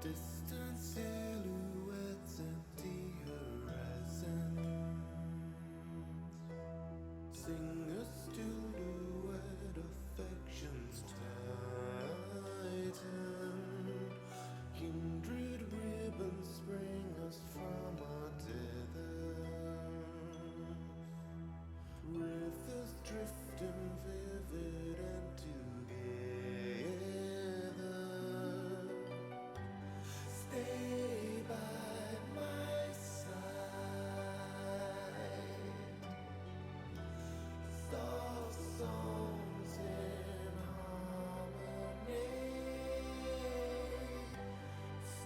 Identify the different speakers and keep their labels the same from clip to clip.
Speaker 1: Distant silhouettes, empty horizons. Sing a still duet, affections tighten. Kindred ribbons spring us from our tethers. Rivers drifting vivid and together. Stay by my side. Soft songs in harmony.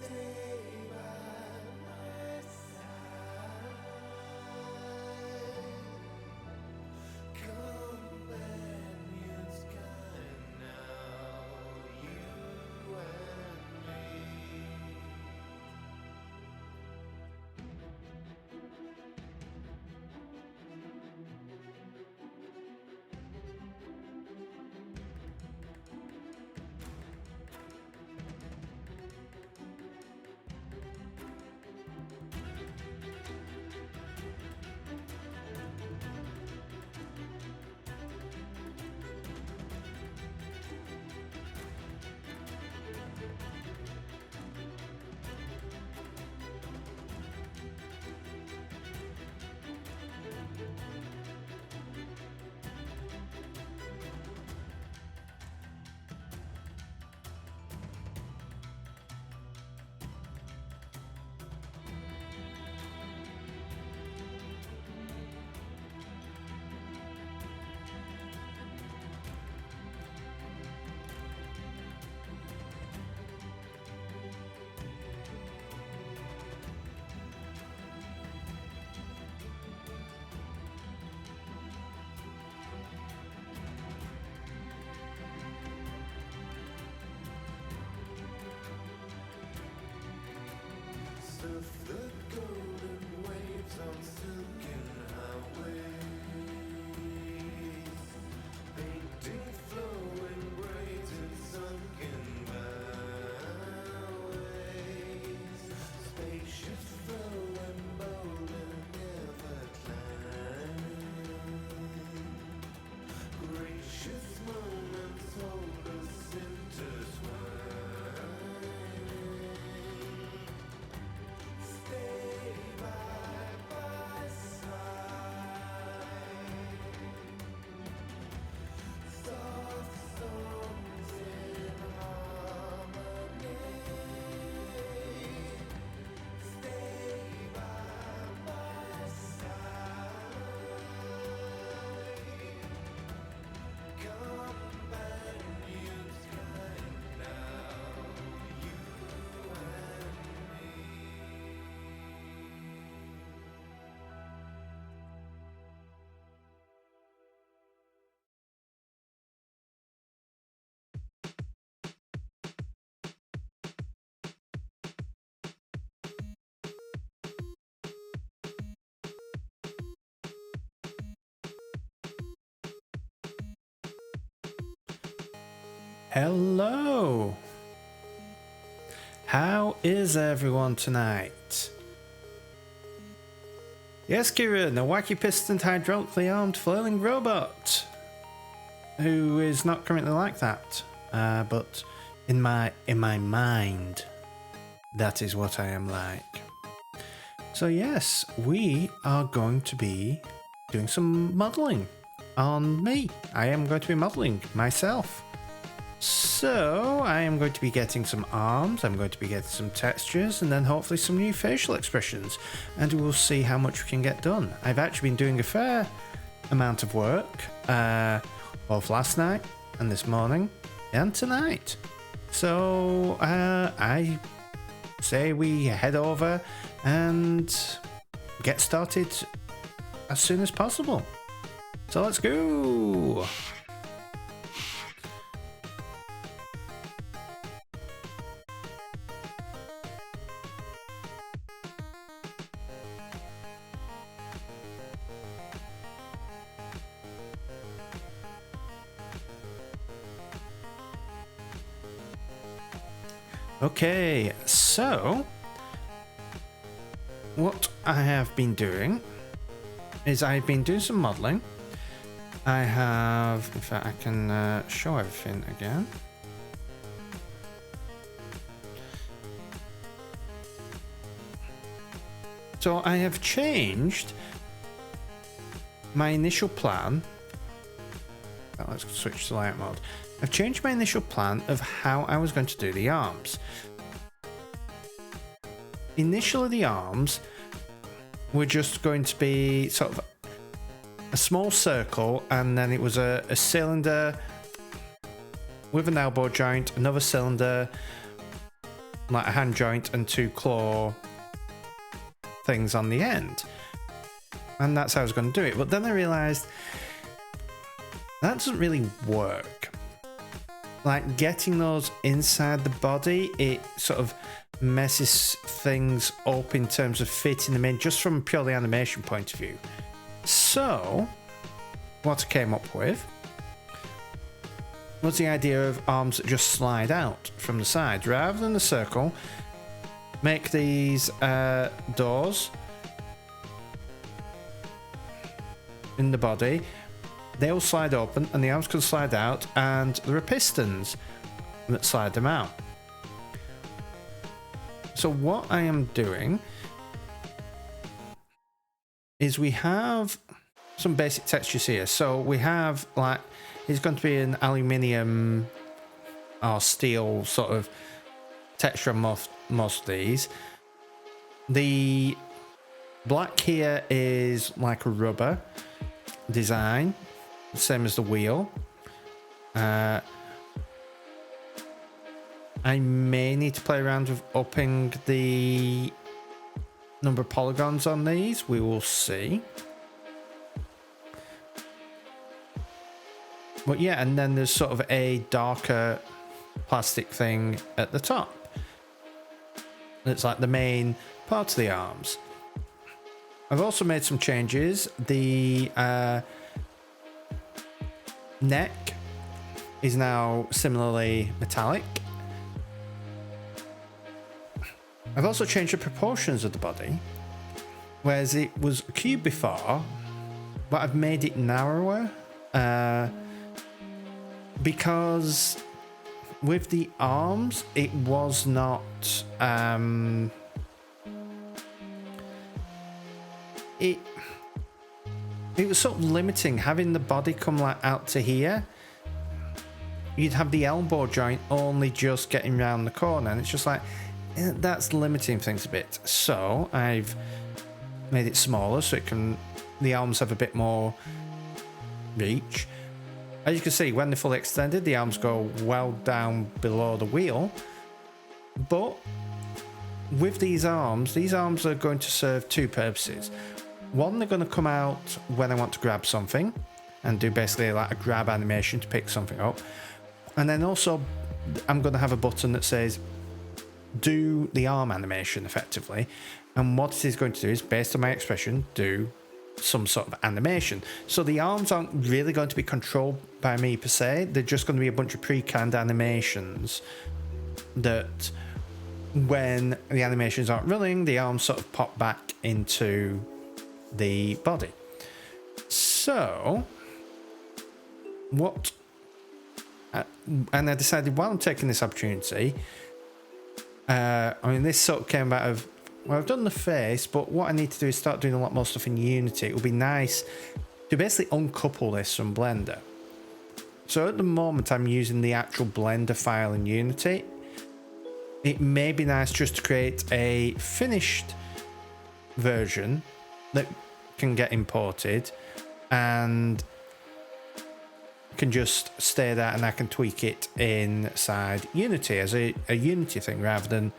Speaker 1: Stay by my side. Companions kind now, you and me. Surf the golden waves on silken highways, painting flowing braids in sunken byways. Spaceships flowing bold and never climbing. Gracious moments hold us intertwined. Stay by my side. Soft songs in harmony. Stay by my side. Companions kind now, you and me.
Speaker 2: Hello! How is everyone tonight? Yes, Kieran, a wacky pistoned hydraulically armed flailing robot who is not currently like that, but in my mind, that is what I am like. So yes, we are going to be doing some modelling on me. I am going to be modelling myself. So I am going to be getting some arms, I'm going to be getting some textures, and then hopefully some new facial expressions, and we'll see how much we can get done. I've actually been doing a fair amount of work, both last night and this morning and tonight. So I say we head over and get started as soon as possible. So let's go! Okay, so what I have been doing is I've been doing some modeling. I have, in fact, I can show everything again. So I have changed my initial plan. Well, let's switch to layout mode. I've changed my initial plan of how I was going to do the arms. Initially, the arms were just going to be sort of a small circle, and then it was a cylinder with an elbow joint, another cylinder, like a hand joint, and two claw things on the end. And that's how I was going to do it. But then I realized that doesn't really work. Like, getting those inside the body, it sort of messes things up in terms of fitting them in, just from a purely animation point of view. So what I came up with was the idea of arms that just slide out from the side rather than a circle. Make these doors in the body. They will slide open and the arms can slide out, and there are pistons that slide them out. So what I am doing is we have some basic textures here. So we have, like, it's going to be an aluminium or steel sort of texture on most of these. The black here is like a rubber design, same as the wheel. I may need to play around with upping the number of polygons on these. We will see. But yeah, and then there's sort of a darker plastic thing at the top. It's like the main part of the arms. I've also made some changes. The neck is now similarly metallic. I've also changed the proportions of the body, whereas it was a cube before, but I've made it narrower because with the arms it was not it was sort of limiting having the body come like out to here. You'd have the elbow joint only just getting round the corner, and it's just like, that's limiting things a bit. So I've made it smaller so the arms have a bit more reach. As you can see, when they're fully extended, the arms go well down below the wheel. But with these arms are going to serve two purposes. One, they're going to come out when I want to grab something and do basically like a grab animation to pick something up. And then also I'm going to have a button that says do the arm animation effectively, and what it is going to do is, based on my expression, do some sort of animation. So the arms aren't really going to be controlled by me per se, they're just going to be a bunch of pre-canned animations that when the animations aren't running, the arms sort of pop back into the body. So what and I decided, while I'm taking this opportunity, I mean, this sort of came out of, well, I've done the face, but what I need to do is start doing a lot more stuff in Unity. It would be nice to basically uncouple this from Blender. So at the moment, I'm using the actual Blender file in Unity. It may be nice just to create a finished version that can get imported and can just stay there, and I can tweak it inside Unity as a Unity thing rather than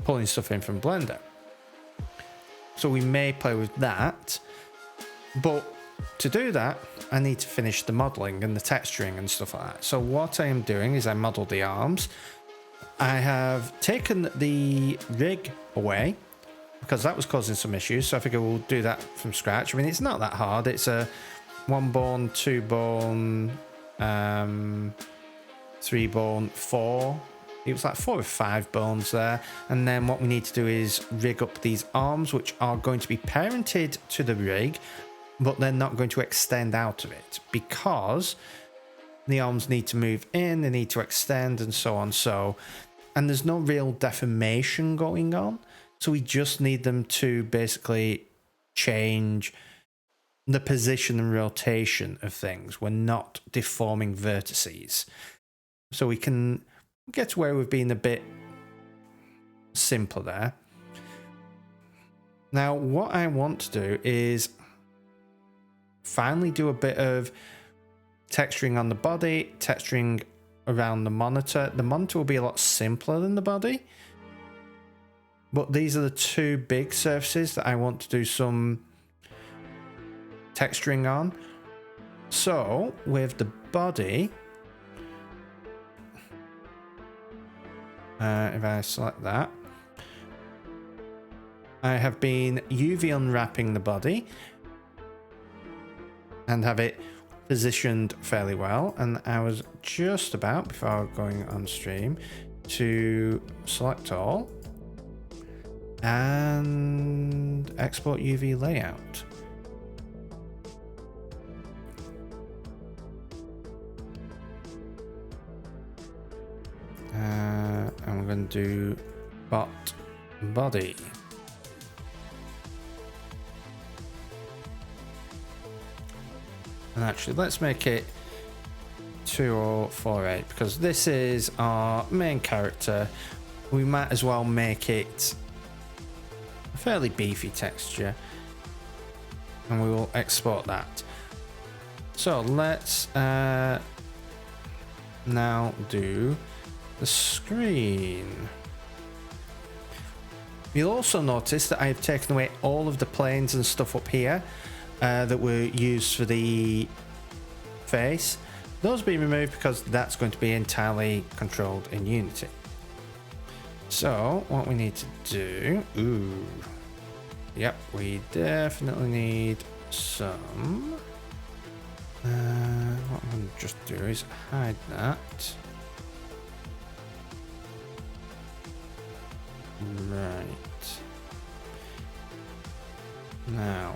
Speaker 2: pulling stuff in from Blender. So we may play with that, but to do that I need to finish the modeling and the texturing and stuff like that. So what I am doing is I modeled the arms. I have taken the rig away because that was causing some issues, so I figure we'll do that from scratch. I mean, it's not that hard. It's a 1 bone, 2 bone, 3 bone, 4 it was like 4 or 5 bones there. And then what we need to do is rig up these arms, which are going to be parented to the rig, but they're not going to extend out of it because the arms need to move in, they need to extend, and so on. And there's no real deformation going on. So we just need them to basically change the position and rotation of things. We're not deforming vertices. So we can get away with being a bit simpler there. Now, what I want to do is finally do a bit of texturing on the body, texturing around the monitor. The monitor will be a lot simpler than the body, but these are the 2 big surfaces that I want to do some texturing on. So with the body, if I select that, I have been UV unwrapping the body and have it positioned fairly well, and I was just about, before going on stream, to select all and export UV layout. And we're going to do body. And actually, let's make it 2048 because this is our main character. We might as well make it a fairly beefy texture, and we will export that. So let's now do the screen. You'll also notice that I've taken away all of the planes and stuff up here that were used for the face. Those being removed because that's going to be entirely controlled in Unity. So what we need to do, yep, we definitely need some. What I'm going to just do is hide that. Right. Now,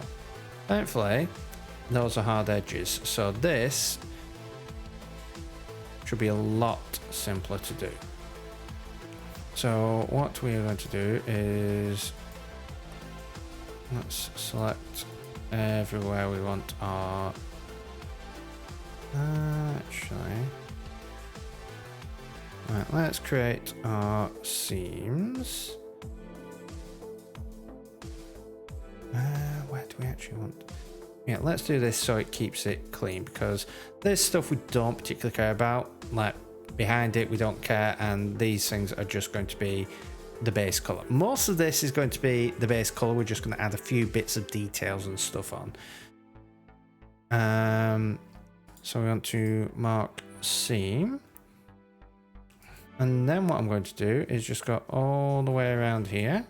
Speaker 2: thankfully, those are hard edges, so this should be a lot simpler to do. So what we are going to do is let's select everywhere we want our actually right, let's create our seams. Where do we actually want? Yeah, let's do this so it keeps it clean, because there's stuff we don't particularly care about, like behind it we don't care, and these things are just going to be the base color. Most of this is going to be the base color. We're just going to add a few bits of details and stuff on. So we want to mark seam, and then what I'm going to do is just go all the way around here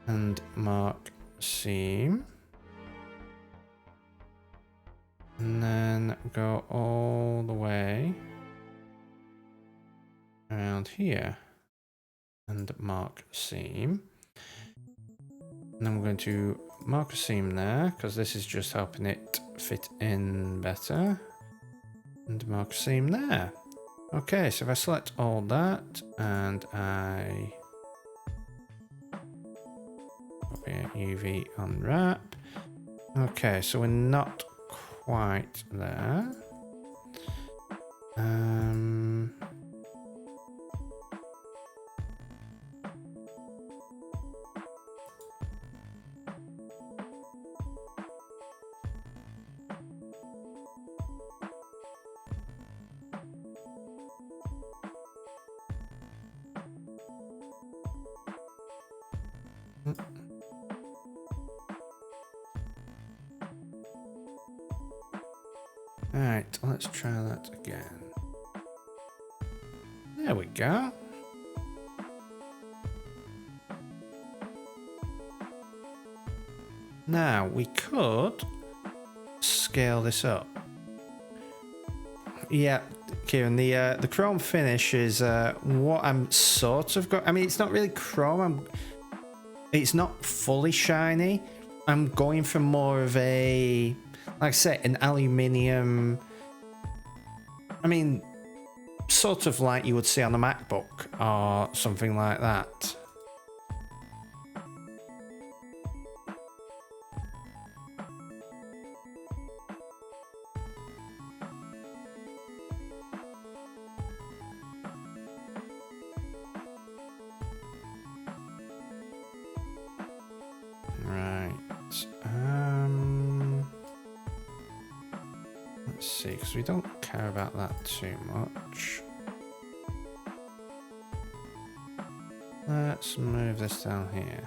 Speaker 2: and mark seam, and then go all the way around here and mark seam. And then we're going to mark a seam there because this is just helping it fit in better, and mark a seam there. Okay, so if I select all that and I UV unwrap. Okay, so we're not quite there. Alright, let's try that again. There we go. Now, we could scale this up. Yeah, Kieran, the chrome finish is what I'm sort of got. I mean, it's not really chrome. It's not fully shiny. I'm going for more of a, like I say, an aluminium. I mean, sort of like you would see on a MacBook or something like that. Let's see, because we don't care about that too much. Let's move this down here.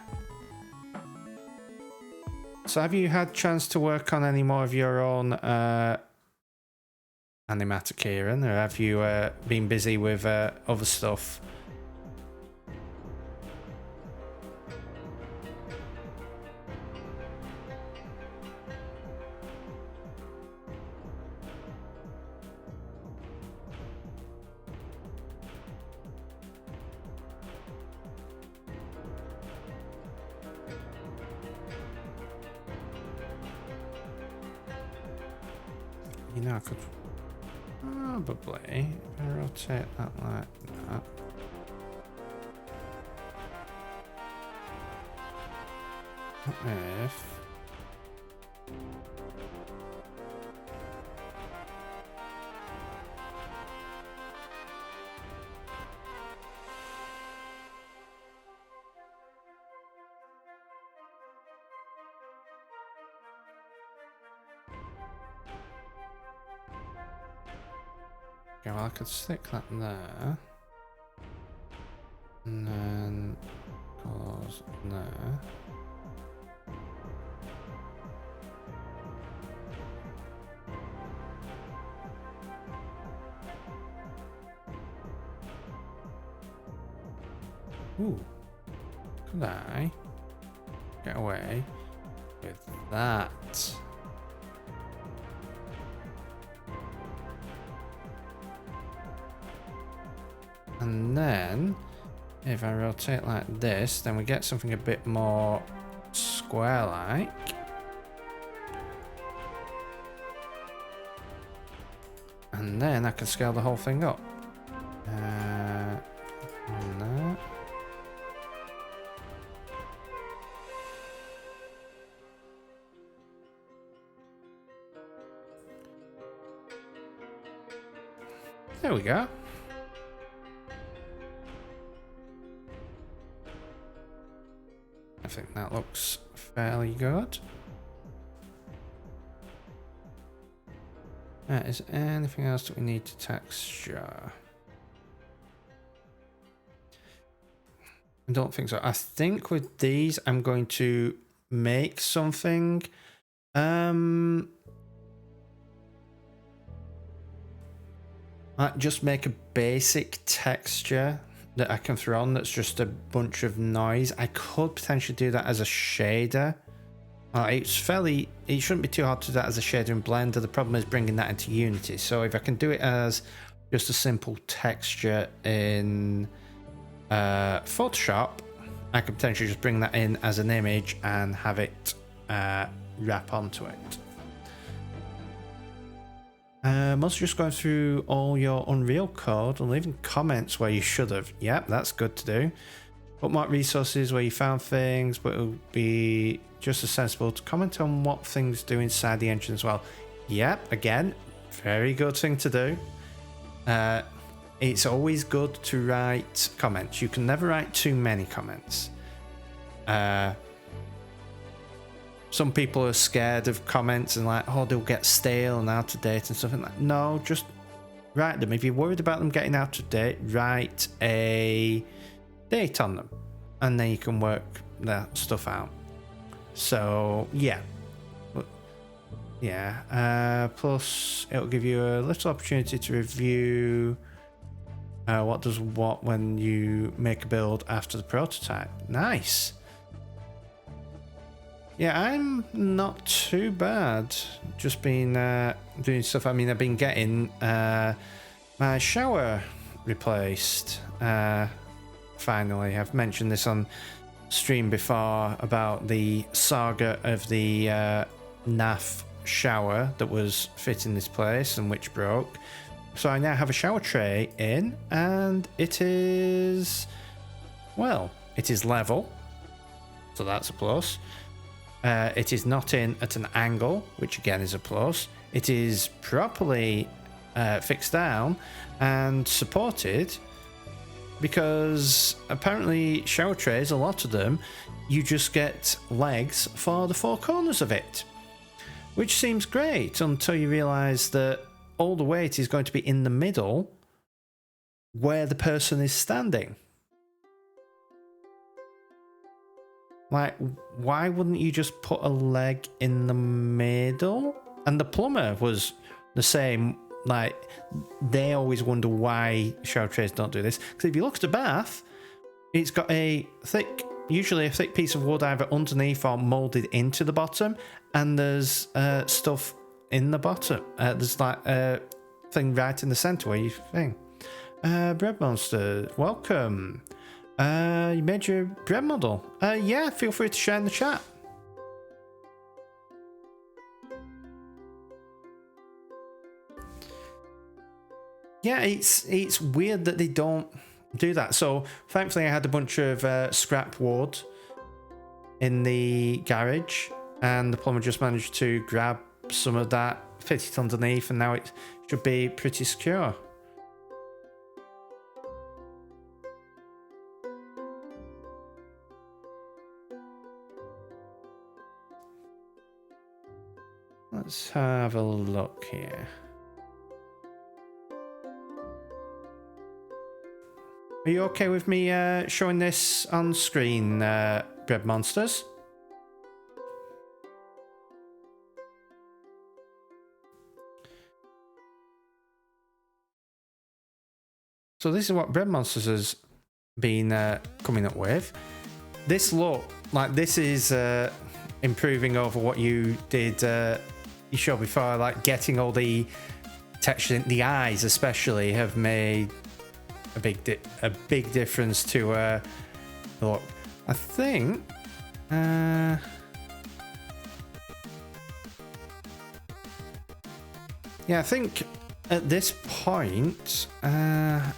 Speaker 2: So have you had chance to work on any more of your own animator, Kieran, or have you been busy with other stuff? You know, I could probably, if I rotate that like that. If okay, well, I could stick that there, and then goes there. Ooh, could I get away with that? And then if I rotate like this, then we get something a bit more square-like. And then I can scale the whole thing up. And that. There we go. I think that looks fairly good. Is there anything else that we need to texture? I don't think so. I think with these, I'm going to make something. Just make a basic texture that I can throw on that's just a bunch of noise. I could potentially do that as a shader. It shouldn't be too hard to do that as a shader in Blender. The problem is bringing that into Unity. So if I can do it as just a simple texture in Photoshop, I could potentially just bring that in as an image and have it wrap onto it. I'm also just going through all your Unreal code and leaving comments where you should have. Yep, that's good to do. Bookmark resources where you found things, but it would be just as sensible to comment on what things do inside the engine as well. Yep, again, very good thing to do. It's always good to write comments. You can never write too many comments. Some people are scared of comments and like, oh, they'll get stale and out of date and stuff like that. No, just write them. If you're worried about them getting out of date, write a date on them, and then you can work that stuff out. So yeah, plus it'll give you a little opportunity to review what does what when you make a build after the prototype. Nice. Yeah, I'm not too bad. Just been doing stuff. I mean, I've been getting my shower replaced. Finally, I've mentioned this on stream before about the saga of the NAF shower that was fit in this place and which broke. So I now have a shower tray in, and it is, well, it is level, so that's a plus. It is not in at an angle, which again is a plus. It is properly fixed down and supported, because apparently shower trays, a lot of them, you just get legs for the four corners of it, which seems great until you realise that all the weight is going to be in the middle where the person is standing. Like, why wouldn't you just put a leg in the middle? And the plumber was the same. Like, they always wonder why shower trays don't do this. Because if you look at a bath, it's got usually a thick piece of wood either underneath or moulded into the bottom. And there's stuff in the bottom. There's like a thing right in the centre where you think. Bread Monster, welcome. You made your bread model. Yeah, feel free to share in the chat. Yeah, it's weird that they don't do that. So thankfully I had a bunch of scrap wood in the garage, and the plumber just managed to grab some of that, fit it underneath, and now it should be pretty secure. Let's have a look here. Are you okay with me showing this on screen, Bread Monsters? So this is what Bread Monsters has been coming up with. This look, like, this is improving over what you did, you showed before, like getting all the texture in the eyes especially have made a big difference to the look. I think yeah, I think at this point I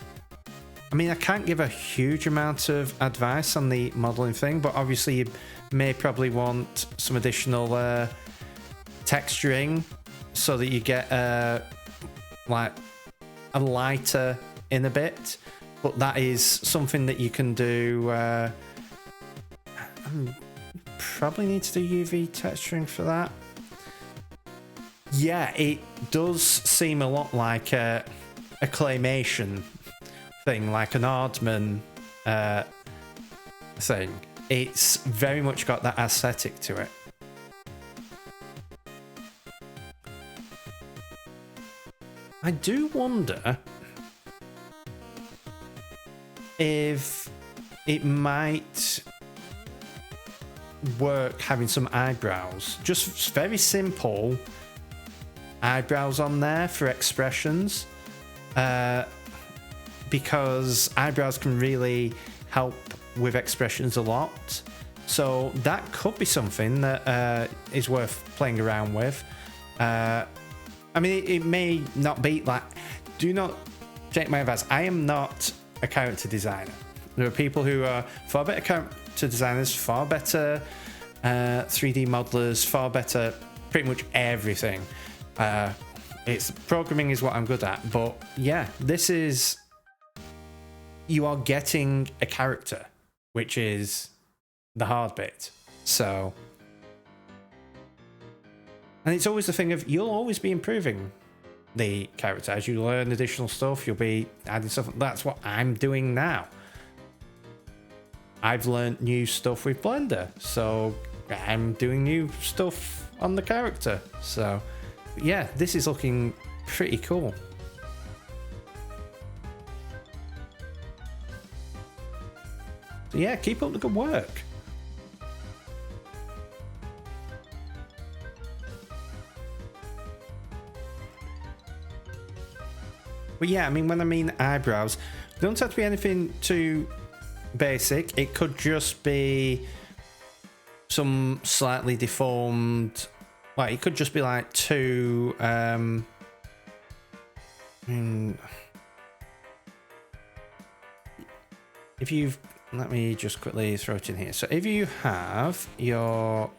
Speaker 2: mean, I can't give a huge amount of advice on the modeling thing, but obviously you may probably want some additional texturing so that you get like a lighter in a bit, but that is something that you can do. Probably need to do UV texturing for that. Yeah, it does seem a lot like a claymation thing, like an Aardman thing. It's very much got that aesthetic to it. I do wonder if it might work having some eyebrows, just very simple eyebrows on there for expressions, because eyebrows can really help with expressions a lot. So that could be something that is worth playing around with. I mean, it may not be like, do not take my advice. I am not a character designer. There are people who are far better character designers, far better 3D modelers, far better pretty much everything. It's programming is what I'm good at, but yeah, this is, you are getting a character, which is the hard bit. So, and it's always the thing of, you'll always be improving the character as you learn additional stuff. You'll be adding stuff. That's what I'm doing now. I've learned new stuff with Blender, so I'm doing new stuff on the character. So yeah, this is looking pretty cool. So yeah, keep up the good work. But yeah, I mean, when I mean eyebrows, they don't have to be anything too basic. It could just be some slightly deformed. Well, it could just be like two. If you've, let me just quickly throw it in here. So if you have your,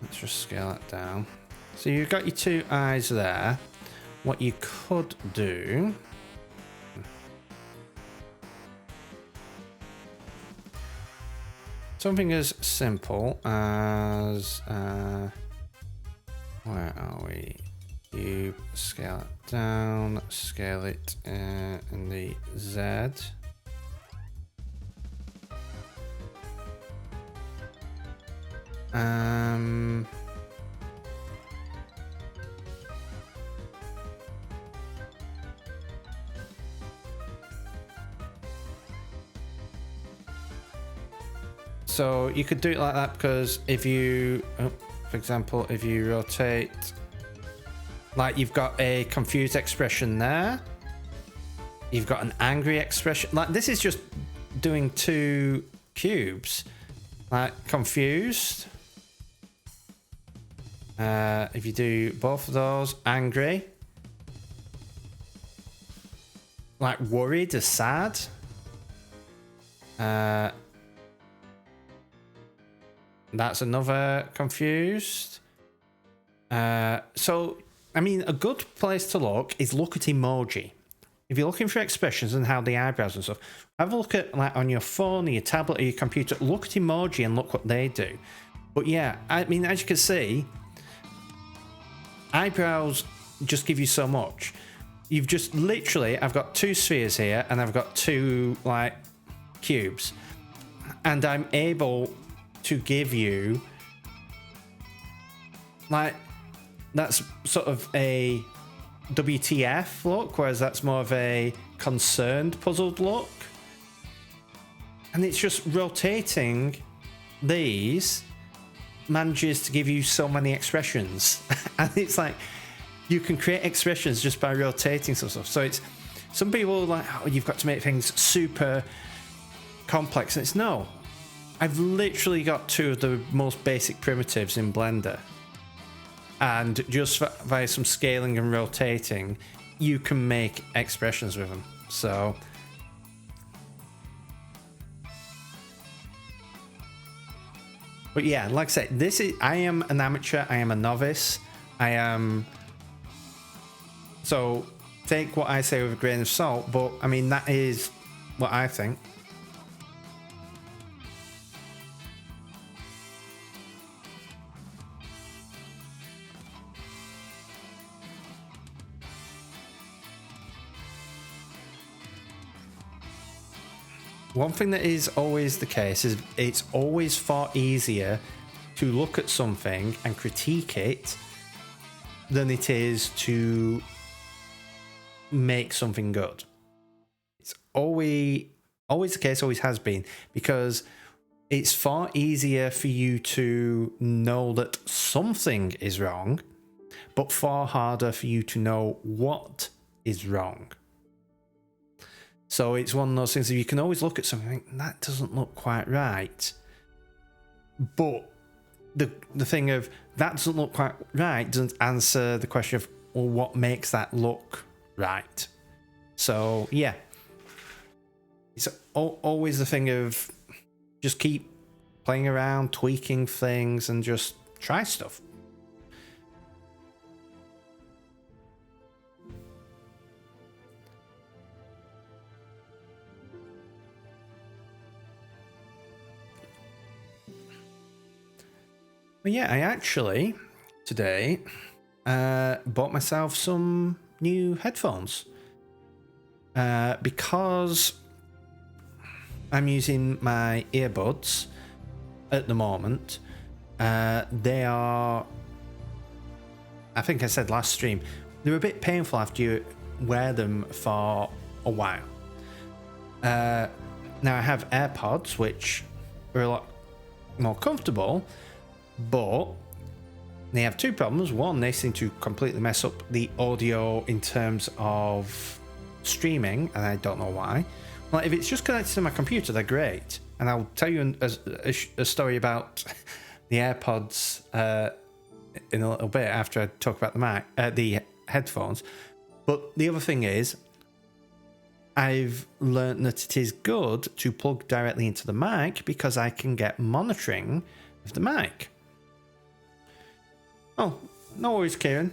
Speaker 2: let's just scale that down. So you've got your two eyes there. What you could do, something as simple as, where are we? You scale it down, scale it in the Z. So you could do it like that because if you, for example, if you rotate, like you've got a confused expression there, you've got an angry expression. Like this is just doing two cubes, like confused. If you do both of those, angry, like worried or sad. That's another confused. So, I mean, a good place to look is look at emoji. If you're looking for expressions and how the eyebrows and stuff, have a look at like on your phone or your tablet or your computer. Look at emoji and look what they do. But yeah, I mean, as you can see, eyebrows just give you so much. You've just literally, I've got two spheres here and I've got two like cubes, and I'm able to give you like, that's sort of a WTF look, whereas that's more of a concerned, puzzled look. And it's just rotating these manages to give you so many expressions. And it's like you can create expressions just by rotating some stuff. So it's, some people are like, oh, you've got to make things super complex, and it's no. I've literally got two of the most basic primitives in Blender, and just via some scaling and rotating, you can make expressions with them. So, but yeah, like I said, this is, I am an amateur, I am a novice, I am, so take what I say with a grain of salt, but I mean, that is what I think. One thing that is always the case is it's always far easier to look at something and critique it than it is to make something good. It's always the case, always has been, because it's far easier for you to know that something is wrong, but far harder for you to know what is wrong. So it's one of those things that you can always look at something and think, that doesn't look quite right. But the thing of that doesn't look quite right doesn't answer the question of, well, what makes that look right? So yeah, it's always the thing of just keep playing around, tweaking things, and just try stuff. Well, yeah, I actually today bought myself some new headphones because I'm using my earbuds at the moment. They are, I think I said last stream, they're a bit painful after you wear them for a while. Now I have AirPods, which are a lot more comfortable, but They have two problems. One, they seem to completely mess up the audio in terms of streaming, and I don't know why. Well, if it's just connected to my computer, they're great. And I'll tell you a story about the AirPods in a little bit after I talk about the headphones. But the other thing is, I've learned that it is good to plug directly into the mic because I can get monitoring of the mic. Oh, no worries, Kieran.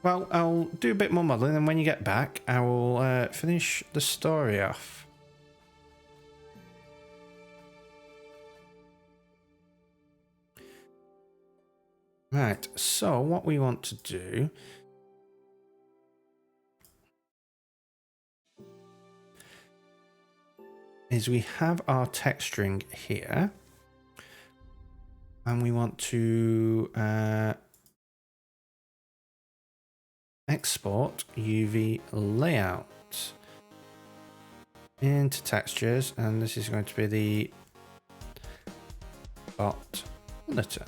Speaker 2: Well, I'll do a bit more modelling, and when you get back, I will finish the story off. Right, so what we want to do is we have our text string here, and we want to export UV layout into textures, and this is going to be the bot monitor.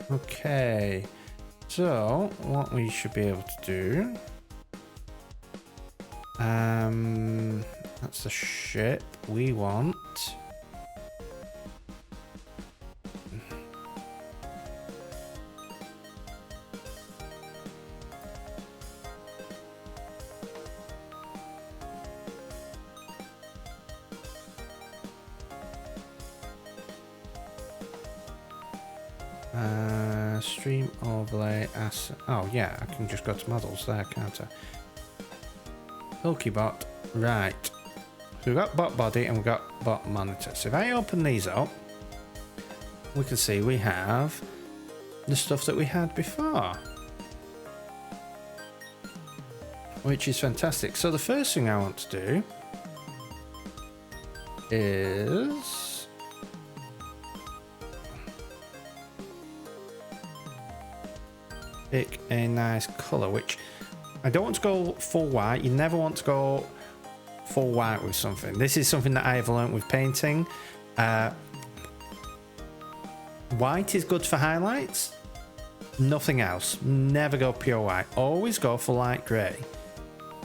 Speaker 2: Okay, so what we should be able to do, that's the ship we want. Stream overlay asset. Oh yeah, I can just go to models there, can't I? Bulky bot. Right. So we've got bot body and we've got bot monitor. So if I open these up, we can see we have the stuff that we had before, which is fantastic. So the first thing I want to do is pick a nice color, which I don't want to go full white. You never want to go full white with something. This is something that I have learned with painting. White is good for highlights, nothing else. Never go pure white, always go for light gray.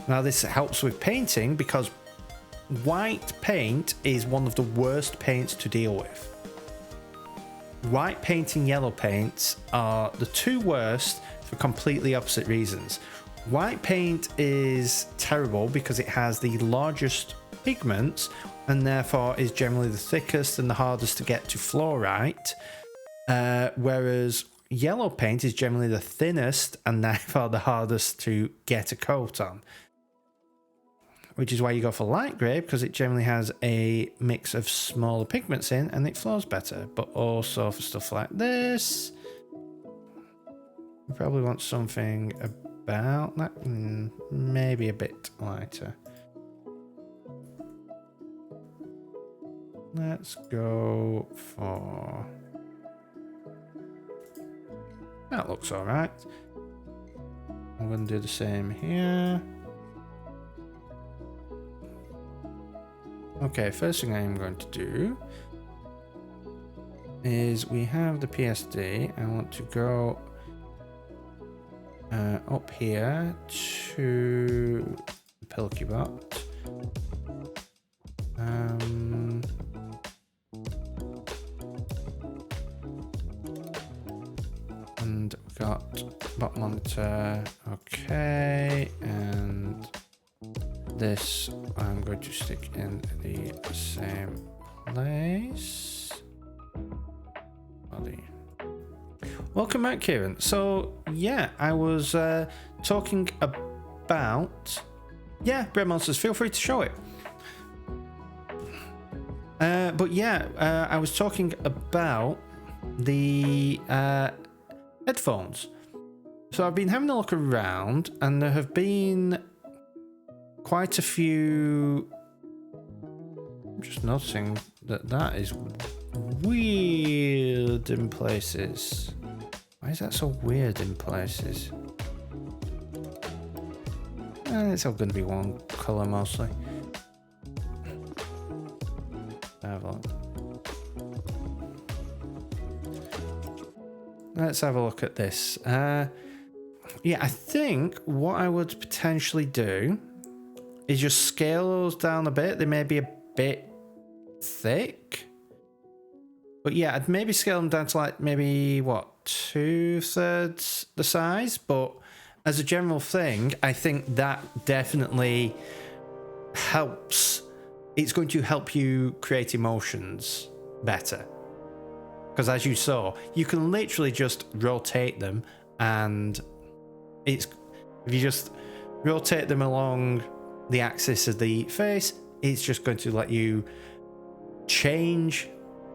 Speaker 2: Now this helps with painting because white paint is one of the worst paints to deal with. White paint and yellow paints are the two worst for completely opposite reasons. White paint is terrible because it has the largest pigments and therefore is generally the thickest and the hardest to get to flow right, whereas yellow paint is generally the thinnest and therefore the hardest to get a coat on. Which is why you go for light grey, because it generally has a mix of smaller pigments in and it flows better. But also for stuff like this, you probably want something about that, maybe a bit lighter. Let's go for... that looks alright. I'm going to do the same here. Okay, first thing I am going to do is we have the PSD. I want to go up here to the Pilkybot. And we've got bot monitor. Okay, and this I'm going to stick in the same place. Body. Welcome back, Kieran. So yeah, I was talking about bread monsters. Feel free to show it. But yeah, I was talking about the headphones. So I've been having a look around, and there have been quite a few. I'm just noticing that is weird in places. Why is that so weird in places? It's all going to be one colour mostly. Have a look. let's have a look at this. Yeah, I think what I would potentially do is just scale those down a bit. They may be a bit thick. But yeah, I'd maybe scale them down to like maybe, what, 2/3 the size? But as a general thing, I think that definitely helps. It's going to help you create emotions better. Because as you saw, you can literally just rotate them, and if you just rotate them along the axis of the face, it's just going to let you change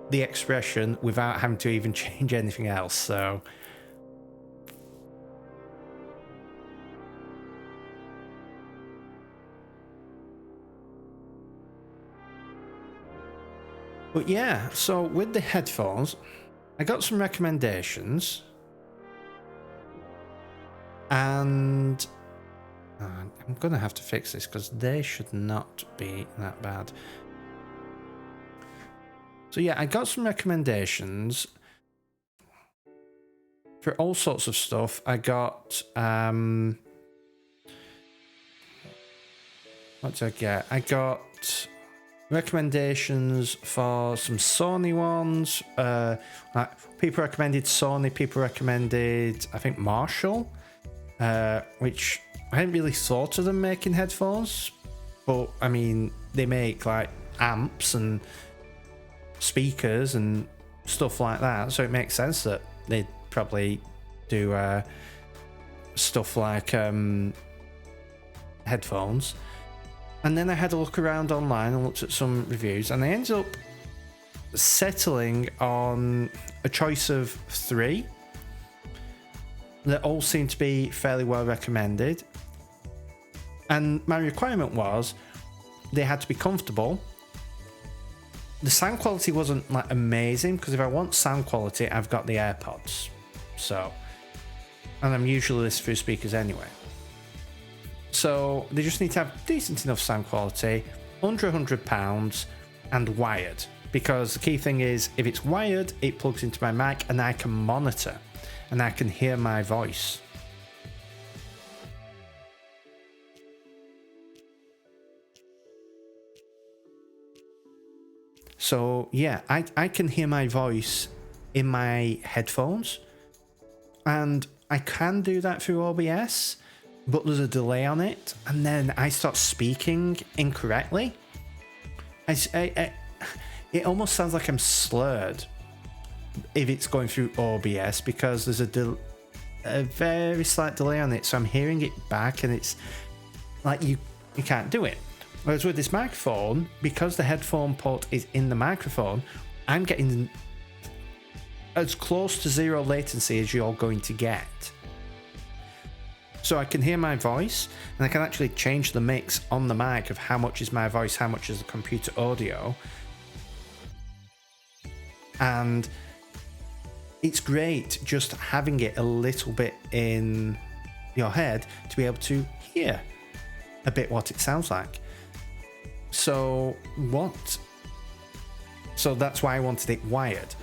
Speaker 2: the expression without having to even change anything else. So but yeah, so with the headphones, I got some recommendations, and I'm gonna have to fix this because they should not be that bad. So yeah, I got some recommendations for all sorts of stuff. I got what did I get? I got recommendations for some Sony ones. Like people recommended Sony, people recommended, I think, Marshall, which I hadn't really thought of them making headphones, but I mean, they make like amps and speakers and stuff like that, so it makes sense that they'd probably do stuff like headphones. And then I had a look around online and looked at some reviews, and I ended up settling on a choice of 3 that all seem to be fairly well recommended. And my requirement was they had to be comfortable. The sound quality wasn't like amazing, because if I want sound quality, I've got the AirPods. So, and I'm usually listening through speakers anyway. So they just need to have decent enough sound quality, under £100, and wired. Because the key thing is, if it's wired, it plugs into my mic and I can monitor and I can hear my voice. So yeah, I can hear my voice in my headphones, and I can do that through OBS, but there's a delay on it, and then I start speaking incorrectly. It almost sounds like I'm slurred if it's going through OBS, because there's a very slight delay on it, so I'm hearing it back, and it's like you can't do it. Whereas with this microphone, because the headphone port is in the microphone, I'm getting as close to 0 latency as you're going to get. So I can hear my voice, and I can actually change the mix on the mic of how much is my voice, how much is the computer audio. And it's great just having it a little bit in your head to be able to hear a bit what it sounds like. So that's why I wanted it wired.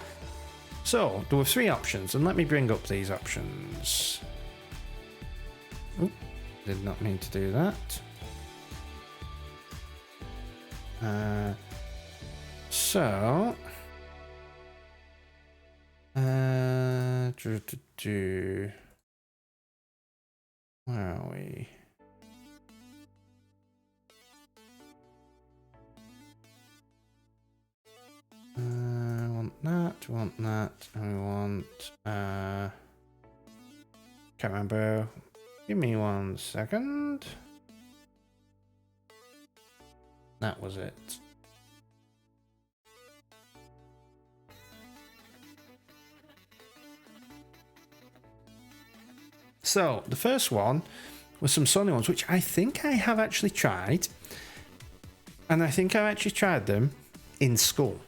Speaker 2: So there were 3 options, and let me bring up these options. Oh, did not mean to do that. Where are we? Want that, and we want, can't remember. Give me 1 second. That was it. So the first one was some Sony ones, which I think I have actually tried, and I think I've actually tried them in school.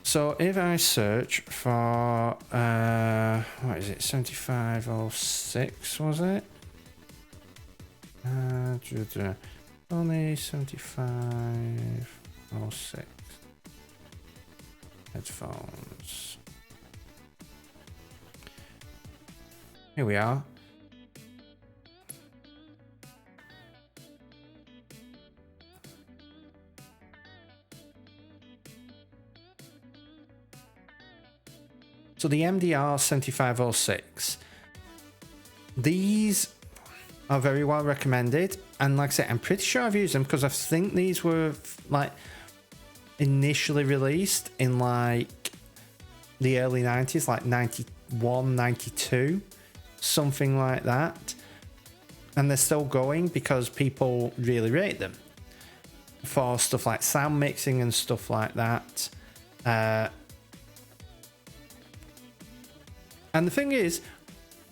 Speaker 2: So if I search for, what is it, 7506, was it? Only 7506. Headphones. Here we are. So the MDR 7506. These are very well recommended, and like I said, I'm pretty sure I've used them because I think these were like initially released in like the early 90s, like 91, 92, something like that, and they're still going because people really rate them for stuff like sound mixing and stuff like that. And the thing is,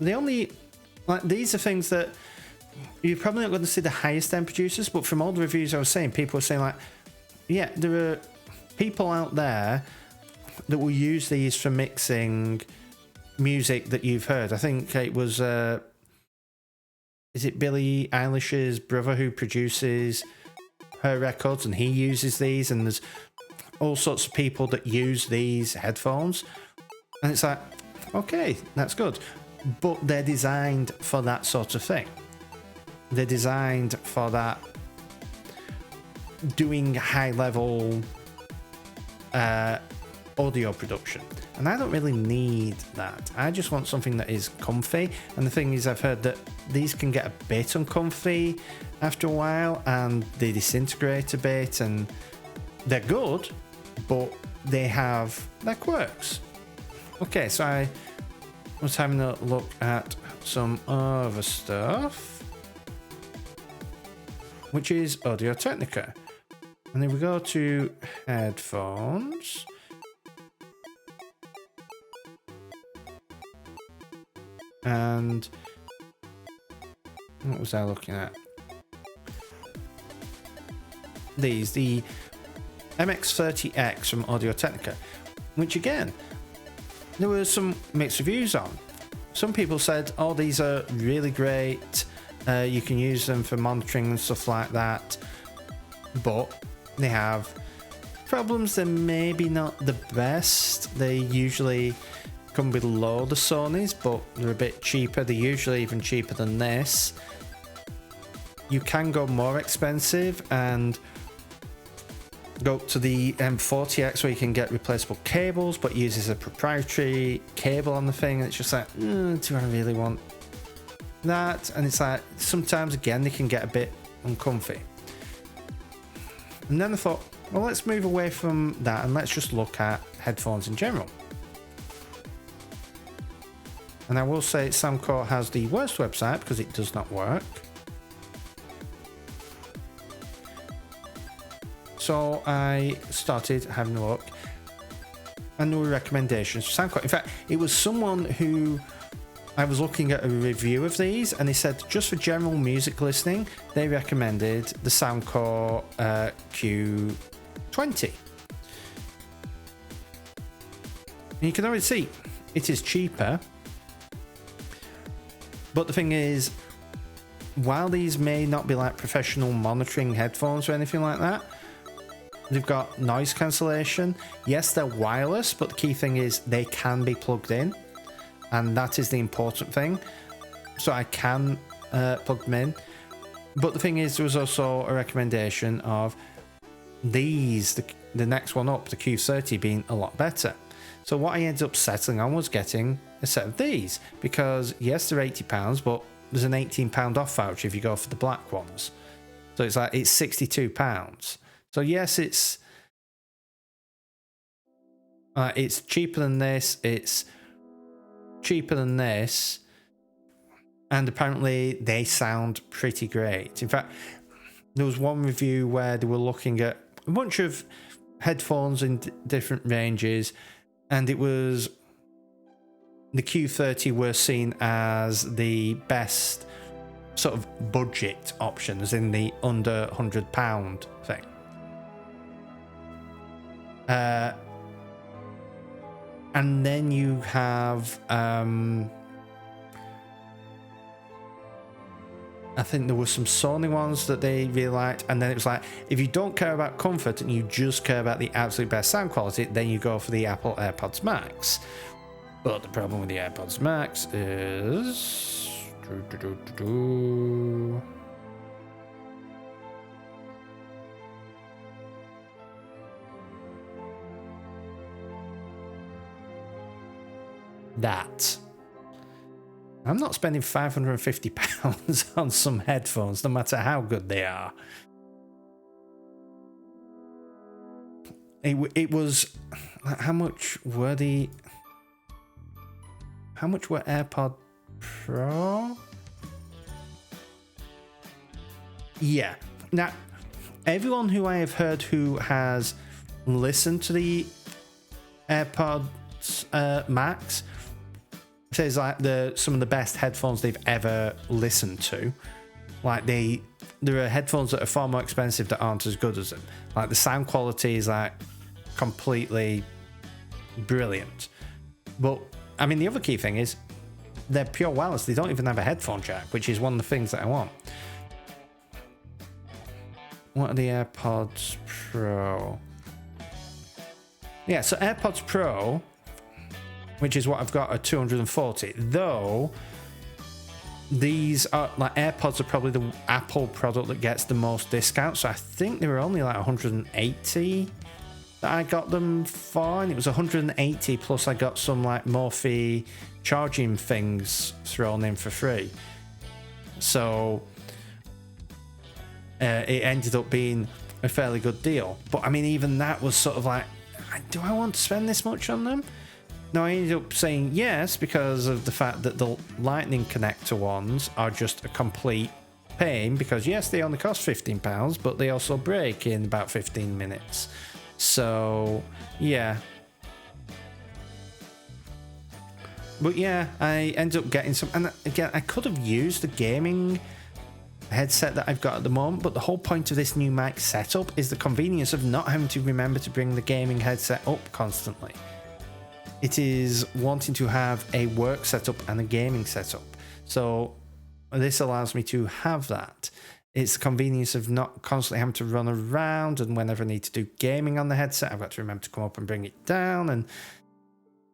Speaker 2: they only, like, these are things that you're probably not going to see the highest end producers, but from all the reviews I was saying, people were saying like, yeah, there are people out there that will use these for mixing music that you've heard. I think it was, is it Billie Eilish's brother who produces her records, and he uses these, and there's all sorts of people that use these headphones, and it's like, okay, that's good, but they're designed for that sort of thing. They're designed for that, doing high level audio production, and I don't really need that. I just want something that is comfy, and the thing is, I've heard that these can get a bit uncomfy after a while, and they disintegrate a bit, and they're good, but they have their quirks. Okay, so I was having a look at some other stuff, which is Audio Technica. And then we go to headphones. And what was I looking at? These, the MX30X from Audio Technica, which again, there were some mixed reviews on. Some people said, oh, these are really great. You can use them for monitoring and stuff like that. But they have problems. They're maybe not the best. They usually come below the Sonys, but they're a bit cheaper. They're usually even cheaper than this. You can go more expensive and go up to the M40X where you can get replaceable cables, but uses a proprietary cable on the thing, and it's just like, do I really want that? And it's like, sometimes again they can get a bit uncomfy. And then I thought, well, let's move away from that and let's just look at headphones in general. And I will say Soundcore has the worst website because it does not work. So I started having a look, and there were recommendations for Soundcore. In fact, it was someone who I was looking at a review of these, and he said just for general music listening, they recommended the Soundcore Q20. And you can already see it is cheaper, but the thing is, while these may not be like professional monitoring headphones or anything like that, they've got noise cancellation. Yes, they're wireless, but the key thing is they can be plugged in, and that is the important thing. So I can plug them in. But the thing is, there was also a recommendation of these, the next one up, the Q30, being a lot better. So what I ended up settling on was getting a set of these, because yes, they're £80, but there's an £18 off voucher if you go for the black ones. So it's like, it's £62. So yes, it's cheaper than this, it's cheaper than this, and apparently they sound pretty great. In fact, there was one review where they were looking at a bunch of headphones in different ranges, and it was the Q30 were seen as the best sort of budget options in the under £100 thing. And then you have I think there were some Sony ones that they really liked, and then it was like, if you don't care about comfort and you just care about the absolute best sound quality, then you go for the Apple AirPods Max. But the problem with the AirPods Max is... that I'm not spending £550 on some headphones, no matter how good they are. It was... How much were AirPod Pro? Yeah. Now, everyone who I have heard who has listened to the AirPods Max says like some of the best headphones they've ever listened to. Like there are headphones that are far more expensive that aren't as good as them. Like the sound quality is like completely brilliant. But I mean, the other key thing is they're pure wireless. They don't even have a headphone jack, which is one of the things that I want. What are the AirPods Pro? Yeah, so AirPods Pro, which is what I've got, are 240. Though these are like AirPods are probably the Apple product that gets the most discount. So I think they were only like 180 that I got them for, and it was 180 plus I got some like Morphe charging things thrown in for free. So it ended up being a fairly good deal. But I mean, even that was sort of like, do I want to spend this much on them? No, I ended up saying yes because of the fact that the Lightning connector ones are just a complete pain, because yes, they only cost £15, but they also break in about 15 minutes. So yeah. But yeah, I ended up getting some, and again, I could have used the gaming headset that I've got at the moment, but the whole point of this new mic setup is the convenience of not having to remember to bring the gaming headset up constantly. It is wanting to have a work setup and a gaming setup. So this allows me to have that. It's the convenience of not constantly having to run around, and whenever I need to do gaming on the headset, I've got to remember to come up and bring it down, and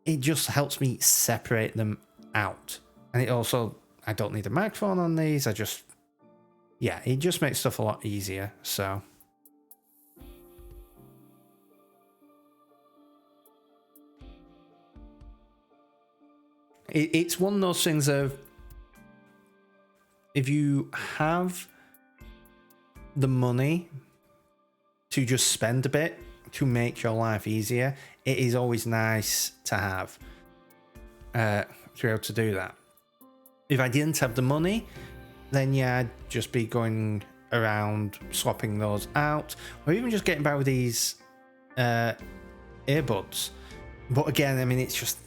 Speaker 2: it just helps me separate them out. And it also, I don't need a microphone on these. It just makes stuff a lot easier. So it's one of those things of, if you have the money to just spend a bit to make your life easier, it is always nice to have to be able to do that. If I didn't have the money, then yeah, I'd just be going around swapping those out, or even just getting by with these earbuds. But again, I mean, it's just,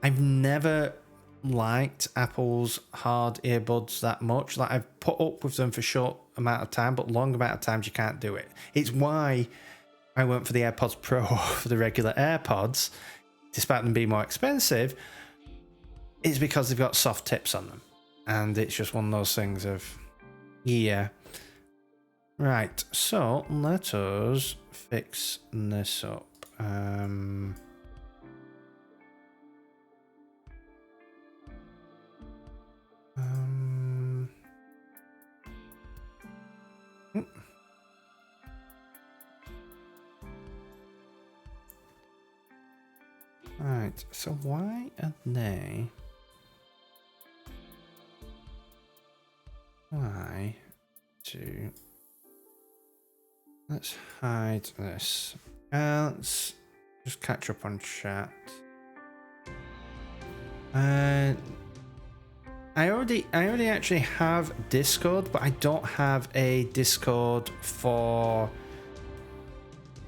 Speaker 2: I've never liked Apple's hard earbuds that much. Like, I've put up with them for short amount of time, but long amount of times you can't do it. It's why I went for the AirPods Pro for the regular AirPods, despite them being more expensive. It's because they've got soft tips on them, and it's just one of those things of, yeah. Right, so let us fix this up. Right, so why are they... Why do... Let's hide this. Let's just catch up on chat. I already actually have Discord, but I don't have a Discord for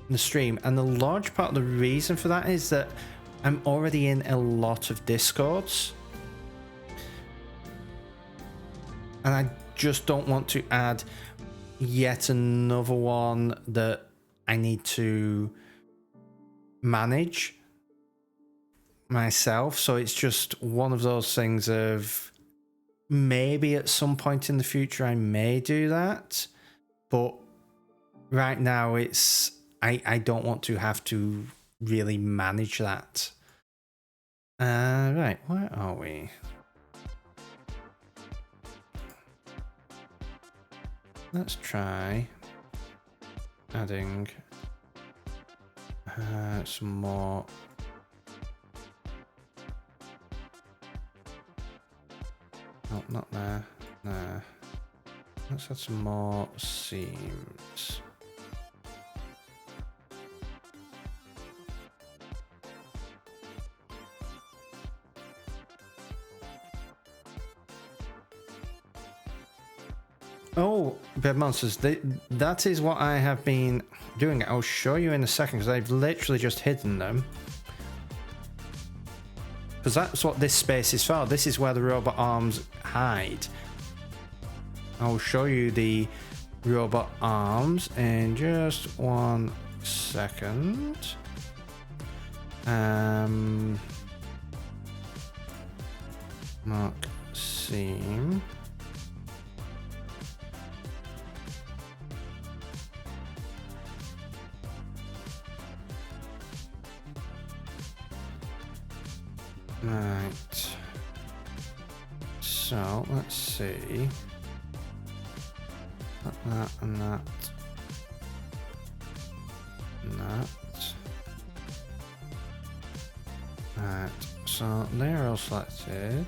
Speaker 2: the stream. And the large part of the reason for that is that I'm already in a lot of Discords, and I just don't want to add yet another one that I need to manage myself. So it's just one of those things of, maybe at some point in the future I may do that, but right now it's I don't want to have to really manage that. Right, where are we? Let's try adding some more. Oh, not there. There. Let's add some more seams. Oh, Bed Monsters, that is what I have been doing. I'll show you in a second because I've literally just hidden them. Because that's what this space is for. This is where the robot arms hide. I'll show you the robot arms in just 1 second. Mark seam. Right. So let's see. That and that. And that. Right. So they're all selected.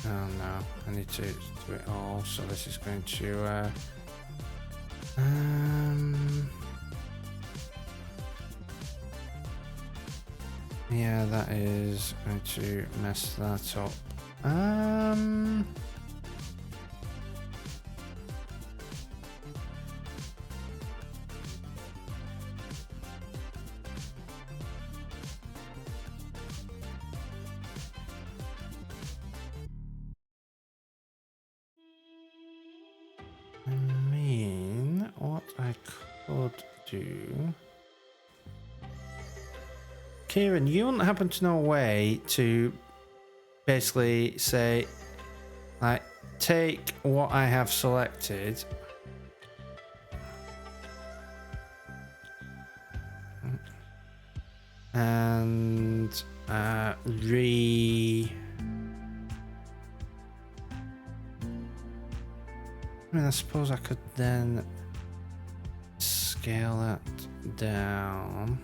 Speaker 2: Oh no, I need to do it all. So this is going to yeah, that is going to mess that up. I mean, what I could do. Kieran, you wouldn't happen to know a way to basically say, like, take what I have selected and I mean, I suppose I could then scale that down.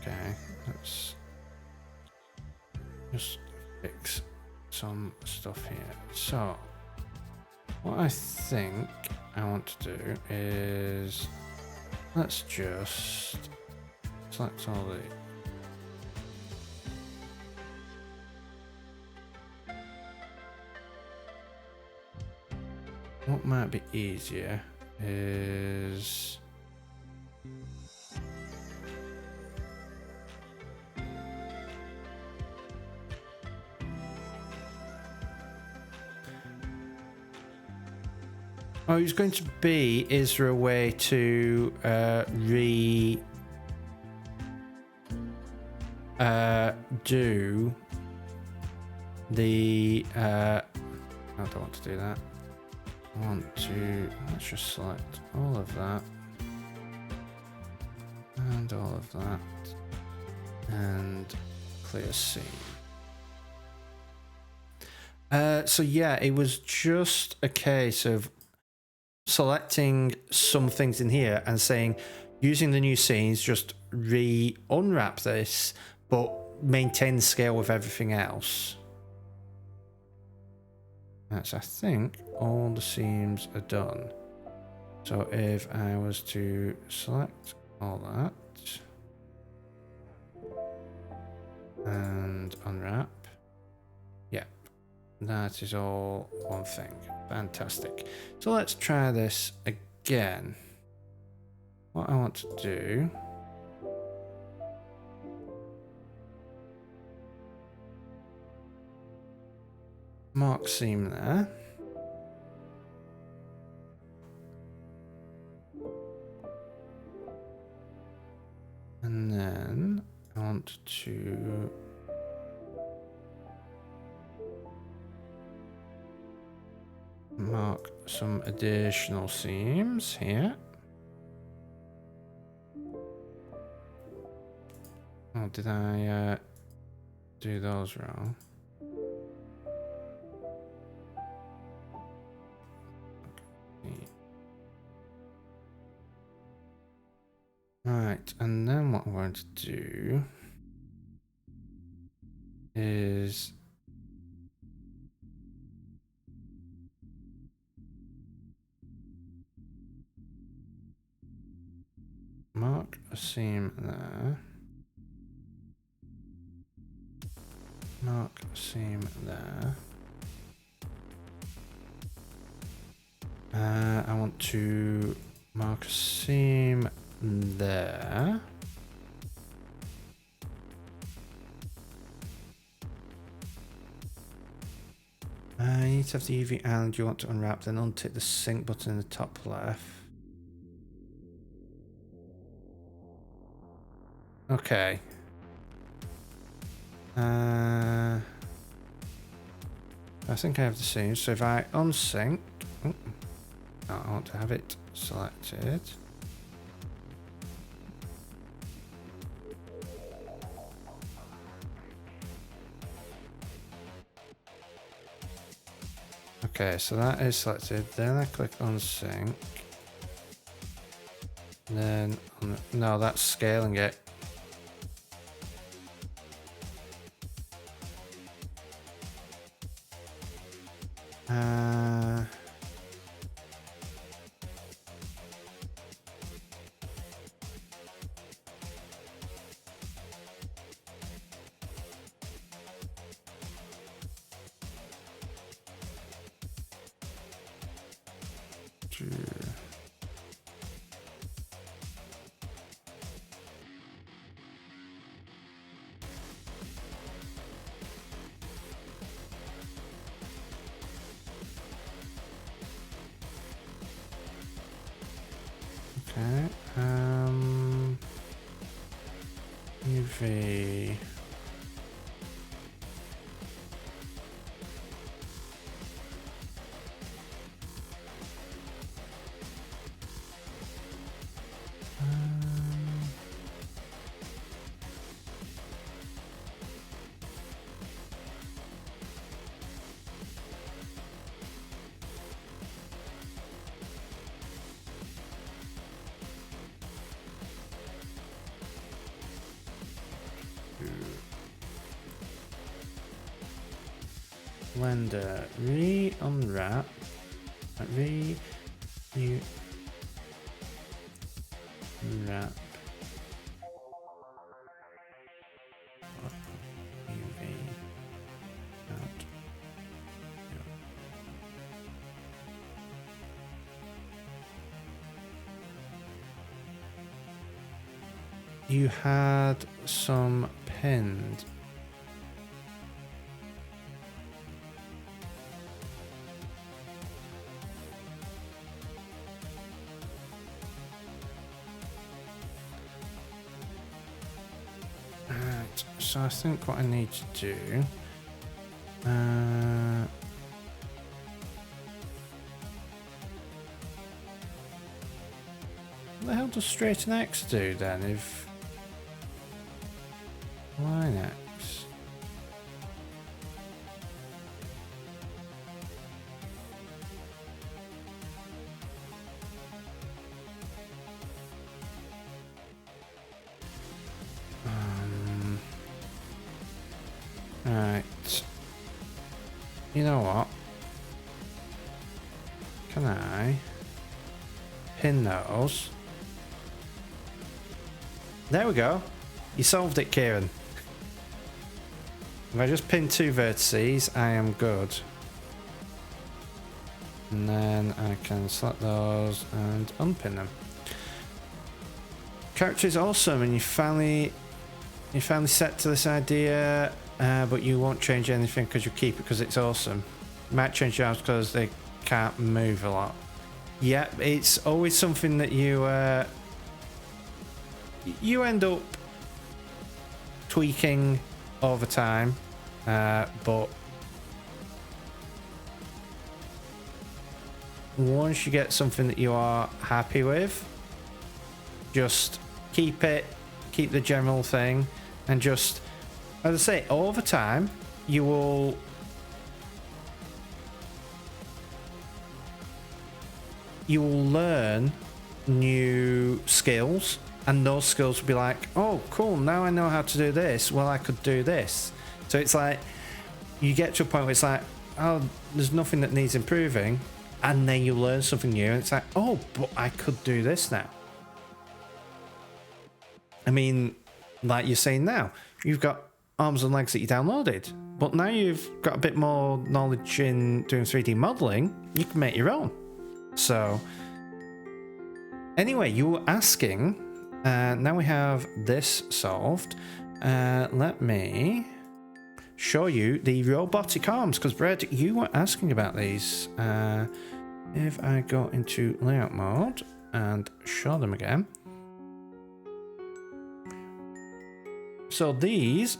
Speaker 2: Okay, let's just fix some stuff here. So, what I think I want to do is let's just select all the what might be easier is it's going to be, is there a way to do the I don't want to do that. I want to, let's just select all of that and all of that and clear scene. So yeah, it was just a case of selecting some things in here and saying, using the new scenes, just unwrap this, but maintain the scale with everything else. That's, I think, all the seams are done. So if I was to select all that and unwrap, yeah, that is all one thing. Fantastic. So let's try this again. What I want to do mark seam there. And then I want to mark some additional seams here. Oh, did I do those wrong? Right, and then what I'm going to do is mark a seam there. Mark a seam there. I want to mark a seam there. You need to have the UV island you want to unwrap, then untick the sync button in the top left. Okay. I think I have the seam, so if I unsync, oh, I want to have it selected. Okay, so that is selected. Then I click on sync. Then, no, that's scaling it. Okay, UV. Blender, re-unwrap, re-unwrap, UV, out. You had some pinned. So I think what I need to do, what the hell does straighten X do then if line X? Right. You know what? Can I pin those? There we go. You solved it, Kieran. If I just pin two vertices, I am good. And then I can select those and unpin them. Character is awesome, and you finally set to this idea, but you won't change anything because you keep it because it's awesome. might change the arms because they can't move a lot. Yeah, it's always something that you end up tweaking over time, but once you get something that you are happy with, just keep the general thing, and just, as I say, over time you will learn new skills, and those skills will be like, oh cool, now I know how to do this, well I could do this. So it's like you get to a point where it's like, oh, there's nothing that needs improving, and then you learn something new and it's like, oh, but I could do this now. I mean, like you're saying now, you've got arms and legs that you downloaded, but now you've got a bit more knowledge in doing 3D modeling, you can make your own. So anyway, you were asking, now we have this solved. Let me show you the robotic arms, because Brad, you were asking about these. If I go into layout mode and show them again. So these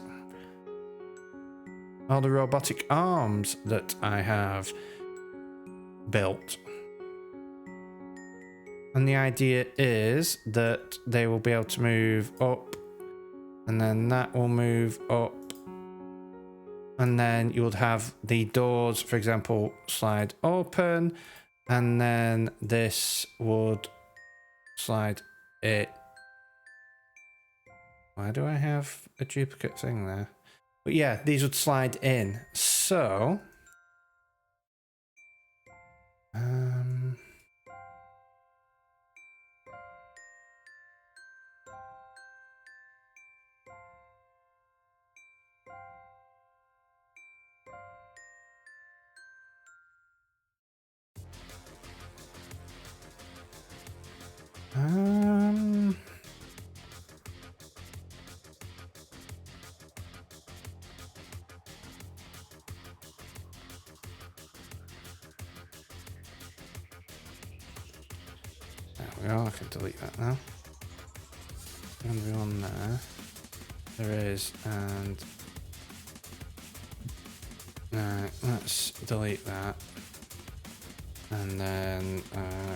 Speaker 2: are the robotic arms that I have built. And the idea is that they will be able to move up, and then that will move up, and then you would have the doors, for example, slide open, and then this would slide it. Why do I have a duplicate thing there? But yeah, these would slide in. So there we go, I can delete that now. And be on there. There is, and let's delete that. And then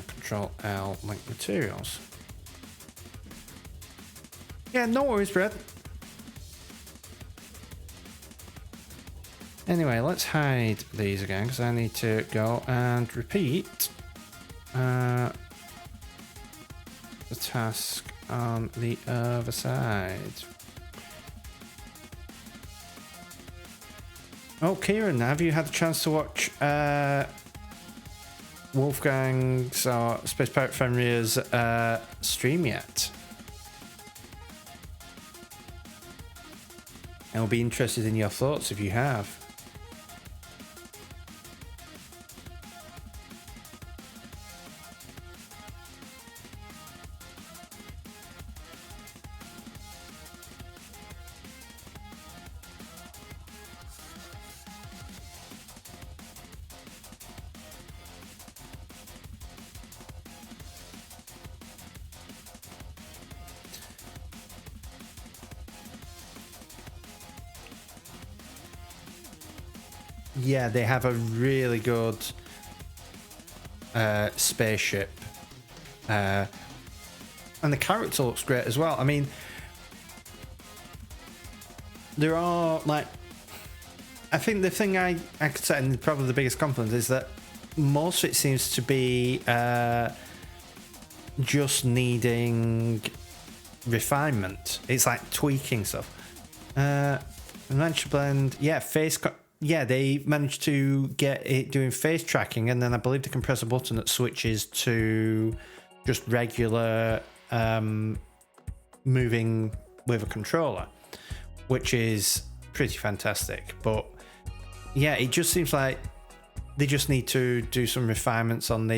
Speaker 2: Control L, link materials. Yeah, no worries, Brad. Anyway, let's hide these again, because I need to go and repeat the task on the other side. Oh, Kieran, have you had a chance to watch Wolfgang's or Space Pirate Fenrir's stream yet? I'll be interested in your thoughts if you have. Yeah, they have a really good spaceship. And the character looks great as well. I mean, there are, like, I think the thing I could say, and probably the biggest compliment, is that most of it seems to be just needing refinement. It's like tweaking stuff. Adventure Blend, yeah, yeah, they managed to get it doing face tracking, and then I believe they can press a button that switches to just regular moving with a controller, which is pretty fantastic. But yeah, it just seems like they just need to do some refinements on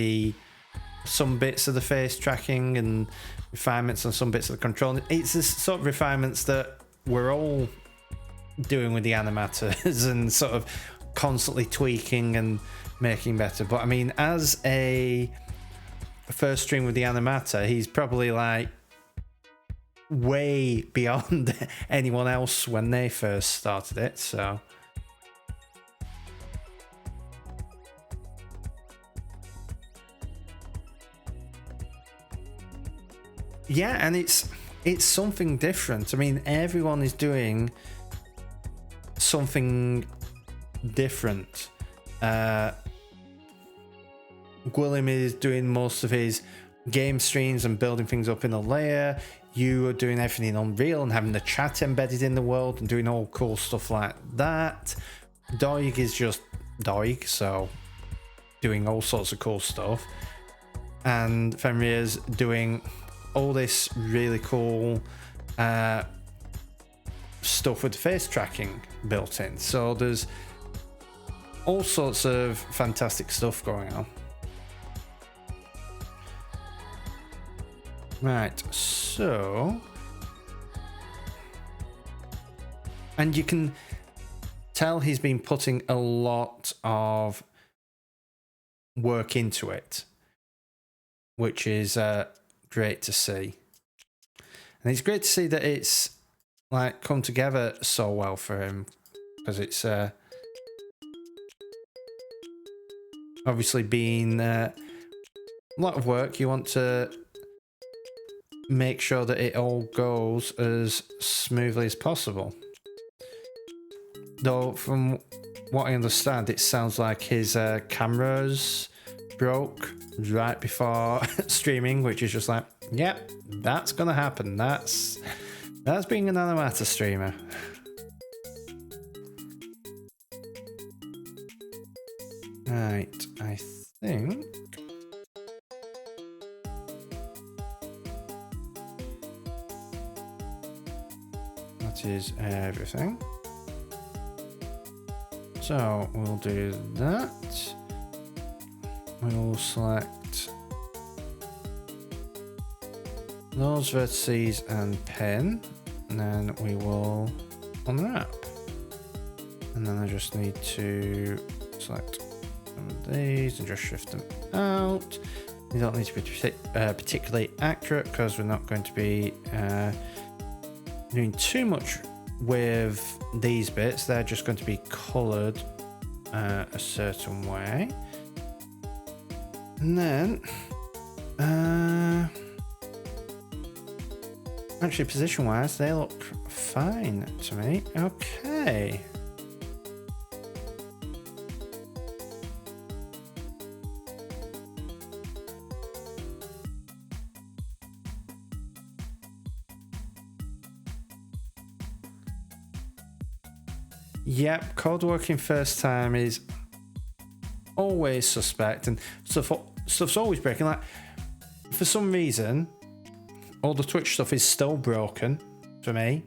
Speaker 2: some bits of the face tracking and refinements on some bits of the control. It's the sort of refinements that we're all doing with the animators and sort of constantly tweaking and making better. But I mean, as a first stream with the animator, he's probably like way beyond anyone else when they first started it. So yeah, and it's something different. I mean, everyone is doing something different. Gwilym is doing most of his game streams and building things up in a layer. You are doing everything in Unreal and having the chat embedded in the world and doing all cool stuff like that. Doig is just Doig, so doing all sorts of cool stuff. And Fenrir's doing all this really cool stuff with face tracking built in. So there's all sorts of fantastic stuff going on. Right, so, and you can tell he's been putting a lot of work into it, which is great to see. And it's great to see that it's like come together so well for him, because it's obviously been a lot of work. You want to make sure that it all goes as smoothly as possible. Though from what I understand, it sounds like his cameras broke right before streaming, which is just like, yep, that's gonna happen. That's being an animator streamer. Right, I think that is everything. So we'll do that. We'll select those vertices and pen, and then we will unwrap. And then I just need to select some of these and just shift them out. You don't need to be particularly accurate because we're not going to be doing too much with these bits. They're just going to be coloured a certain way. And then actually position wise they look fine to me. Okay, yep, code working first time is always suspect, and stuff's always breaking. Like, for some reason, all the Twitch stuff is still broken for me,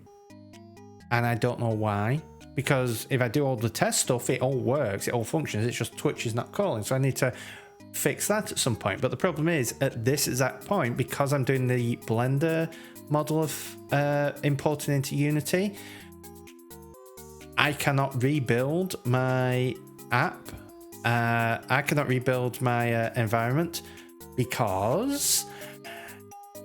Speaker 2: and I don't know why. Because if I do all the test stuff, it all works, it all functions. It's just Twitch is not calling, so I need to fix that at some point. But the problem is, at this exact point, because I'm doing the Blender model of importing into Unity, I cannot rebuild my app. I cannot rebuild my environment because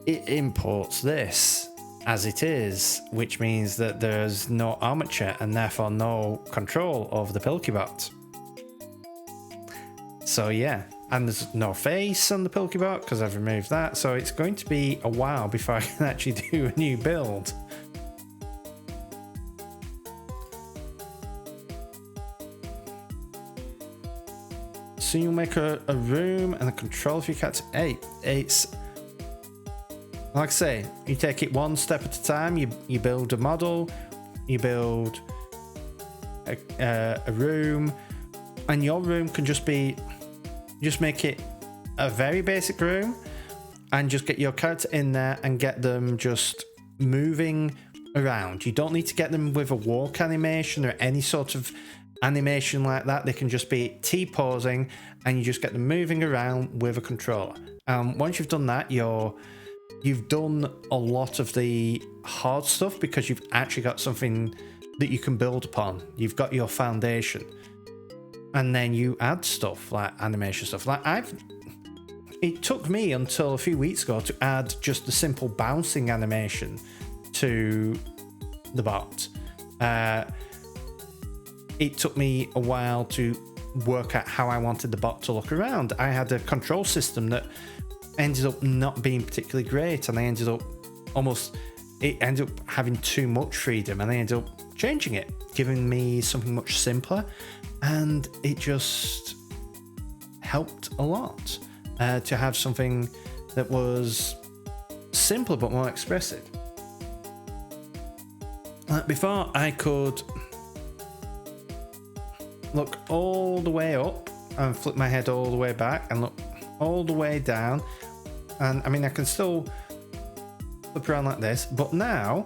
Speaker 2: it imports this as it is, which means that there's no armature and therefore no control of the Pilkybot. So yeah, and there's no face on the Pilkybot because I've removed that, so it's going to be a while before I can actually do a new build. So you make a room and a control for your cat. Hey, it's like I say, you take it one step at a time. You build a model, you build a room, and your room can just make it a very basic room, and just get your character in there and get them just moving around. You don't need to get them with a walk animation or any sort of animation like that. They can just be T-posing, and you just get them moving around with a controller. Once you've done that, you've done a lot of the hard stuff because you've actually got something that you can build upon. You've got your foundation. and then you add stuff like animation stuff. Like it took me until a few weeks ago to add just the simple bouncing animation to the bot. It took me a while to work out how I wanted the bot to look around. I had a control system that ended up not being particularly great, and I ended up having too much freedom, and I ended up changing it, giving me something much simpler, and it just helped a lot to have something that was simpler but more expressive. Like before, I could look all the way up and flip my head all the way back and look all the way down, and I mean I can still flip around like this, but now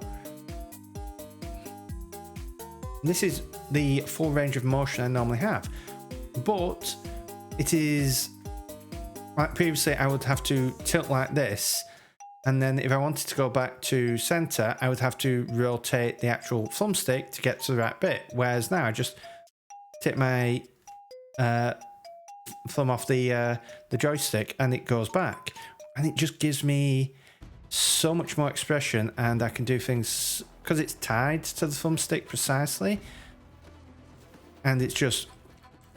Speaker 2: this is the full range of motion I normally have. But it is like previously I would have to tilt like this, and then if I wanted to go back to center I would have to rotate the actual thumbstick to get to the right bit, whereas now I just take my thumb off the joystick and it goes back, and it just gives me so much more expression, and I can do things because it's tied to the thumbstick precisely, and it's just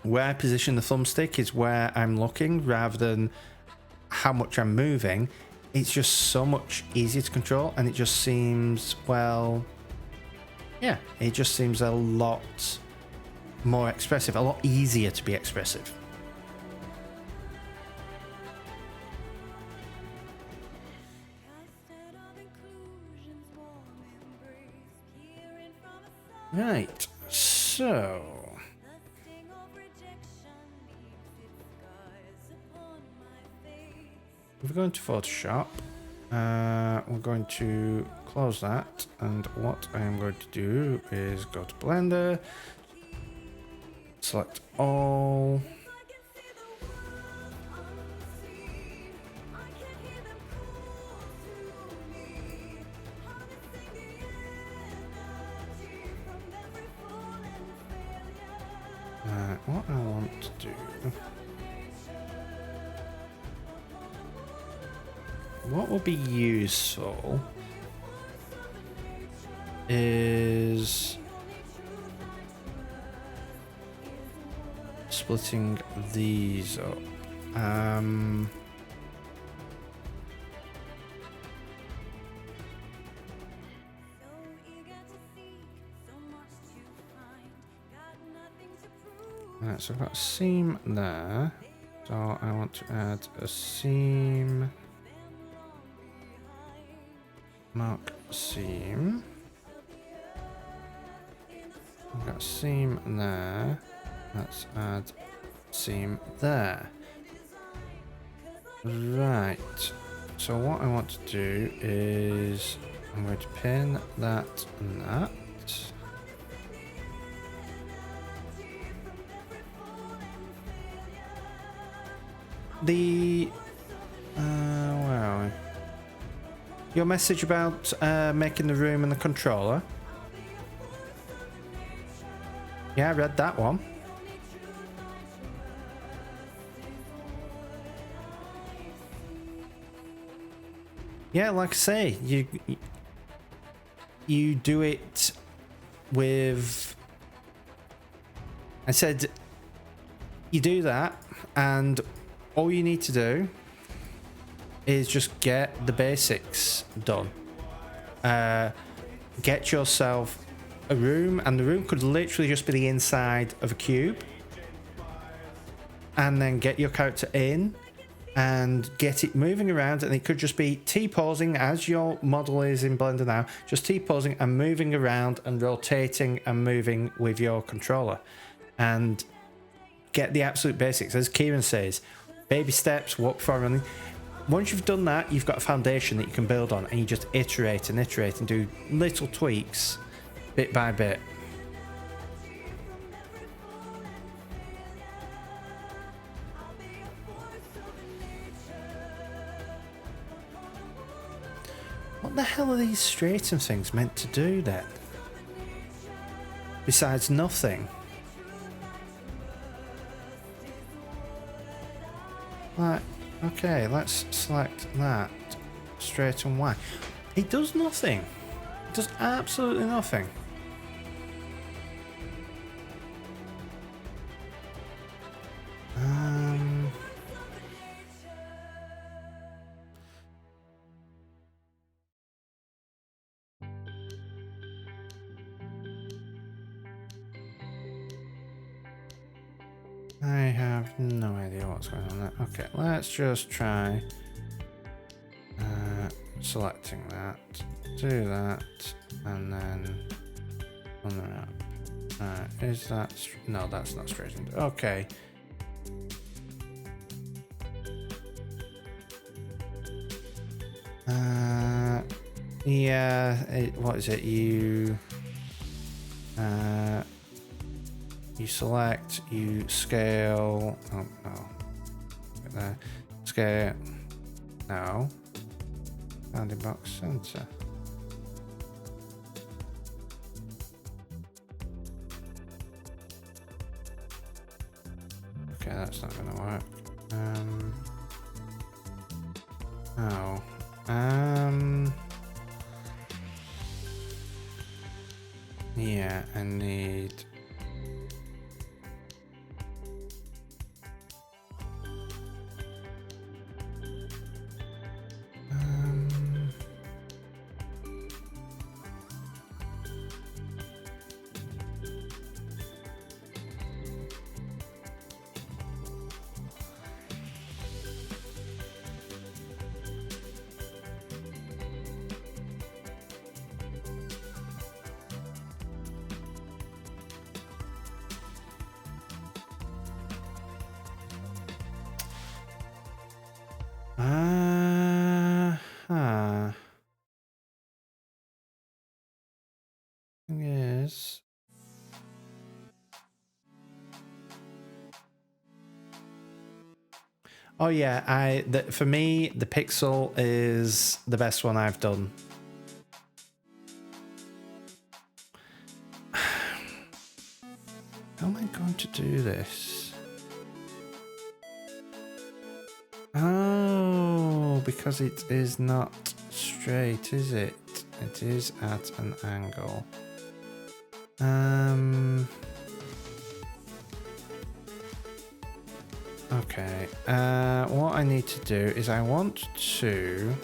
Speaker 2: where I position the thumbstick is where I'm looking rather than how much I'm moving. It's just so much easier to control, and it just seems, well, yeah, it just seems a lot more expressive, a lot easier to be expressive. Right, so if we go into Photoshop, we're going to close that, and what I am going to do is go to Blender, select all, what I want to do, what will be useful is splitting these up. Right, so I've got a seam there, so I want to add a seam, mark seam. I've got a seam there, let's add seam there. Right, so what I want to do is I'm going to pin that and that. The where are we? Your message about making the room and the controller. Yeah, I read that one. Yeah, like I say, you do it with. I said you do that, and all you need to do is just get the basics done. Get yourself a room, and the room could literally just be the inside of a cube, and then get your character in and get it moving around, and it could just be T-posing as your model is in Blender now, just T-posing and moving around and rotating and moving with your controller, and get the absolute basics. As Kieran says, baby steps, walk before running. Once you've done that, you've got a foundation that you can build on, and you just iterate and iterate and do little tweaks bit by bit. What the hell are these straighten things meant to do then? Besides nothing. Like, okay, let's select that. Straight and Y. It does nothing. It does absolutely nothing. I have no idea what's going on there. Okay, let's just try selecting that, do that, and then unwrap. Is that no? That's not straightened. Okay. Yeah. What is it? You select. You scale. Oh no. There. Scale. No. Bounding box center. Okay, that's not gonna work. Oh. Yeah, I need. Yes. Oh yeah, for me the pixel is the best one I've done. How am I going to do this? Oh, because it is not straight, is it? It is at an angle. Okay. What I need to do is I want to.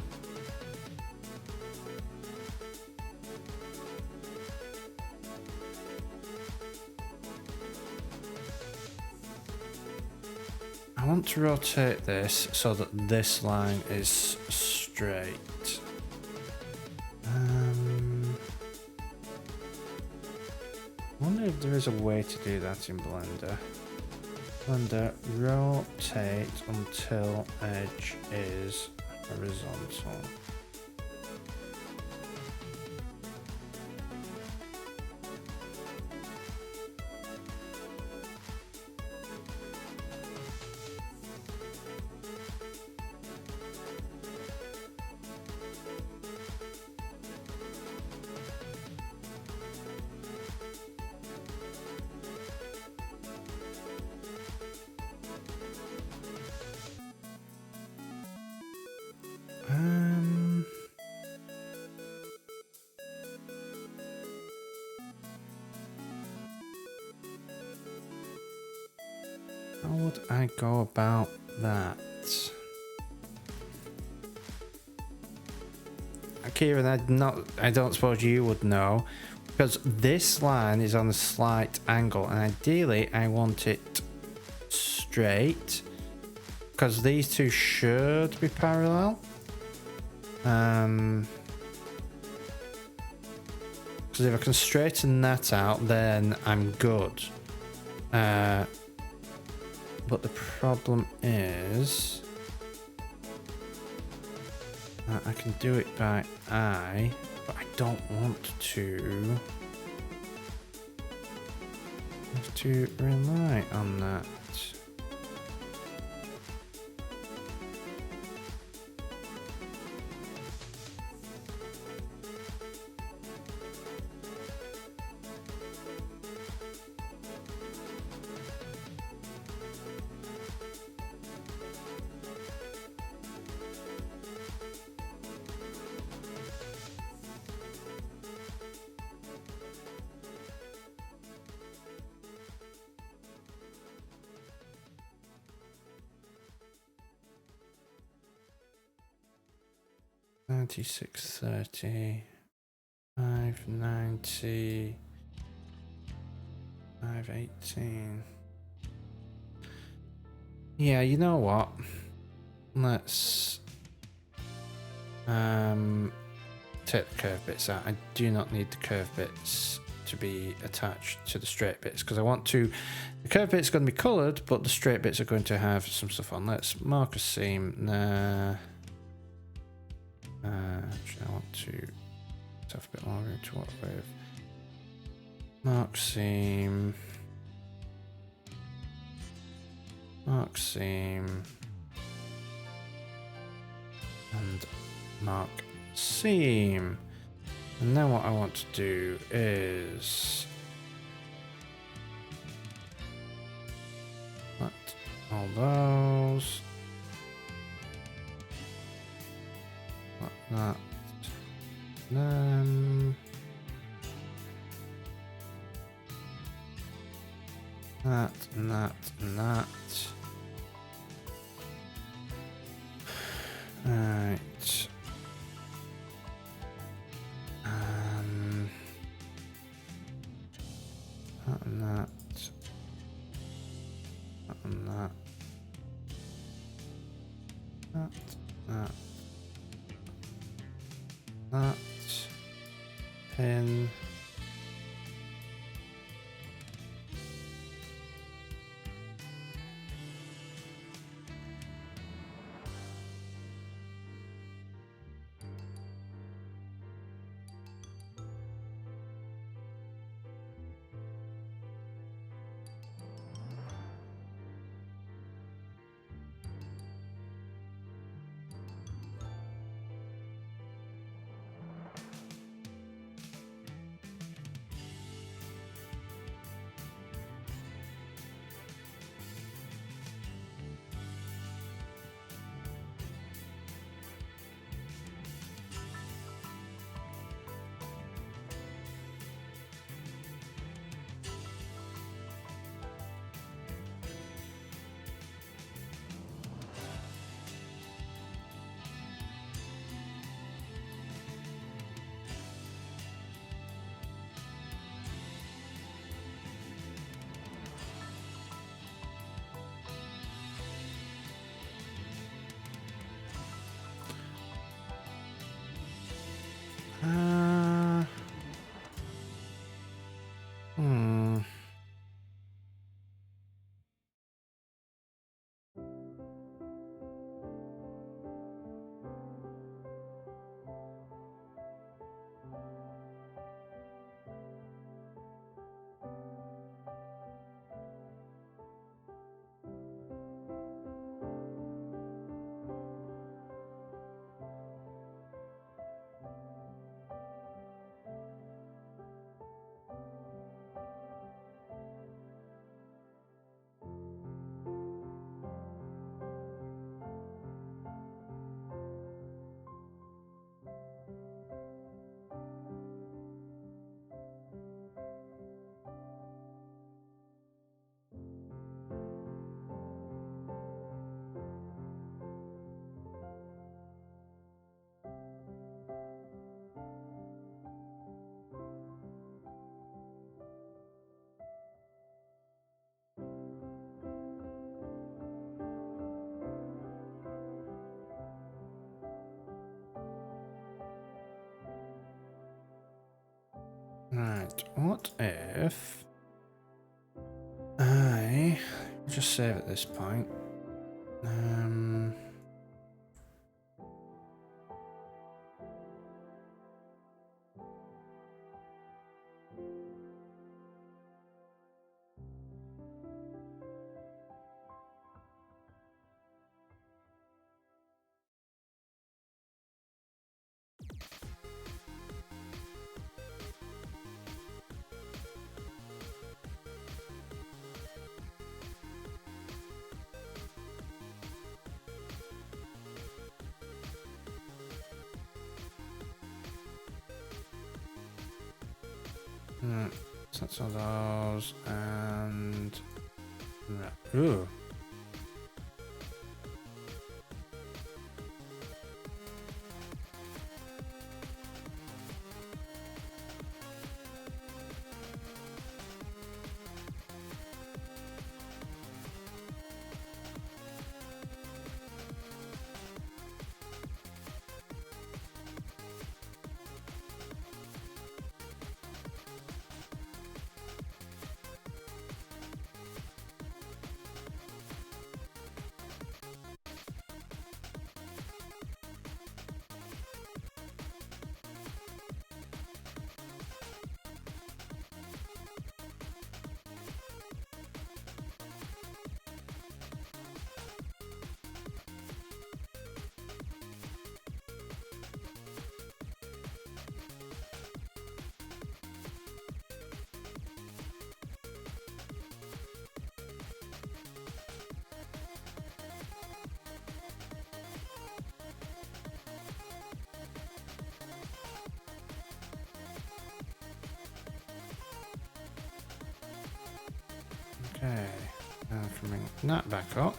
Speaker 2: I want to rotate this so that this line is straight. I wonder if there is a way to do that in Blender. Blender, rotate until edge is horizontal. How would I go about that? Kieran, I don't suppose you would know, because this line is on a slight angle, and ideally I want it straight, because these two should be parallel. Because if I can straighten that out, then I'm good. But the problem is I can do it by eye, but I don't want to have to rely on that. 9630. 590. 518. Yeah, you know what? Let's take the curved bits out. I do not need the curved bits to be attached to the straight bits because I want to. The curved bits are going to be coloured, but the straight bits are going to have some stuff on. Let's mark a seam. Actually, I want to have a bit more room to work with. Mark seam. Mark seam. And mark seam. And then what I want to do is put all those like that. Then that and that and that. Right. That and that. That and that. That. That. Pin. Hmm. Right, what if I just save at this point? So that's all those and ooh. Okay. Now I can bring that back up.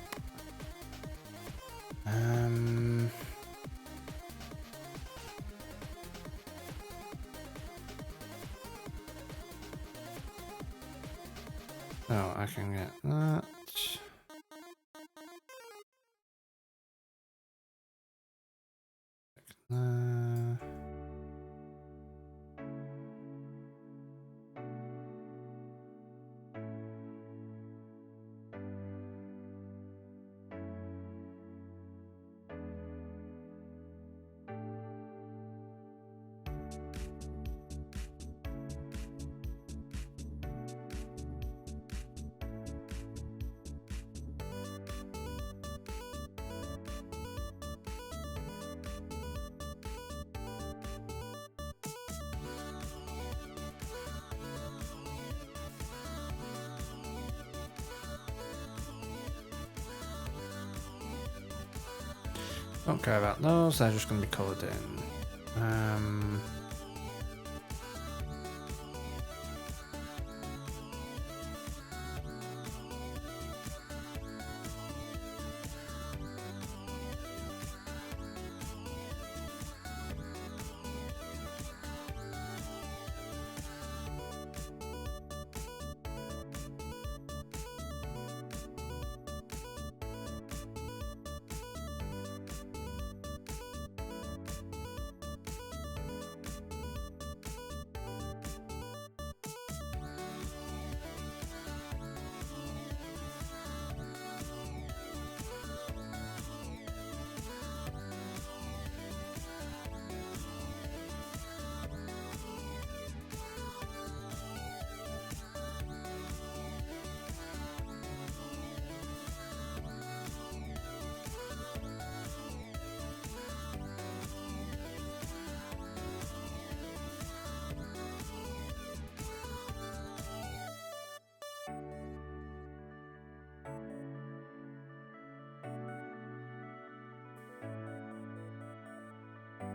Speaker 2: Oh, I can get that. Don't care about those, they're just going to be coloured in.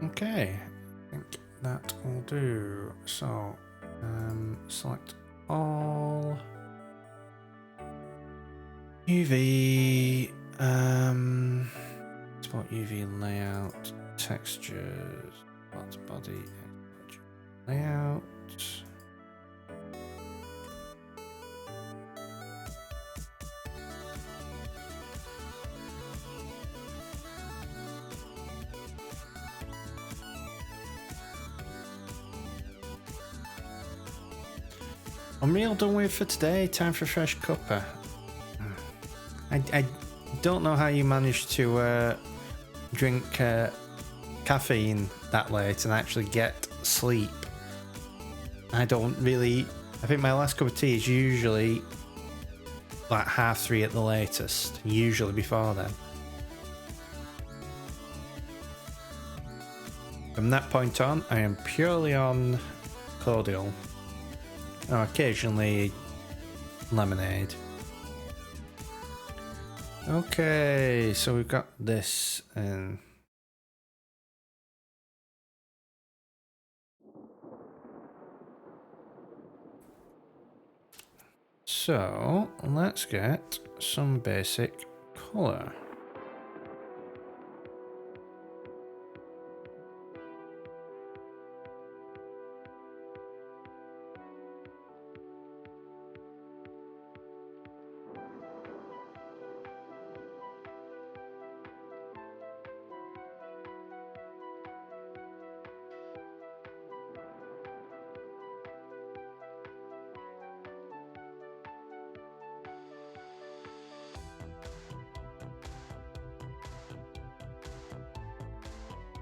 Speaker 2: Okay, I think that will do. So, select all UV, export UV layout, textures, body, layout. Unreal done with for today. Time for a fresh cuppa. I don't know how you managed to drink caffeine that late and actually get sleep. I don't really. I think my last cup of tea is usually like 3:30 at the latest. Usually before then. From that point on, I am purely on cordial. Oh, occasionally lemonade. Okay, so we've got this in. So let's get some basic colour.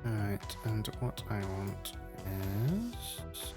Speaker 2: Right, and what I want is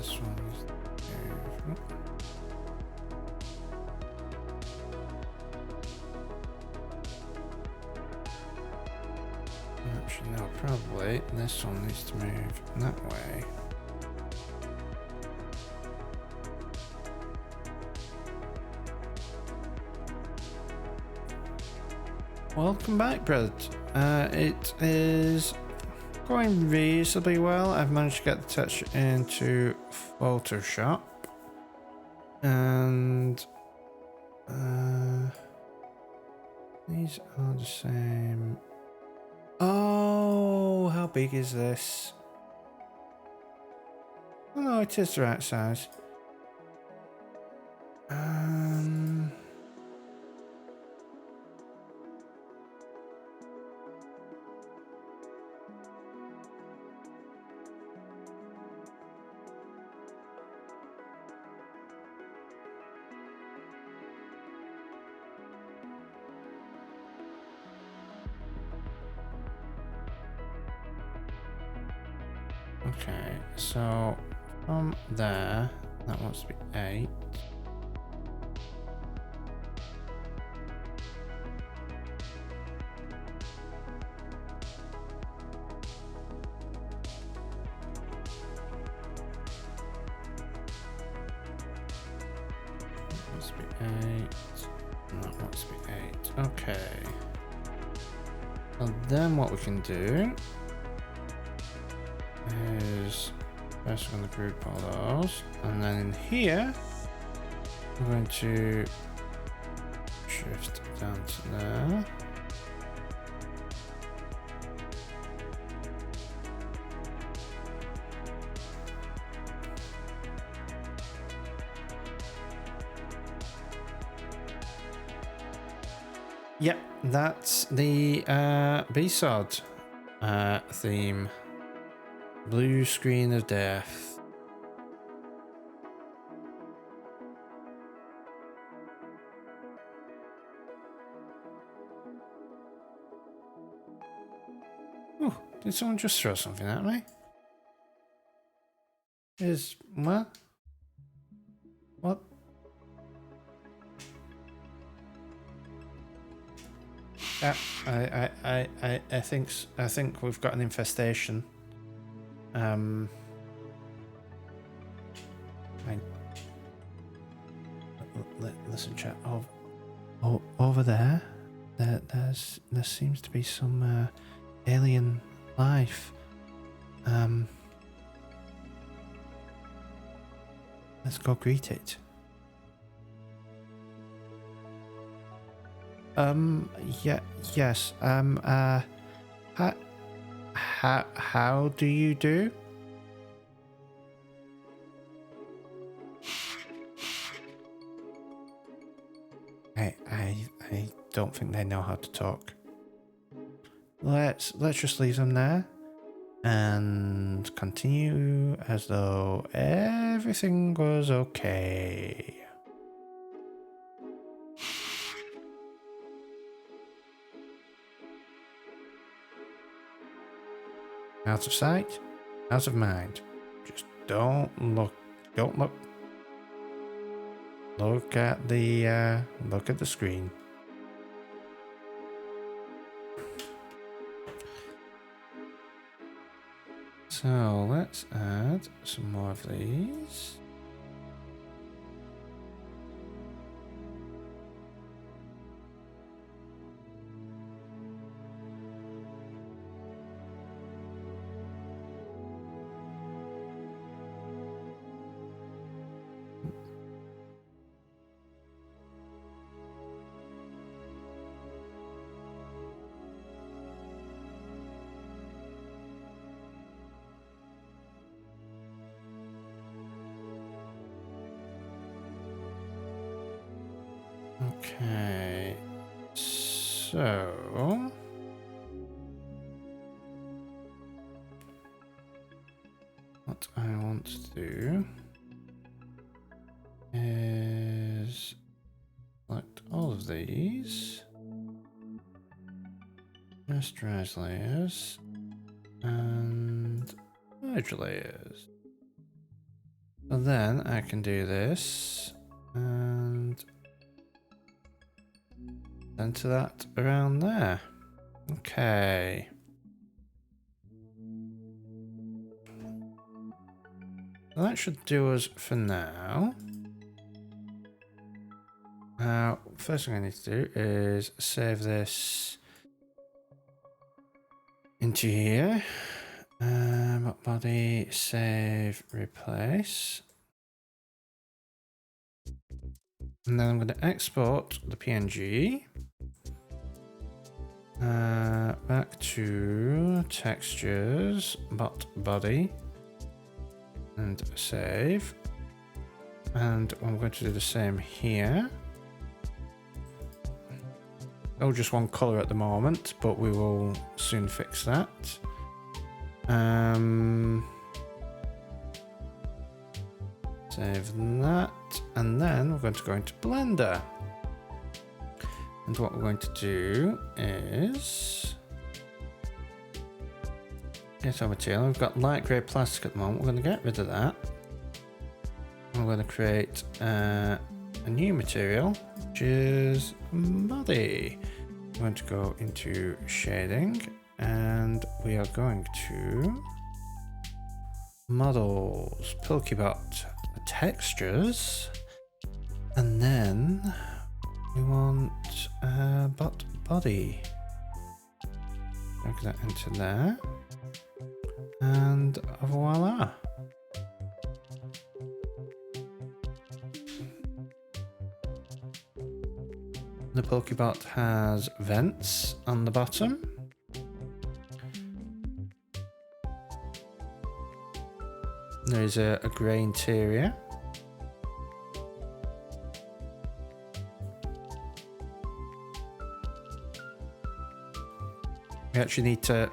Speaker 2: this one is actually no, probably this one needs to move that way. Welcome back, Brad. It is going reasonably well. I've managed to get the texture into Photoshop, and these are the same. Oh, how big is this? Oh no, it is the right size. Okay, so from there, that wants to be 8. That wants to be 8. And that wants to be 8. Okay. And then what we can do is first we're going to group all those, and then in here we're going to shift down to there. Yep, that's the B-Sod theme. Blue screen of death. Oh, did someone just throw something at me? Is what? What? Yeah, I think we've got an infestation. Listen, chat. Oh, over there, there seems to be some alien life. Let's go greet it. Yeah, yes. How do you do? I don't think they know how to talk. Let's just leave them there and continue as though everything was okay. Out of sight, out of mind. Just don't look. Look at the screen. So let's add some more of these. Okay, so what I want to do is select all of these, rasterize layers, and merge layers. So then I can do this and center that around there. Okay. So that should do us for now. Now, first thing I need to do is save this into here. Body, save, replace. And then I'm going to export the PNG back to textures, body, and save. And I'm going to do the same here. Oh, just one color at the moment, but we will soon fix that. Save that, and then we're going to go into Blender. And what we're going to do is get our material. We've got light grey plastic at the moment. We're going to get rid of that. We're going to create a new material, which is body. We're going to go into shading, and we are going to models, Pokebot, textures, and then we want body. Drag that into there, and voila. The Pokebot has vents on the bottom. There is a grey interior. We actually need to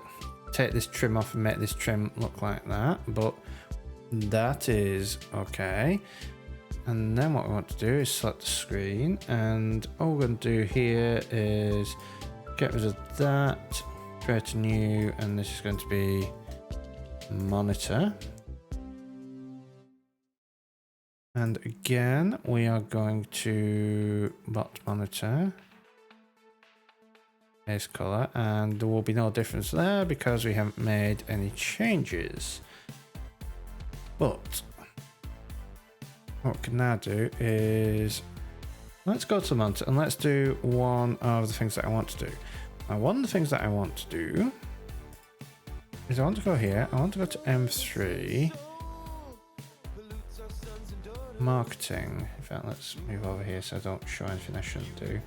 Speaker 2: take this trim off and make this trim look like that, but that is okay. And then what we want to do is select the screen, and all we're going to do here is get rid of that, create a new, and this is going to be monitor. And again, we are going to bot monitor, base color, and there will be no difference there because we haven't made any changes. But what we can now do is, let's go to the monitor and let's do one of the things that I want to do. Now, one of the things that I want to do is I want to go here, I want to go to M3, marketing. In fact, let's move over here so I don't show anything I shouldn't do.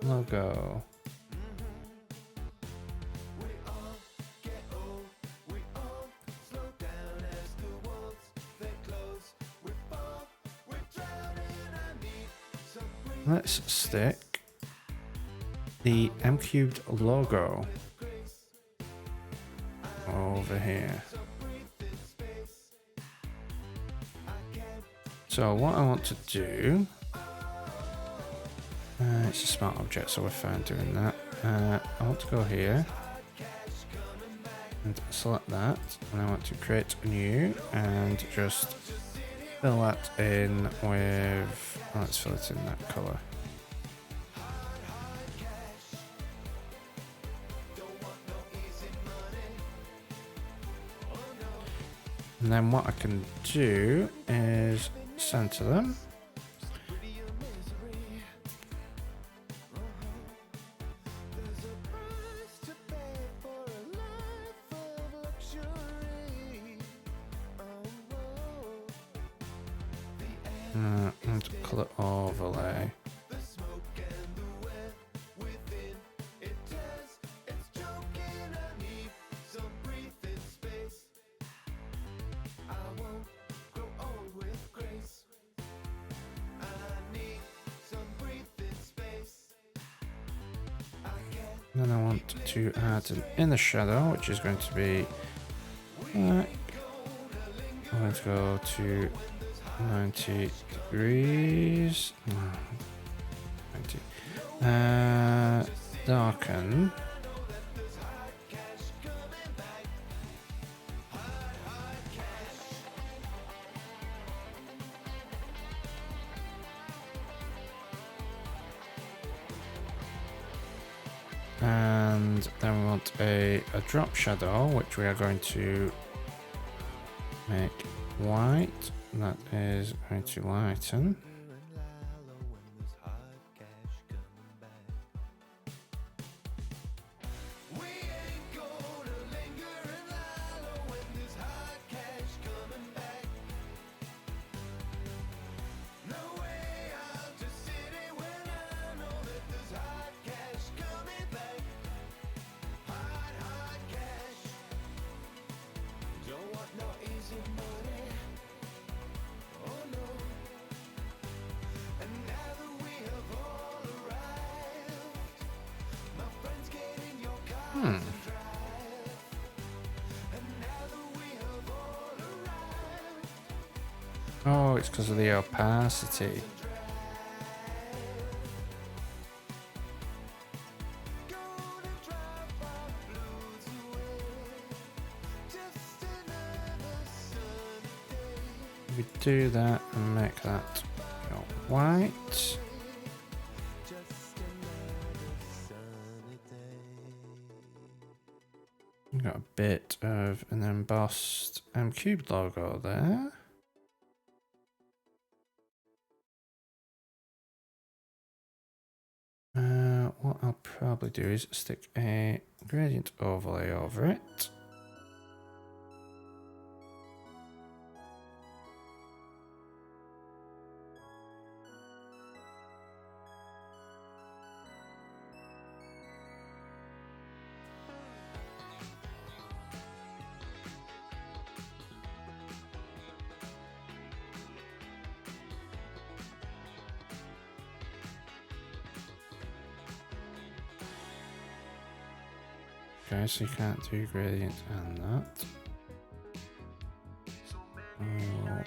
Speaker 2: Logo. Let's stick the M-Cubed logo over here. So what I want to do, it's a smart object, so we're fine doing that. I want to go here and select that, and I want to create a new and just fill that in with, let's fill it in that color. And then what I can do is center them. And color overlay. Then I want to add an inner shadow, which is going to be I'm going to go to 90 degrees. 90. Darken. And then we want a drop shadow, which we are going to make white. That is going to lighten. Oh, it's because of the opacity. We do that and make that go white. We've got a bit of an embossed cube logo there. What I'll probably do is stick a gradient overlay over it. Okay, so you can't do gradient and that. Oh.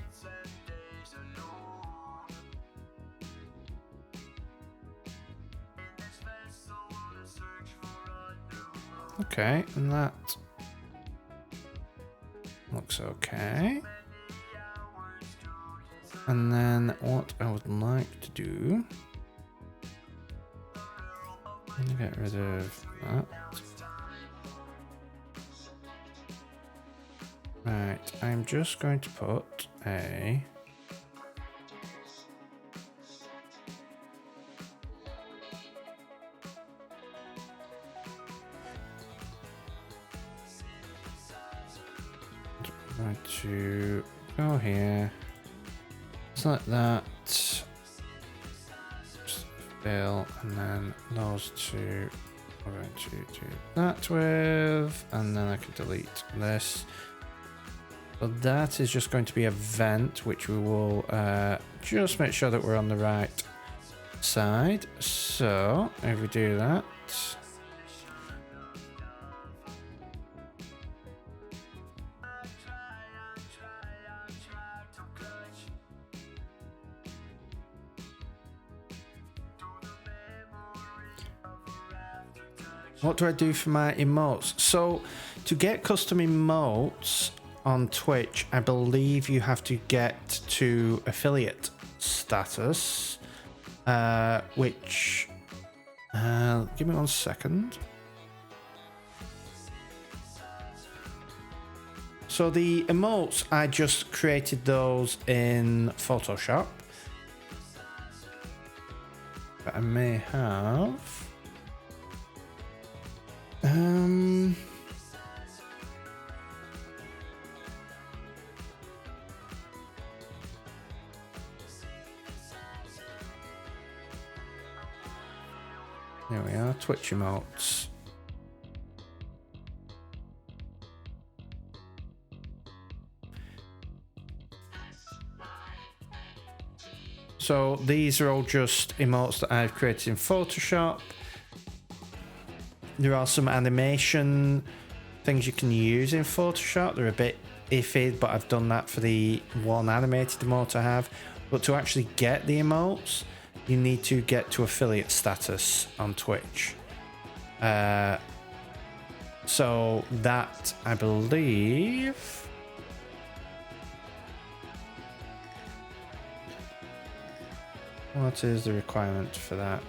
Speaker 2: Okay, and that looks okay. And then what I would like to do, I'm gonna get rid of that. Right, I'm just going to put a going to go here, select that, just fill, and then those two we're going to do that with, and then I can delete this. But that is just going to be a vent, which we will just make sure that we're on the right side. So if we do that, what do I do for my emotes? So to get custom emotes on Twitch, I believe you have to get to affiliate status, which give me 1 second. So the emotes, I just created those in Photoshop, but I may have there we are, Twitch emotes. So these are all just emotes that I've created in Photoshop. There are some animation things you can use in Photoshop. They're a bit iffy, but I've done that for the one animated emote I have. But to actually get the emotes, you need to get to affiliate status on Twitch. So that, I believe, what is the requirement for that?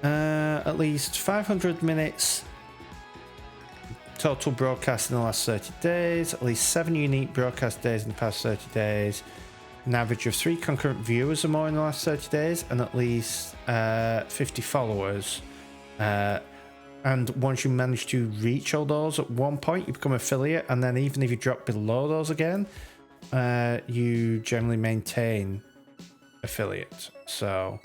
Speaker 2: At least 500 minutes total broadcast in the last 30 days, at least 7 unique broadcast days in the past 30 days, an average of 3 concurrent viewers or more in the last 30 days, and at least 50 followers. And once you manage to reach all those at one point, you become affiliate, and then even if you drop below those again, you generally maintain affiliate. So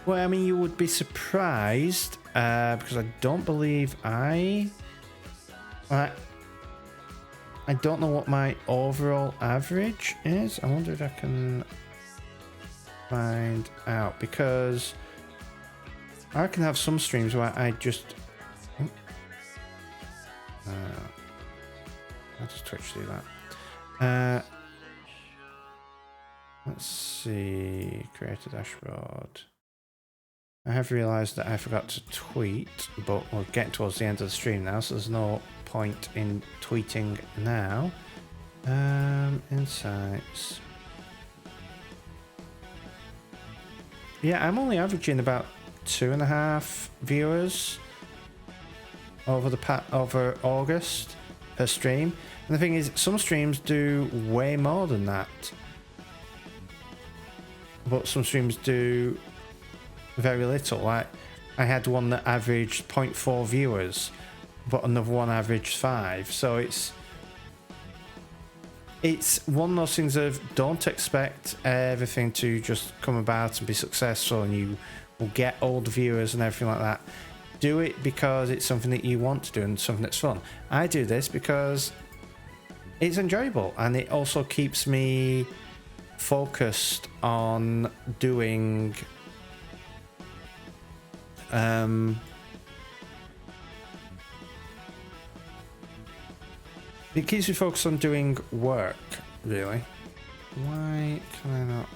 Speaker 2: well, I mean, you would be surprised because I don't believe I don't know what my overall average is. I wonder if I can find out, because I can have some streams where I just how does Twitch do that? Let's see, create a dashboard. I have realised that I forgot to tweet, but we're getting towards the end of the stream now, so there's no point in tweeting now. Insights. Yeah, I'm only averaging about 2.5 viewers over August per stream. And the thing is, some streams do way more than that, but some streams do very little. Like, I had one that averaged 0.4 viewers, but another one averaged 5. So it's one of those things of, don't expect everything to just come about and be successful and you will get all the viewers and everything like that. Do it because it's something that you want to do and something that's fun. I do this because it's enjoyable, and it also keeps me focused on doing it keeps me focused on doing work, really. Why can I not?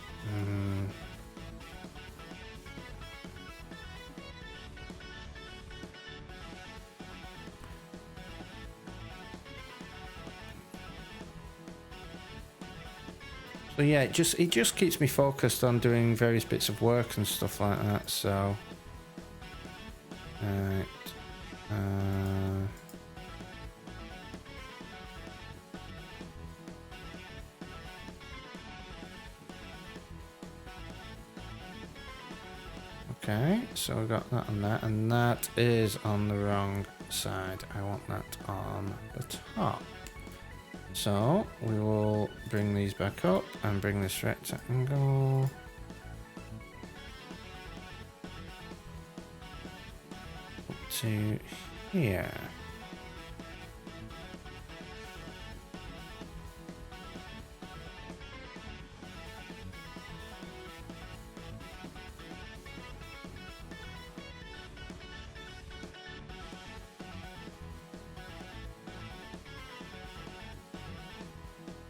Speaker 2: So yeah, it just keeps me focused on doing various bits of work and stuff like that. So, right. Okay, so we got that on that, and that is on the wrong side. I want that on the top. So we will bring these back up and bring this rectangle up to here.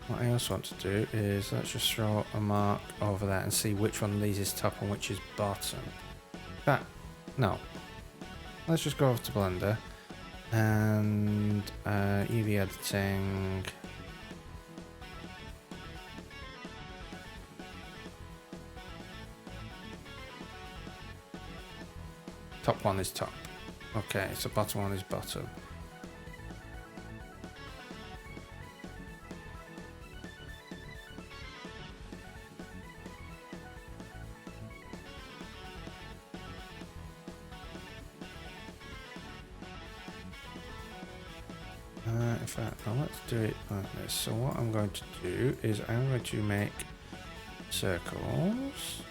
Speaker 2: What I also want to do is, let's just throw a mark over there and see which one of these is top and which is bottom. No. Let's just go over to Blender and UV editing. Top one is top. Okay, so bottom one is bottom. In fact, now let's do it like this. So what I'm going to do is I'm going to make circles.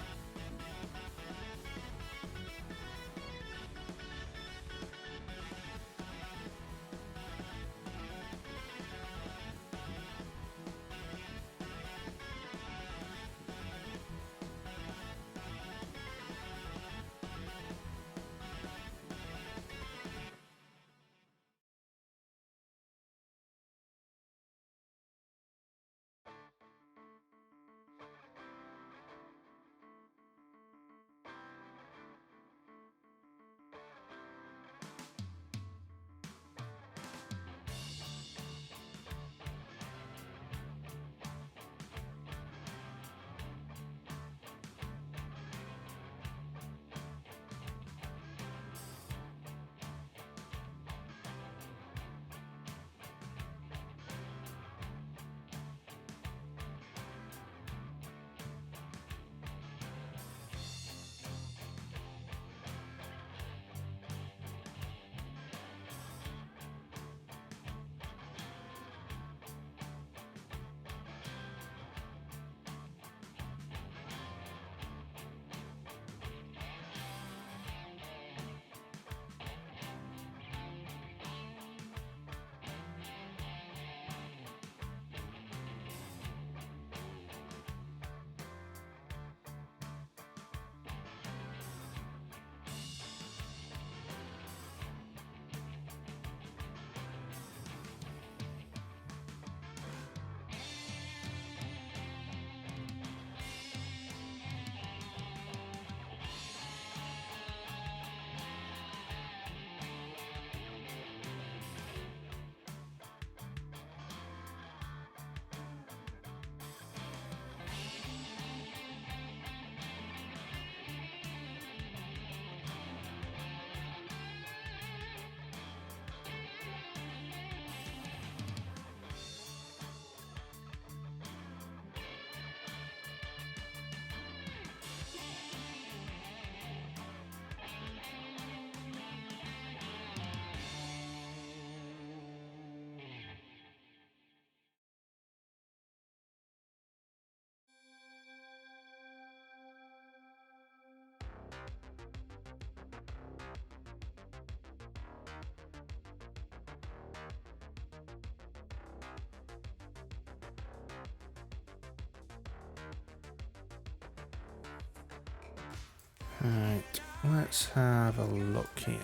Speaker 2: Right, let's have a look here.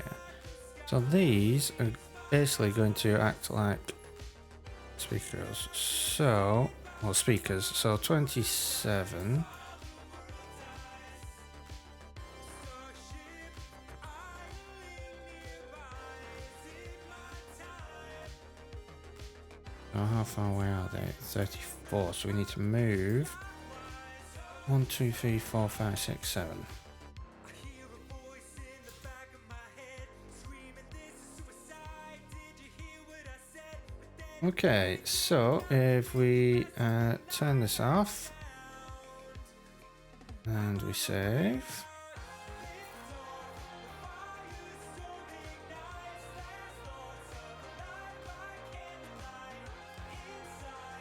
Speaker 2: So these are basically going to act like speakers. So, well, speakers. So 27. Oh, how far away are they? 34. So we need to move 1, 2, 3, 4, 5, 6, 7. Okay, so if we turn this off and we save,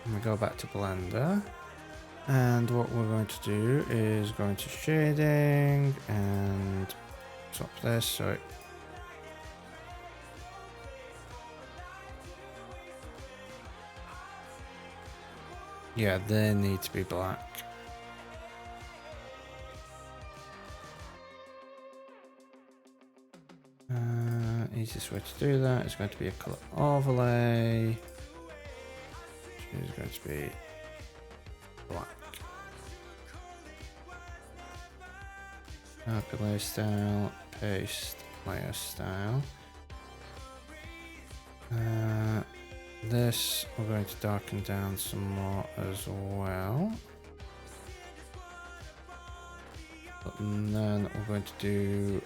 Speaker 2: and we go back to Blender, and what we're going to do is go into shading and swap this so it yeah, they need to be black. Easiest way to do that is going to be a color overlay, which is going to be black. Copy layer style, paste layer style. This we're going to darken down some more as well. And then we're going to do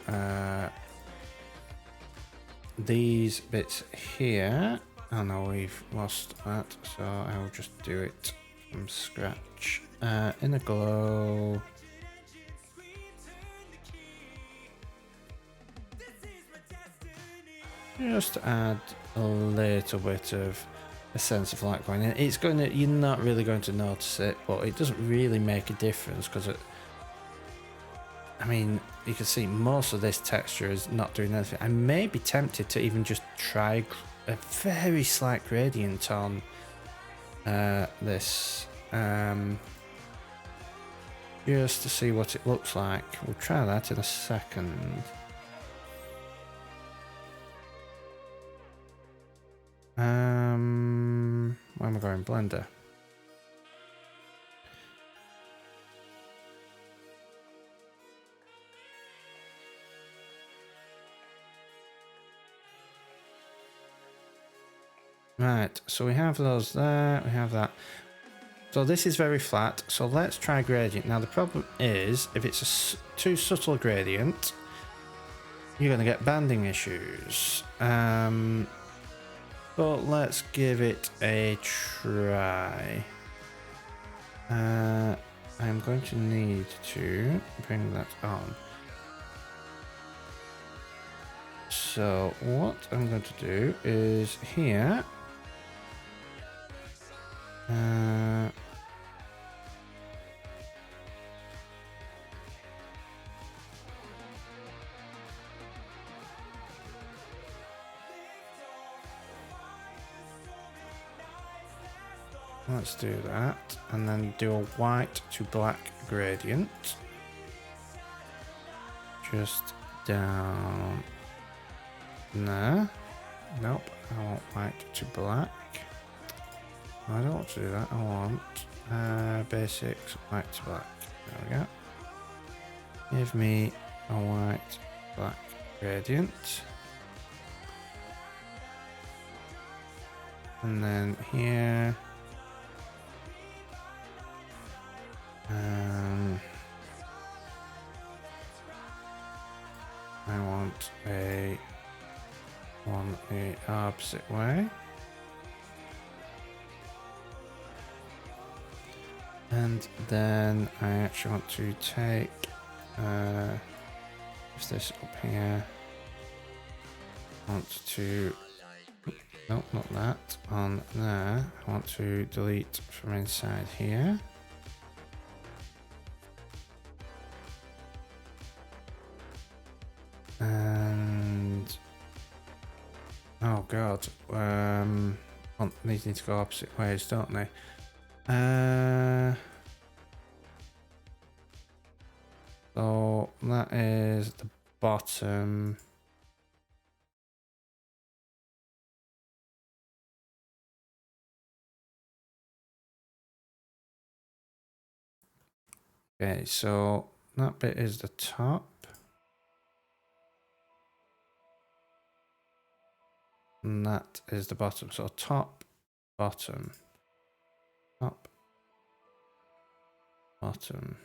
Speaker 2: these bits here. Oh no, we've lost that, so I'll just do it from scratch. Inner glow. Just add a little bit of a sense of light going in. It's going to, you're not really going to notice it, but it doesn't really make a difference because it, I mean, you can see most of this texture is not doing anything. I may be tempted to even just try a very slight gradient on this, just to see what it looks like. We'll try that in a second. Where am I going? Blender. Right, so we have those there, we have that. So this is very flat, so let's try gradient. Now the problem is, if it's a too subtle gradient, you're going to get banding issues. But let's give it a try. I'm going to need to bring that on. So what I'm going to do is here, let's do that, and then do a white to black gradient. Just down there. Nope, I want white to black. I don't want to do that, I want basics, white to black. There we go. Give me a white black gradient. And then here, I want a one the opposite way. And then I actually want to take this up here. I want to, no, not that, on there. I want to delete from inside here. And oh god, these need to go opposite ways, don't they? So that is the bottom. Okay, so that bit is the top. And that is the bottom. So top, bottom, top, bottom.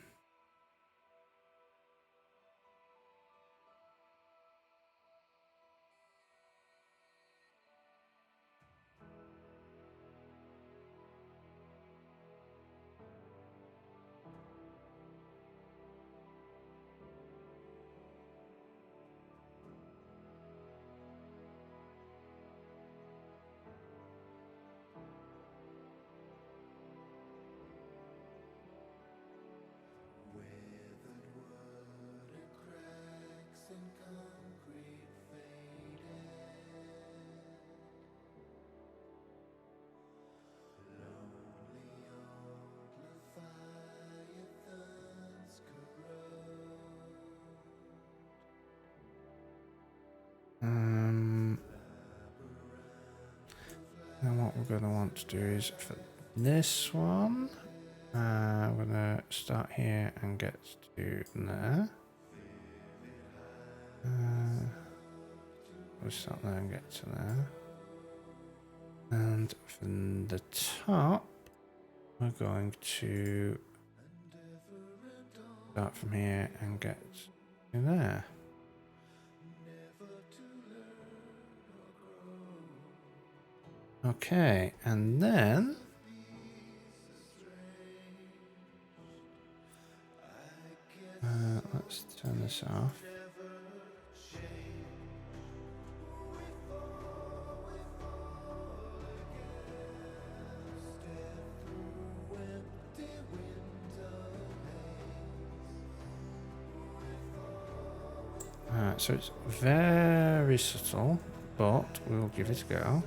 Speaker 2: Then what we're going to want to do is for this one, we're going to start here and get to there. We'll start there and get to there. And from the top, we're going to start from here and get to there. Okay, and then let's turn this off. Alright, so it's very subtle, but we'll give it a go.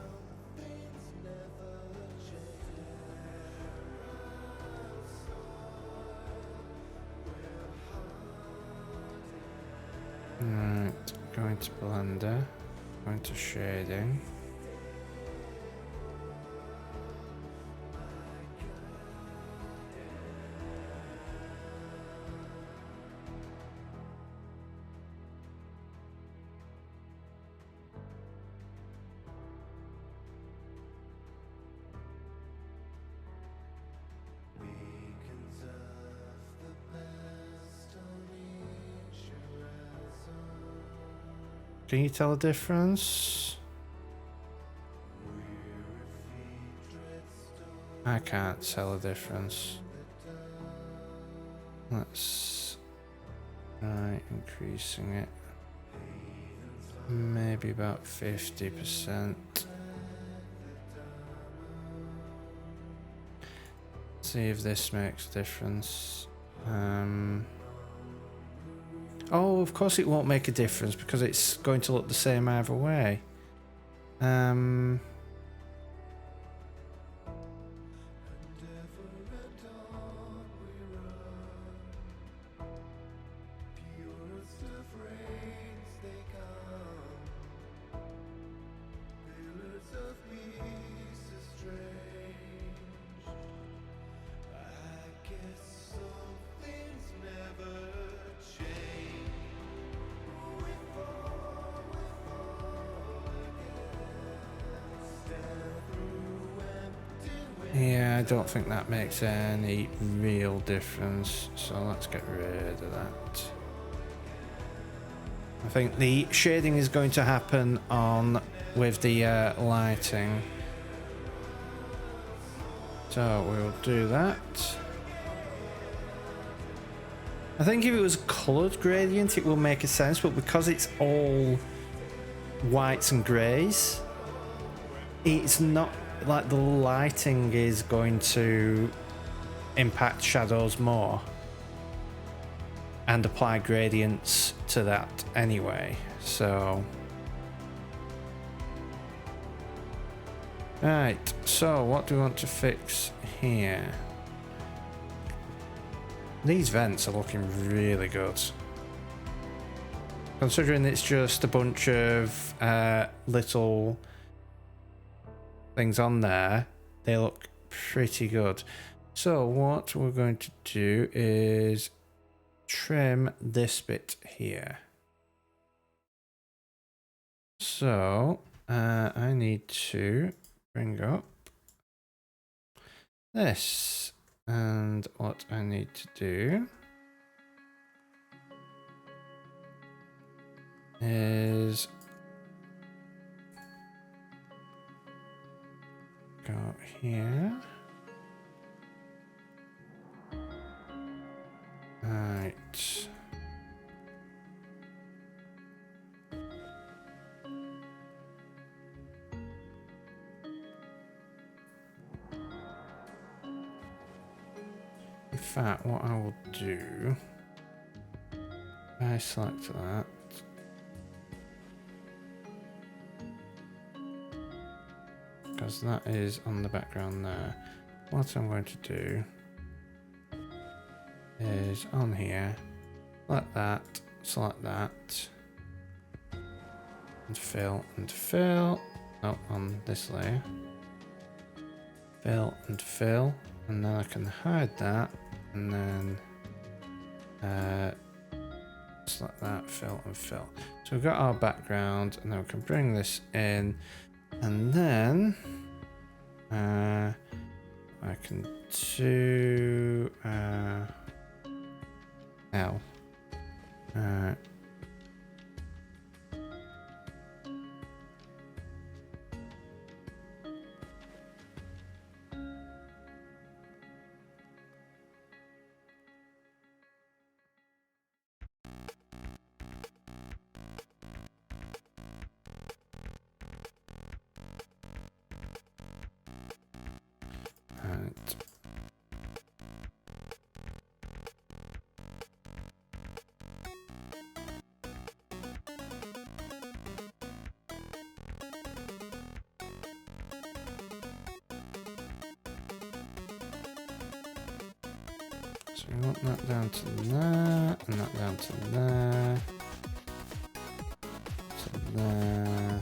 Speaker 2: Right, going to blender, going to shading. Can you tell the difference? I can't tell the difference. Let's try increasing it. Maybe about 50%. See if this makes a difference. Oh, of course it won't make a difference because it's going to look the same either way. Yeah, I don't think that makes any real difference, so let's get rid of that. I think the shading is going to happen on with the lighting. So we'll do that. I think if it was a coloured gradient it will make a sense, but because it's all whites and greys, it's not like the lighting is going to impact shadows more and apply gradients to that anyway. So right, so what do we want to fix here? These vents are looking really good. Considering it's just a bunch of little things on there, they look pretty good. So what we're going to do is trim this bit here. So I need to bring up this, and what I need to do is go here. Right. In fact, what I will do, I select that. Because that is on the background there. What I'm going to do is on here, select that, and fill, oh, on this layer, fill, and then I can hide that, and then select that, fill. So we've got our background, and then we can bring this in, and then I can do L. Right. So we want that down to there, and that down to there, to there.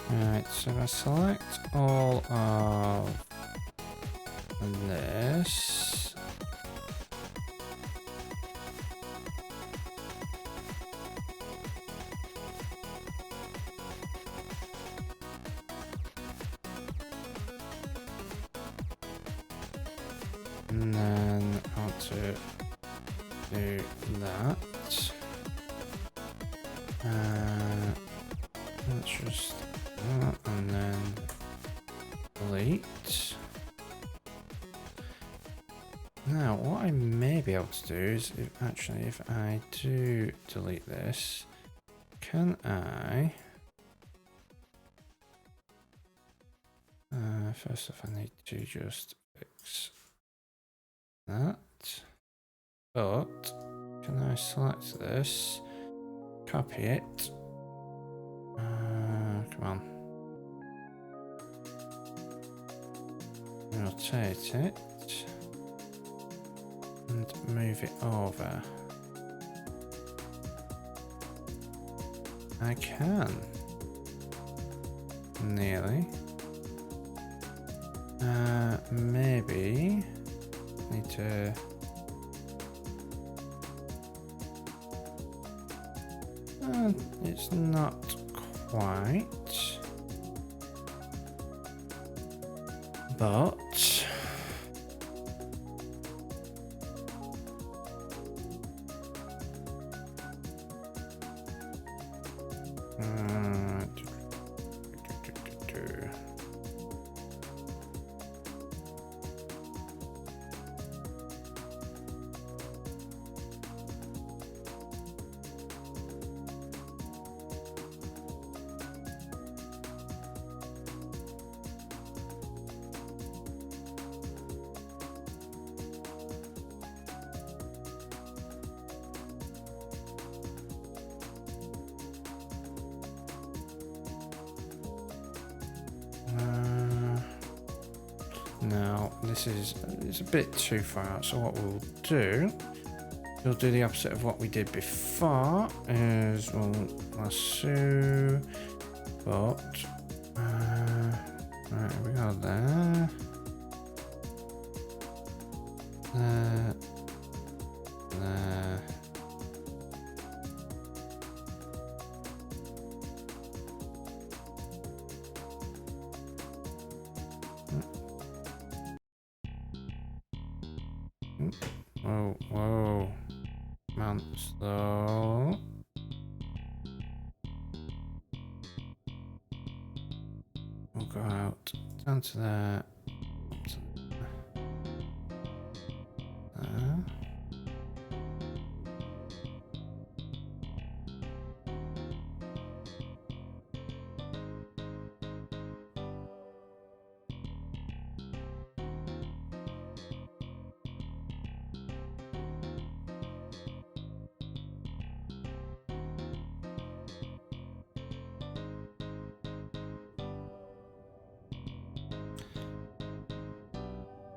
Speaker 2: Alright, so I select all of this. And then I want to do that. Let's just that, and then delete. Now, what I may be able to do is, if I do delete this, can I? First off, I need to just fix that. But can I select this, copy it? Come on. Rotate it and move it over. I can. Nearly. Maybe need to. It's not quite. But Now this is it's a bit too far out, so what we'll do, we'll do the opposite of what we did before, is we'll lasso, but right, we go there, there, there. Whoa, whoa. Mounts though. We'll go out down to there. Up to there.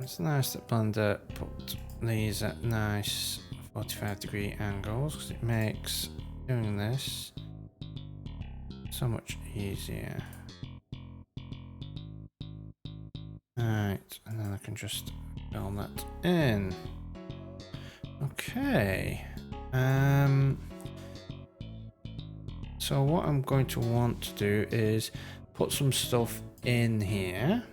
Speaker 2: It's nice that Blender put these at nice 45-degree angles because it makes doing this so much easier. Alright, and then I can just fill that in. Okay. So what I'm going to want to do is put some stuff in here.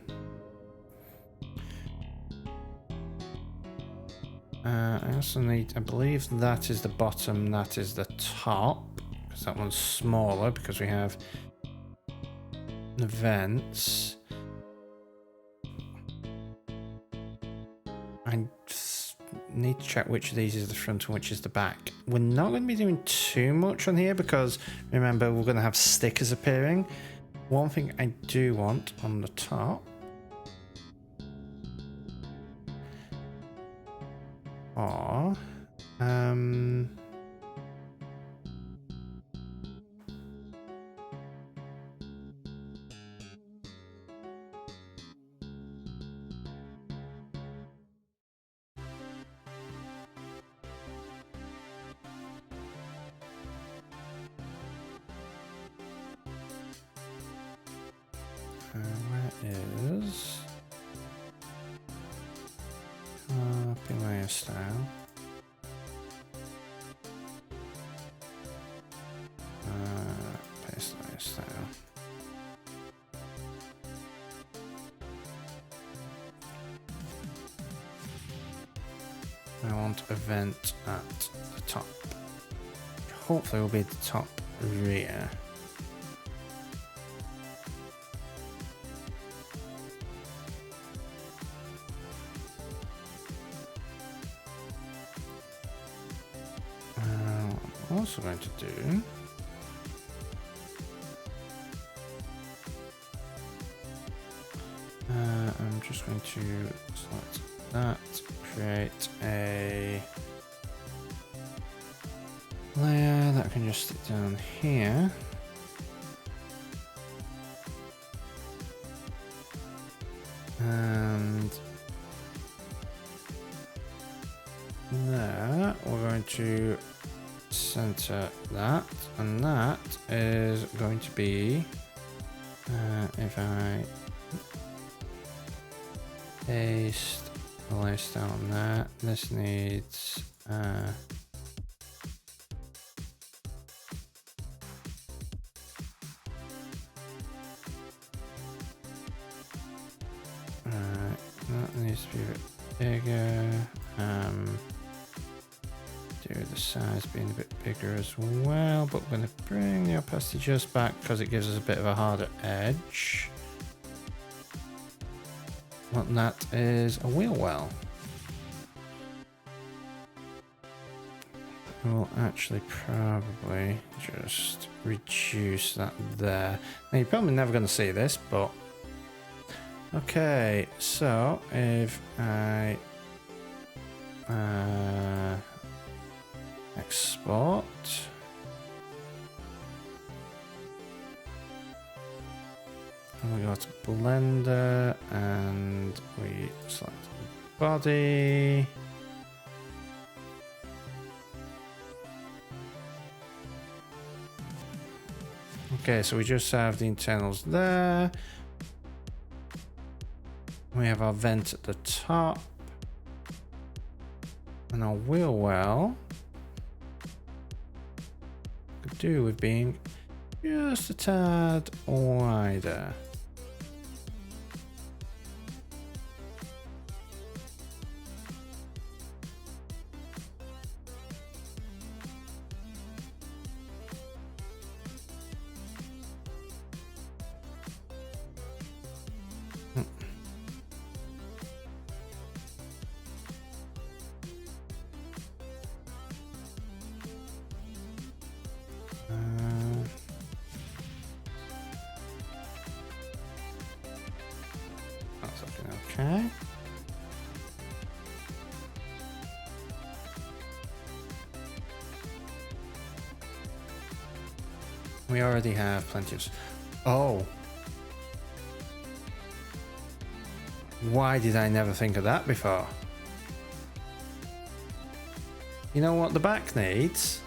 Speaker 2: I also need, I believe that is the bottom, that is the top, because that one's smaller because we have the vents. I need to check which of these is the front and which is the back. We're not going to be doing too much on here because remember we're going to have stickers appearing. One thing I do want on the top are where is copy layer style? Paste layer style. I want a vent at the top. Hopefully it will be the top rear. What I'm also going to do I'm just going to select that, create a layer that can just stick down here. And there, we're going to center that, and that is going to be, if I paste the lace down there, this needs that needs to be a bit bigger. do with the size being a bit bigger as well, but we're going to bring the opacity just back because it gives us a bit of a harder edge. What that is a wheel well. We'll actually probably just reduce that there. Now you're probably never going to see this, but okay, so if I export, and we go to Blender and we select body. Okay, so we just have the internals there. We have our vent at the top. And our wheel well could do with being just a tad wider. That's looking okay. We already have plenty of... Oh. Why did I never think of that before? You know what the back needs?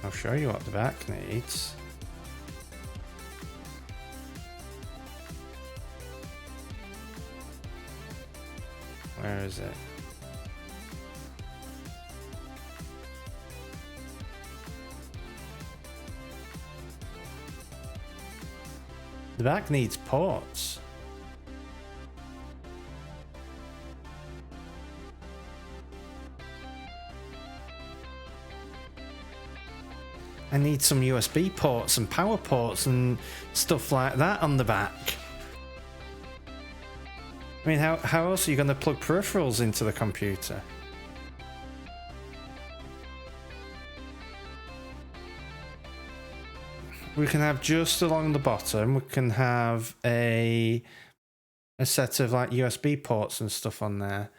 Speaker 2: I'll show you what the back needs. Where is it? The back needs ports. I need some USB ports and power ports and stuff like that on the back. I mean, how else are you going to plug peripherals into the computer? We can have just along the bottom, we can have a set of like USB ports and stuff on there.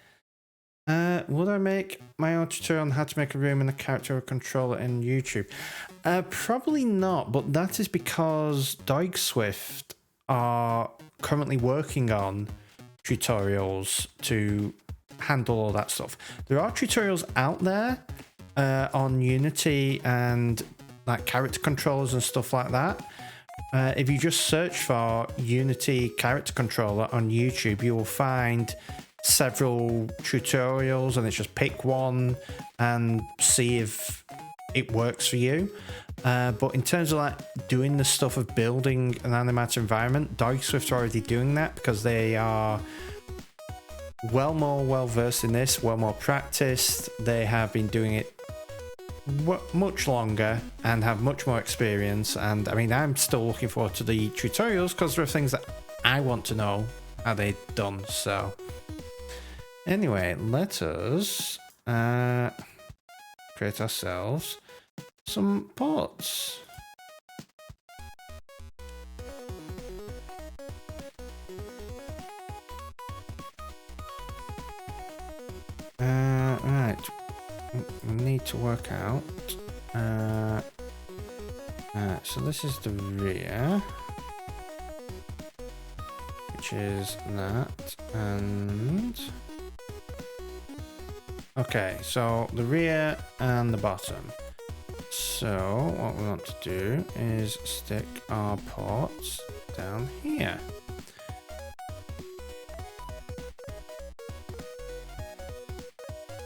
Speaker 2: Would I make my own tutorial on how to make a room and a character or controller in YouTube? Probably not, but that is because DoigSwift are currently working on tutorials to handle all that stuff. There are tutorials out there on Unity and like character controllers and stuff like that. If you just search for Unity character controller on YouTube, you will find several tutorials, and it's just pick one and see if it works for you. But in terms of like doing the stuff of building an animated environment, DoigSwift are already doing that because they are well versed in this, well more practiced. They have been doing it much longer and have much more experience. And I mean, I'm still looking forward to the tutorials because there are things that I want to know how they've done. So anyway, let us create ourselves some ports. Right, we need to work out. So this is the rear, which is that, and okay, so the rear and the bottom. So what we want to do is stick our ports down here.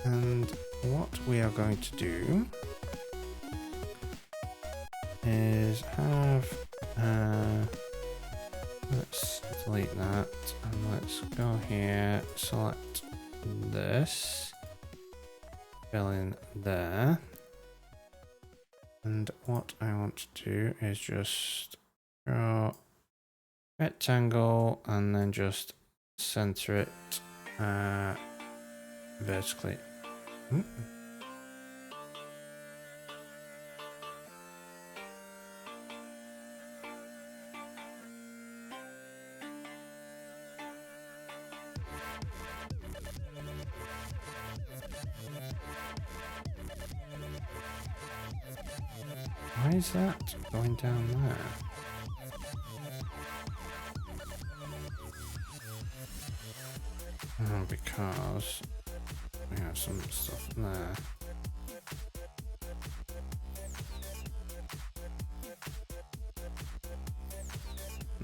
Speaker 2: And what we are going to do is have, let's delete that and let's go here, select this, fill in there. And what I want to do is just draw rectangle and then just center it vertically. Why is that going down there? Oh, because we have some stuff there.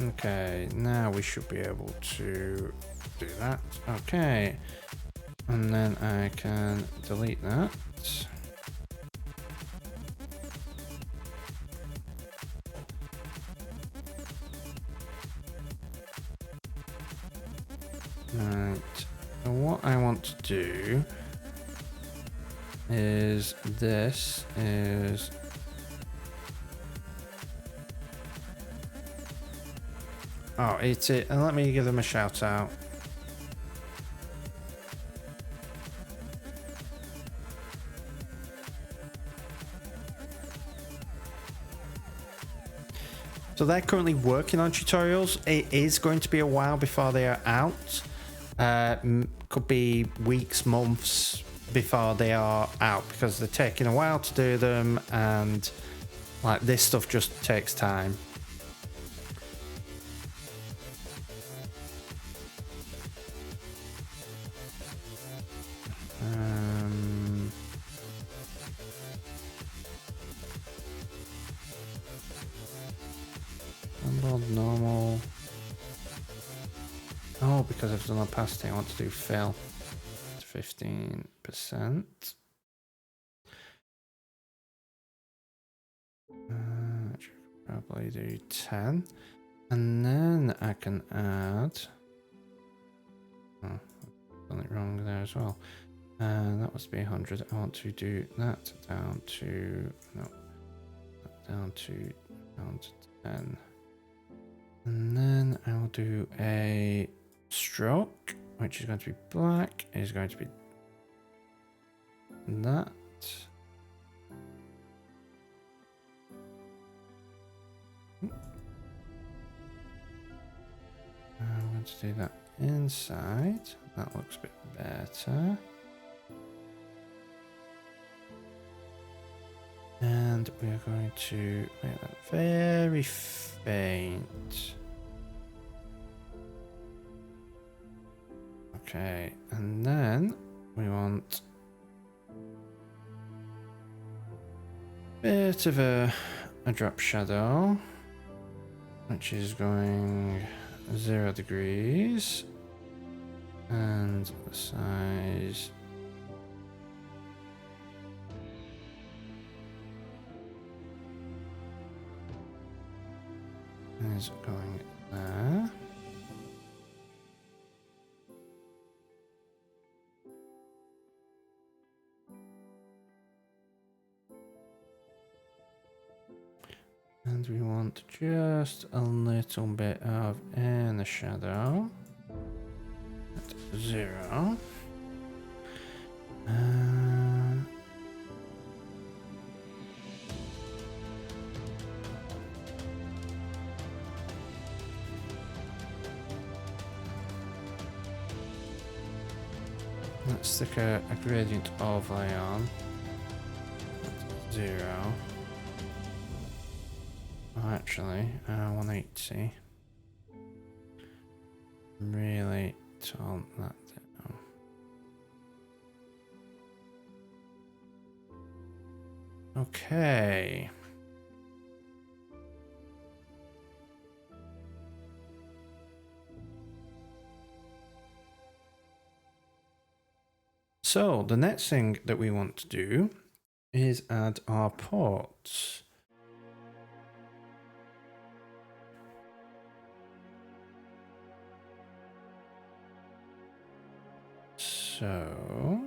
Speaker 2: Okay, now we should be able to do that. Okay, and then I can delete that. Right, so what I want to do is this is it's it, and let me give them a shout out. So they're currently working on tutorials. It is going to be a while before they are out. Could be weeks, months before they are out because they're taking a while to do them, and like this stuff just takes time. Normal. Oh, because I've done opacity, I want to do fill to 15%. I should probably do 10. And then I can add. Oh, I've done it wrong there as well. That must be 100. I want to do that down to down to 10. And then I'll do a stroke, which is going to be black, is going to be that. I'm going to do that inside. That looks a bit better. And we are going to make that very faint. Okay, and then we want a bit of a drop shadow, which is going 0 degrees, and the size is going there. And we want just a little bit of inner shadow at 0. Let's stick a gradient overlay on at 0. Oh, actually, 180. Really tone that down. Okay. So the next thing that we want to do is add our ports. So,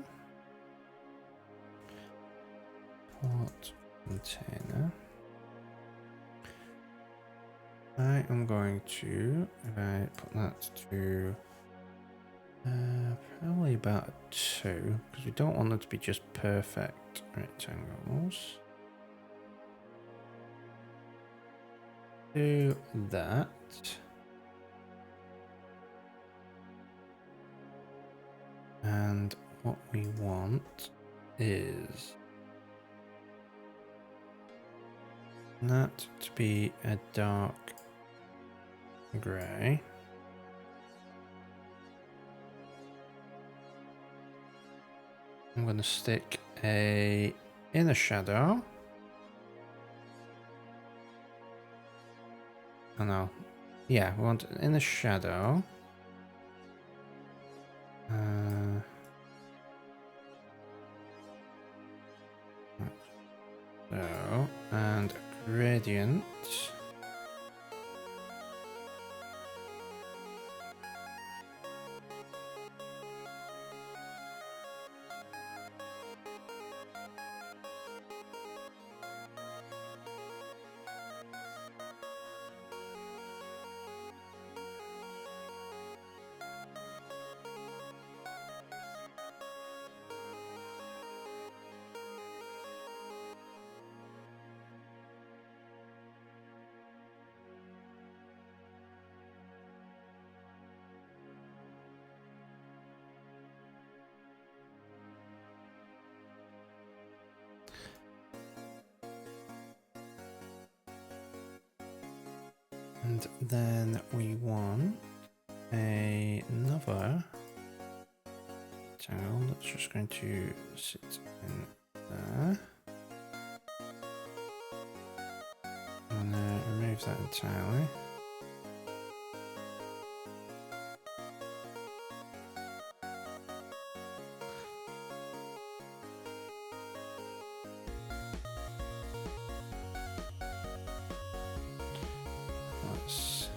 Speaker 2: port container. I am going to, if I put that to probably about 2, because we don't want them to be just perfect rectangles. Do that. And what we want is that to be a dark grey. I'm going to stick a inner shadow. Oh no. Yeah, we want an inner shadow. So, and a gradient. And then we want another tile that's just going to sit in there. I'm going to remove that entirely. That's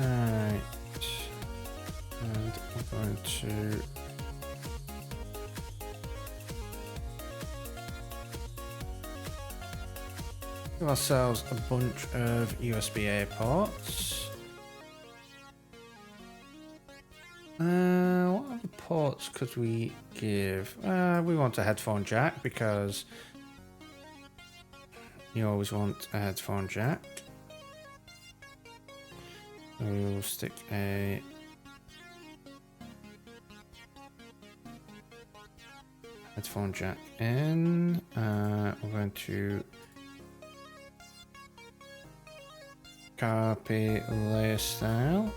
Speaker 2: right. And we're going to give ourselves a bunch of USB-A ports. What other ports could we give? We want a headphone jack because you always want a headphone jack. We'll stick a headphone jack in. We're going to copy layer style.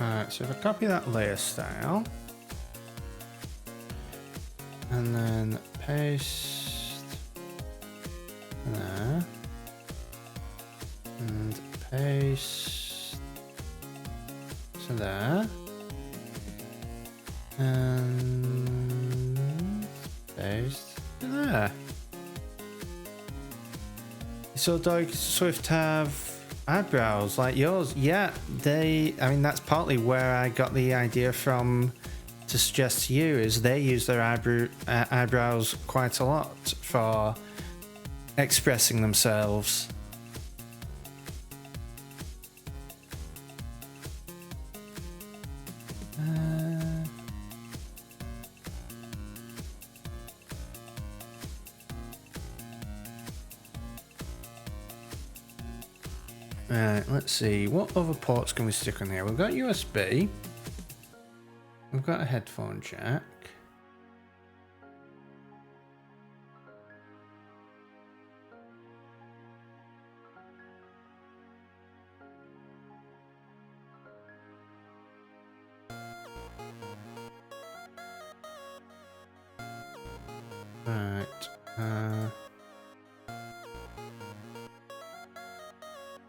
Speaker 2: Alright, so if I copy that layer style and then paste there and paste to there and paste to there. So does Swift have eyebrows like yours? Yeah, I mean, that's partly where I got the idea from to suggest to you, is they use their eyebrows quite a lot for expressing themselves. Right, let's see, what other ports can we stick on here? We've got USB, we've got a headphone jack, right,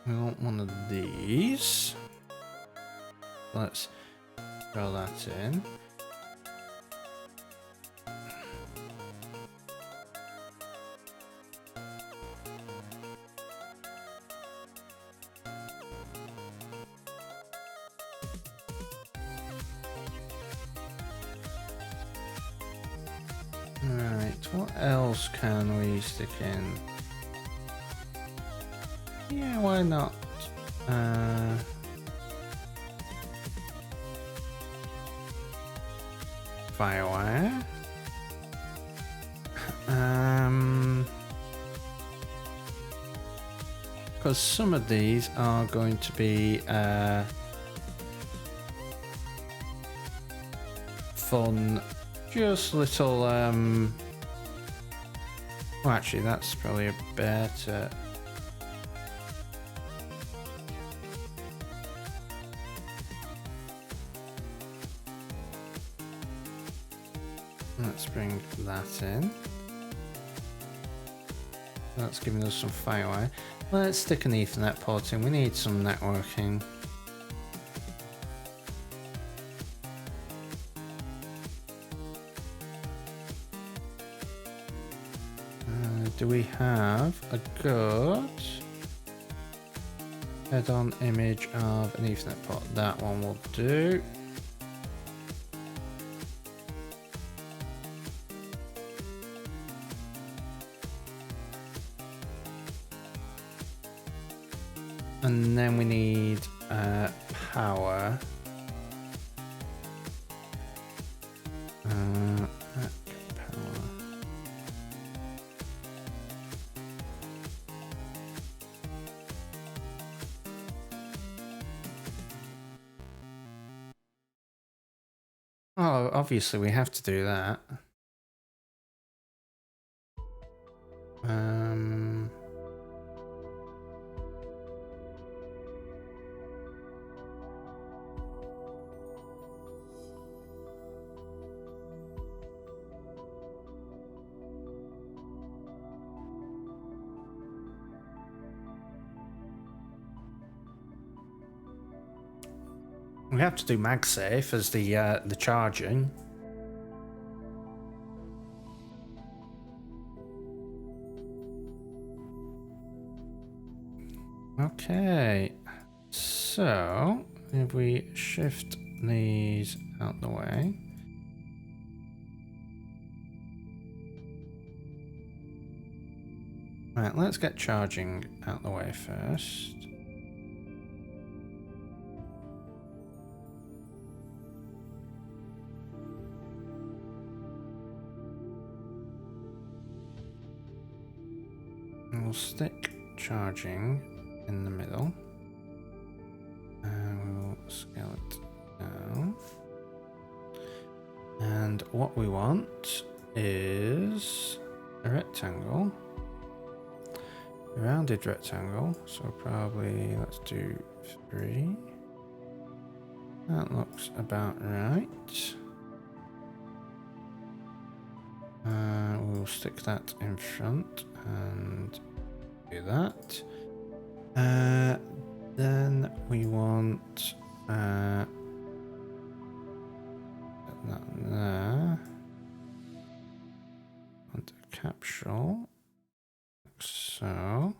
Speaker 2: we want one of these. Let's throw that in. Right, what else can we stick in? Yeah, why not? Firewire. Because some of these are going to be fun, just little well, actually that's probably a better. Let's bring that in. That's giving us some firewire. Let's stick an Ethernet port in. We need some networking. Do we have a good head-on image of an Ethernet port? That one will do. And then we need power. Power. Oh, obviously we have to do that. We have to do MagSafe as the charging. Okay, so if we shift these out the way. Right, let's get charging out the way first. And we'll stick charging in the middle. And we'll scale it down. And what we want is a rectangle. A rounded rectangle. So probably let's do 3. That looks about right. We'll stick that in front and do that. Then we want that there. Want a capsule, like so.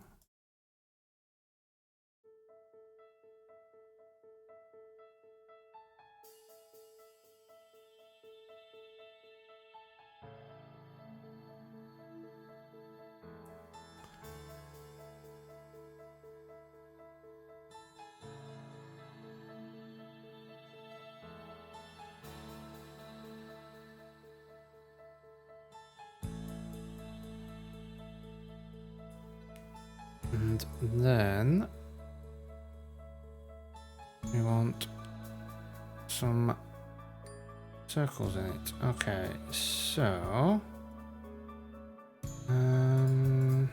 Speaker 2: And then we want some circles in it. Okay, so I'm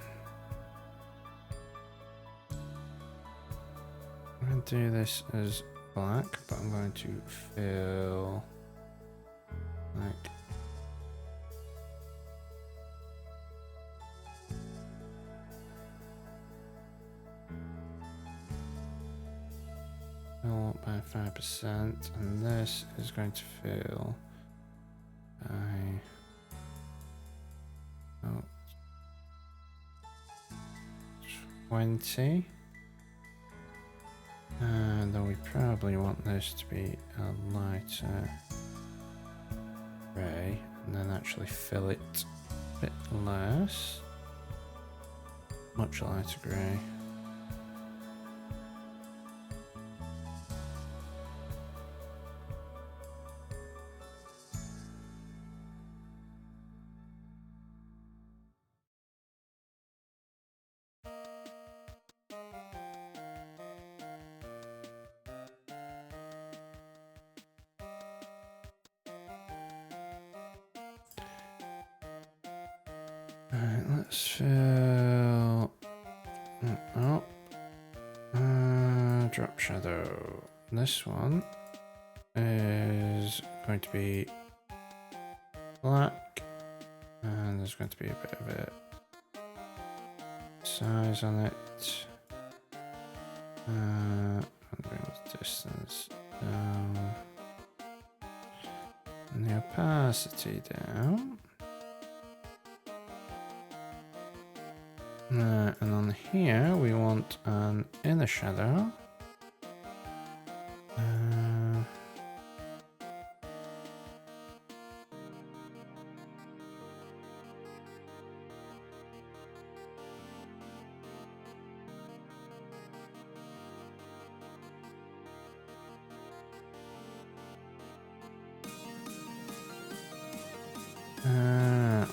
Speaker 2: going to do this as black, but I'm going to fill like fill by 5%, and this is going to fill by 20. And then we probably want this to be a lighter grey, and then actually fill it a bit less, much lighter grey. Alright, let's fill up. Drop shadow. This one is going to be black, and there's going to be a bit of a size on it. And bring the distance down, and the opacity down. And on here we want an inner shadow.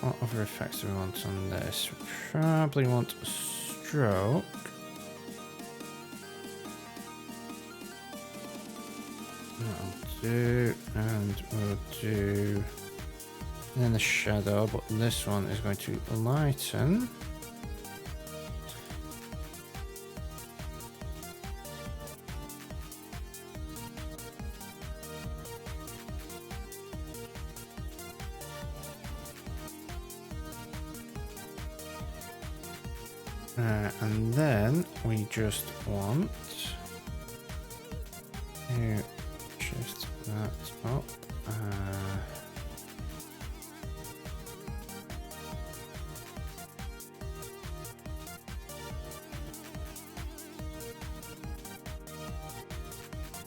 Speaker 2: What other effects do we want on this? We probably want a stroke. That'll do, and we'll do then the shadow, but this one is going to lighten. And then we just want to shift that up.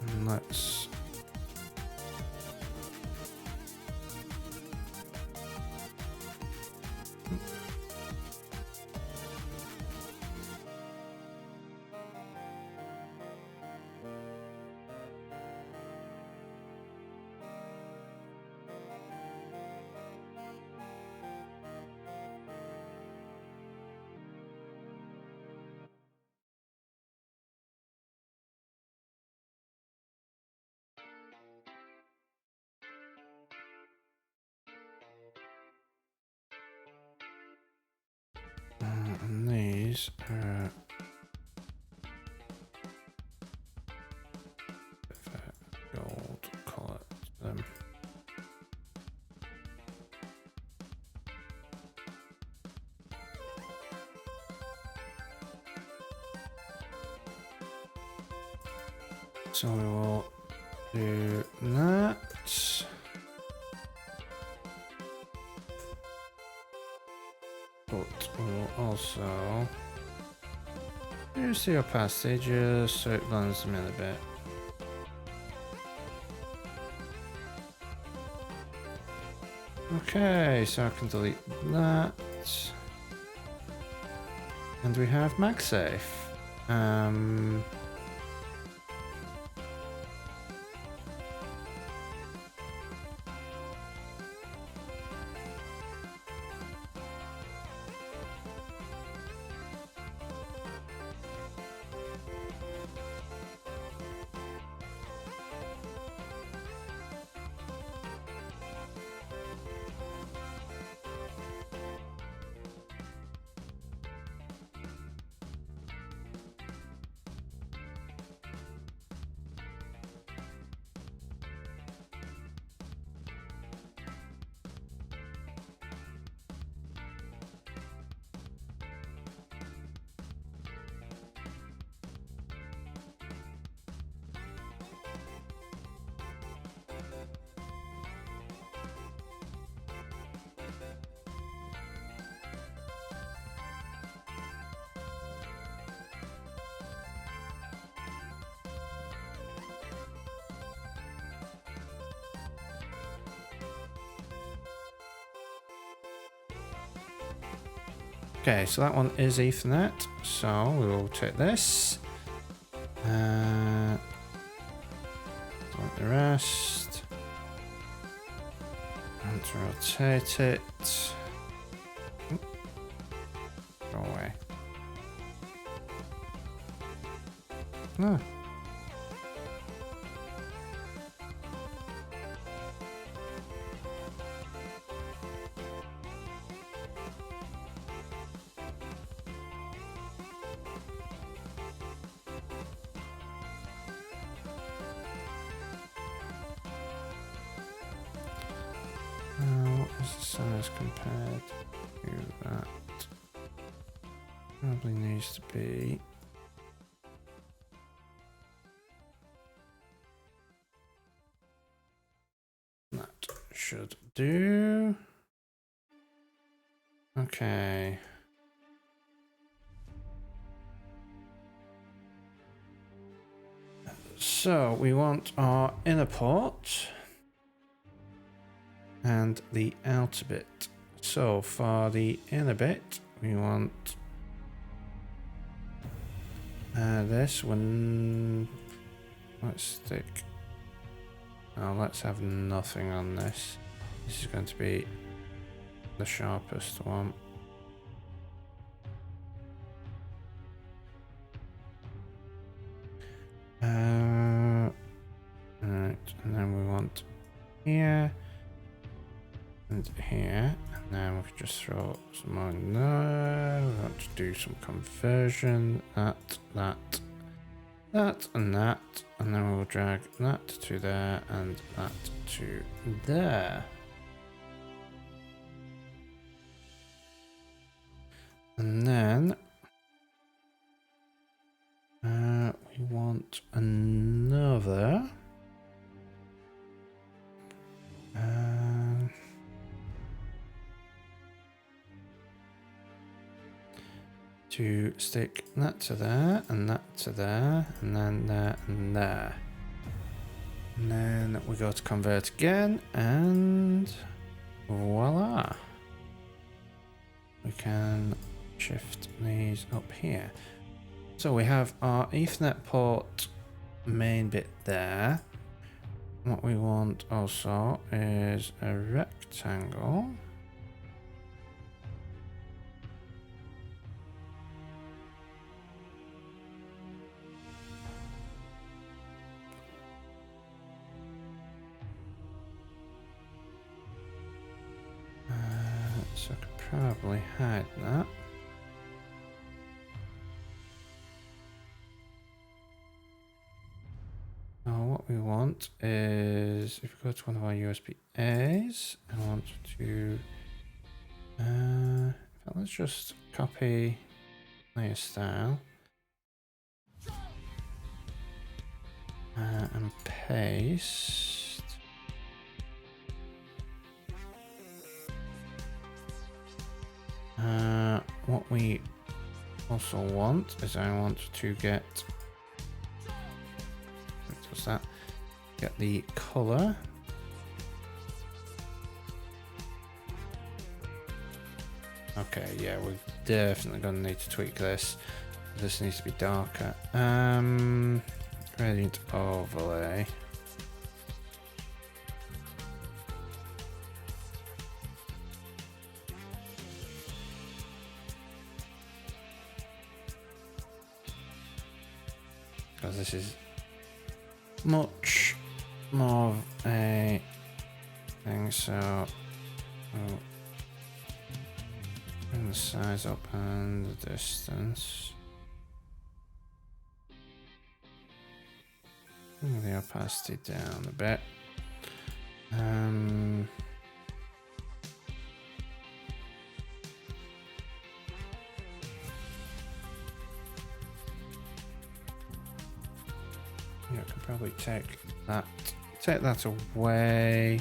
Speaker 2: And let's and these are gold. So we will do that. But we will also use the opacity just so it blends them in a bit. Okay, so I can delete that. And we have MagSafe. Okay, so that one is Ethernet. So we will take this. Like the rest. And rotate it. Go away. No. What is the size compared to that? Probably needs to be that should do. Okay. So we want our inner port and the outer bit. So for the inner bit, we want this one. Let's stick. Oh, let's have nothing on this. This is going to be the sharpest one. Right, and then we want here and here, and then we can just throw some more in there. We want to do some conversion. That, and that, and then we'll drag that to there and that to there. And then we want another to stick that to there and that to there and then there and there. And then we go to convert again and voila. We can shift these up here. So we have our Ethernet port main bit there. What we want also is a rectangle. So I could probably hide that. Now what we want is, if we go to one of our USB A's, I want to, let's just copy layer style. and paste. What we also want is I want to get, what's that? Get the color. Okay, yeah, we're definitely gonna need to tweak this. This needs to be darker. Gradient overlay. Because this is much more of a thing, so bring the size up and the distance. Bring the opacity down a bit. Yeah, I can probably take that away.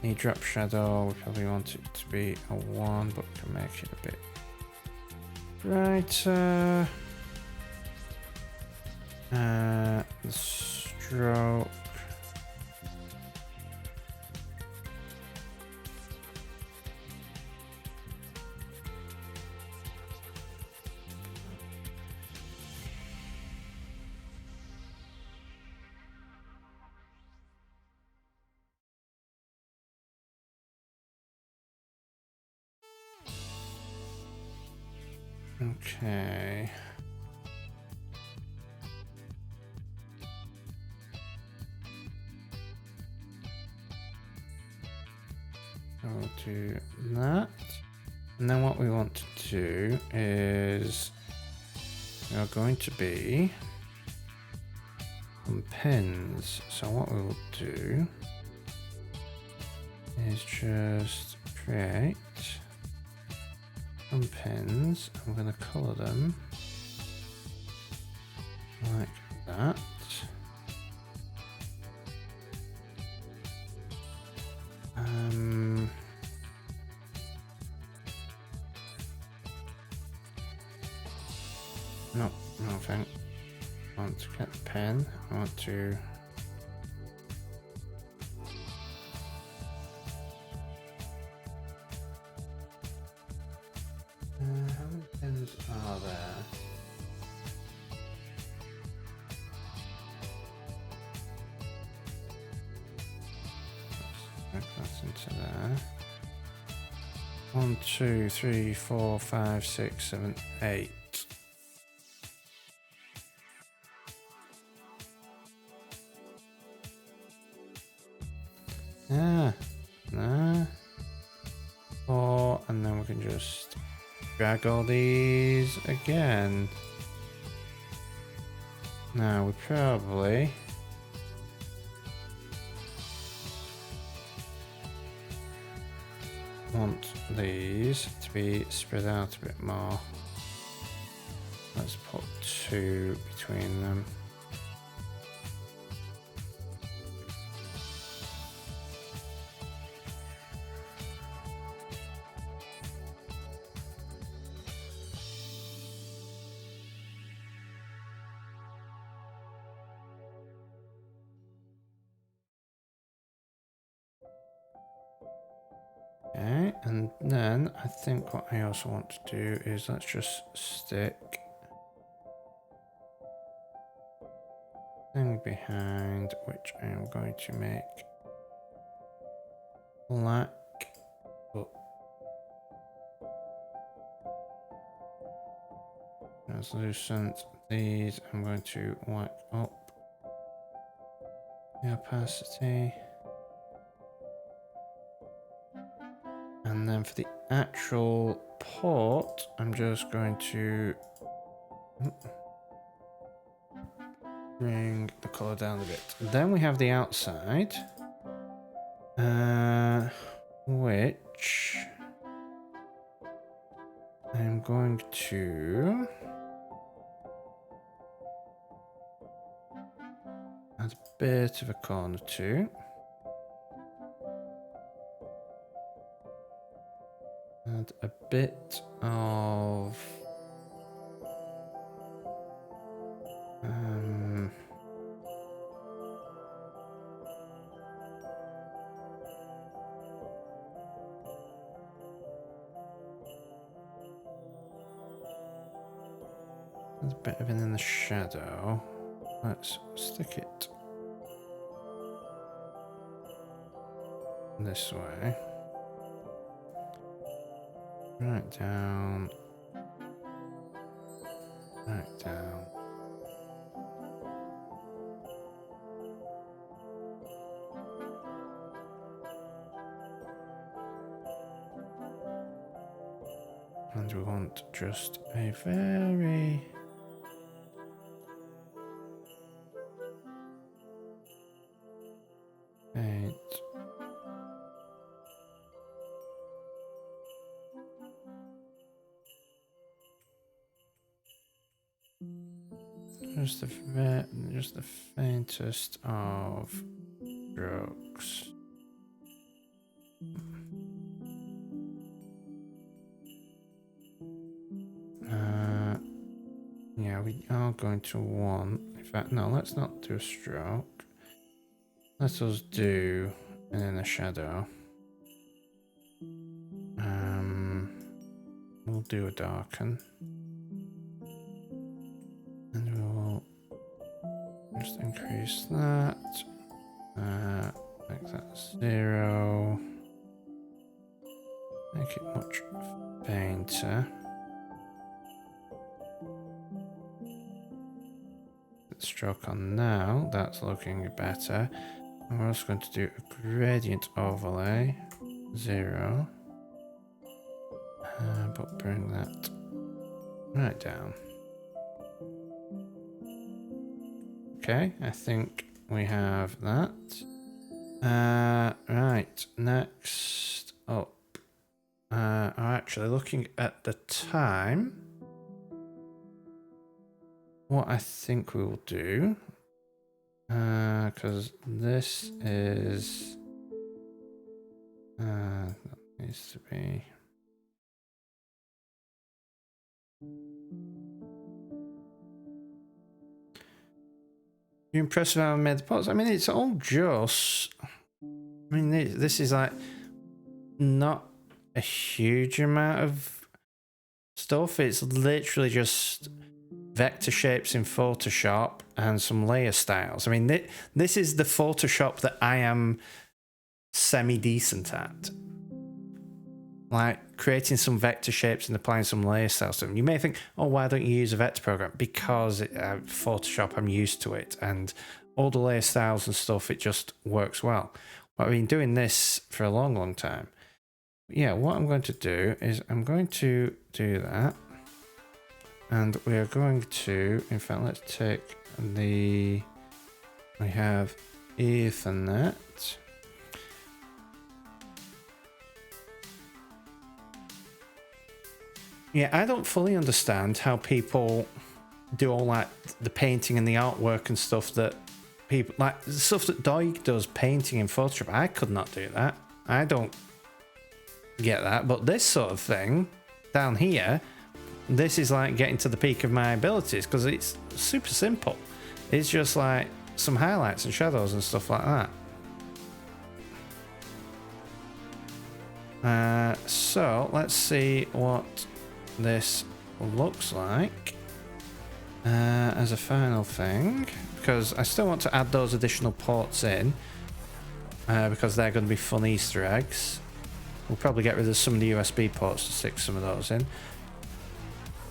Speaker 2: The drop shadow, we probably want it to be a 1, but we can make it a bit brighter. The stroke. Okay. I'll do that. And then what we want to do is we are going to be some pins. So what we will do is just create some pins. I'm going to color them like that. No, nothing. I want to get the pen. I want to how many pins are there? Let's stick that into there. 1, 2, 3, 4, 5, 6, 7, 8. And then we can just drag all these again. Now we probably want these to be spread out a bit more. Let's put 2 between them. Okay, and then I think what I also want to do is let's just stick thing behind, which I am going to make black, but translucent. These I'm going to whack up the opacity. And then for the actual port, I'm just going to bring the color down a bit. Then we have the outside, which I'm going to add Add a bit of a corner too. And a bit of there's a bit of it in the shadow. Let's stick it this way. Right down. Right down. And we want just a very faint. Just the faintest of strokes. Yeah, we are going to want. In fact, no, let's not do a stroke. Let us do and then a shadow. We'll do a darken. And we'll just increase that. Make that 0. Make it much fainter. Stroke on now, that's looking better. And we're also going to do a gradient overlay, 0. But bring that right down. Okay, I think we have that. Right, next up. Actually, looking at the time, what I think we will do, because this is, that needs to be. You impressed with how I made the pots? I mean, it's all just. I mean, this is like not a huge amount of stuff. It's literally just vector shapes in Photoshop and some layer styles. I mean, this is the Photoshop that I am semi-decent at. Like creating some vector shapes and applying some layer styles to them. You may think, oh, why don't you use a vector program? Because Photoshop, I'm used to it. And all the layer styles and stuff, it just works well. But I've been doing this for a long, long time. Yeah, what I'm going to do is I'm going to do that. And we are going to, in fact, let's take we have Ethernet. Yeah, I don't fully understand how people do all like the painting and the artwork and stuff that people like the stuff that Doig does painting in Photoshop. I could not do that. I don't get that. But this sort of thing down here, this is like getting to the peak of my abilities because it's super simple. It's just like some highlights and shadows and stuff like that. So let's see what this looks like as a final thing, because I still want to add those additional ports in because they're going to be fun Easter eggs. We'll probably get rid of some of the USB ports to stick some of those in.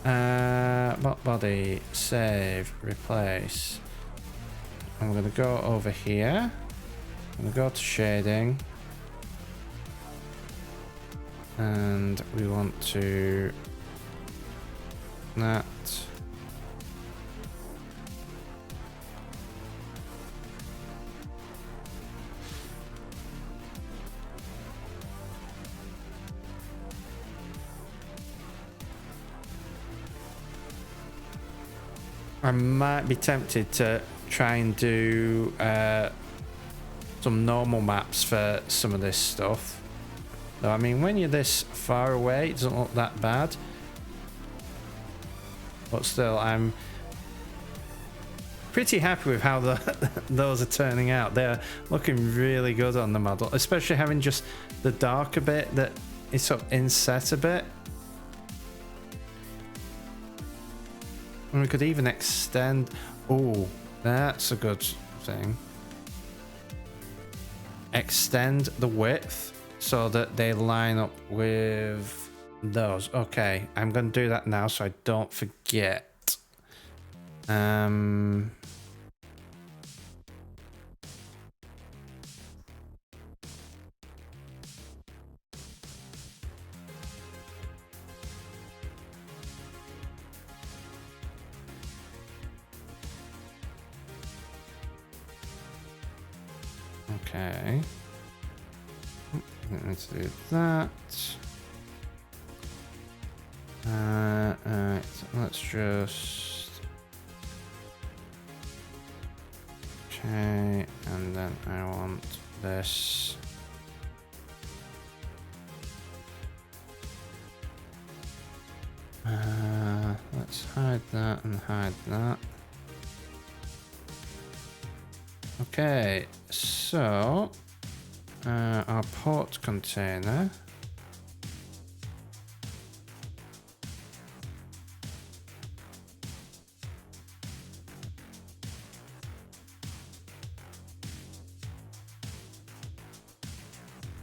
Speaker 2: Bot body, save, replace. I'm going to go over here. I'm going to go to shading. And we want to that. I might be tempted to try and do some normal maps for some of this stuff. Though, I mean, when you're this far away, it doesn't look that bad. But still, I'm pretty happy with how those are turning out. They're looking really good on the model, especially having just the darker bit that is sort of inset a bit. And we could even extend. Oh, that's a good thing. Extend the width so that they line up with those. Okay, I'm going to do that now so I don't forget. Okay. Let's do that. Alright, let's just... Okay, and then I want this. Let's hide that and hide that. Okay, so our port container.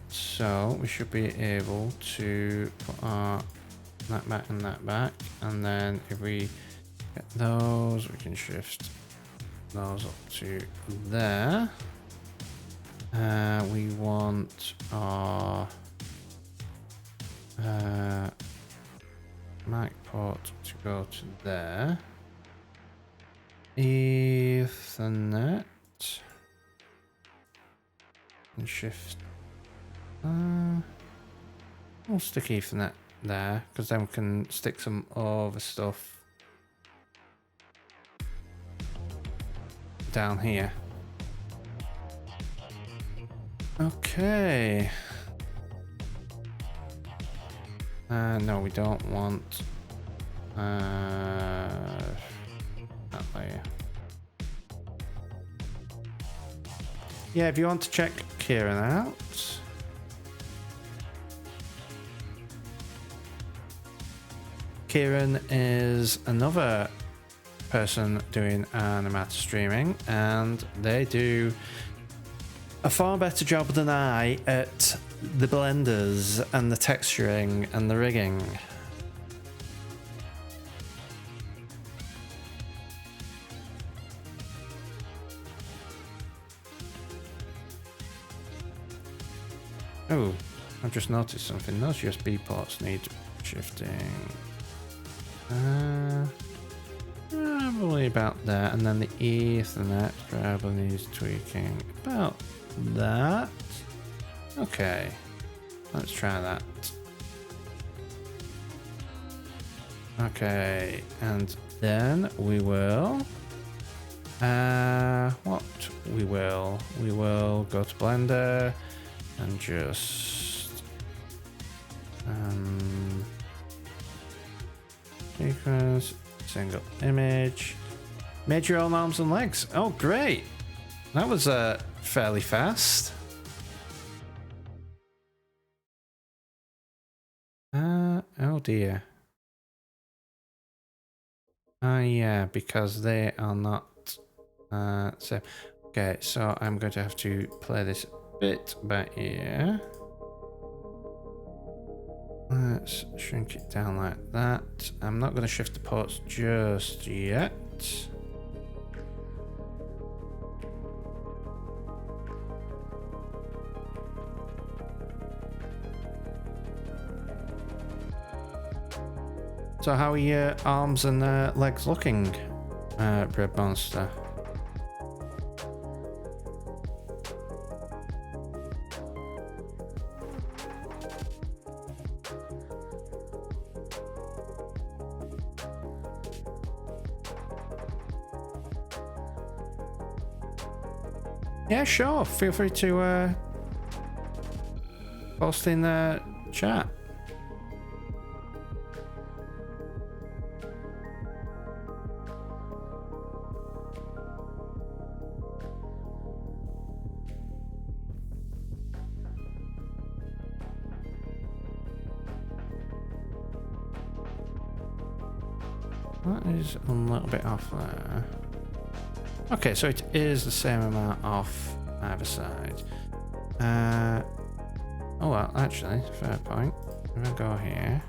Speaker 2: So we should be able to put our that back and that back, and then if we get those, we can shift those up to there. We want our mic port to go to there. Ethernet and shift. We'll stick Ethernet there because then we can stick some other stuff down here. Okay. No, we don't want that layer. Yeah, if you want to check Kieran out. Kieran is another person doing animator streaming, and they do a far better job than I at the blenders and the texturing and the rigging. Oh, I've just noticed something. Those USB ports need shifting. Probably about there, and then the Ethernet probably needs tweaking about that. Okay, let's try that. Okay, and then we will we will go to Blender and just sequence, single image, made your own arms and legs. Oh, great! That was fairly fast. Oh dear. Yeah, because they are not safe. Okay, so I'm going to have to play this bit by ear. Let's shrink it down like that. I'm not going to shift the ports just yet. So how are your arms and legs looking, Bread Monster? Yeah, sure. Feel free to post in the chat. That is a little bit off there. Okay, so it is the same amount off either side. Oh well, actually, fair point. I'm gonna go here.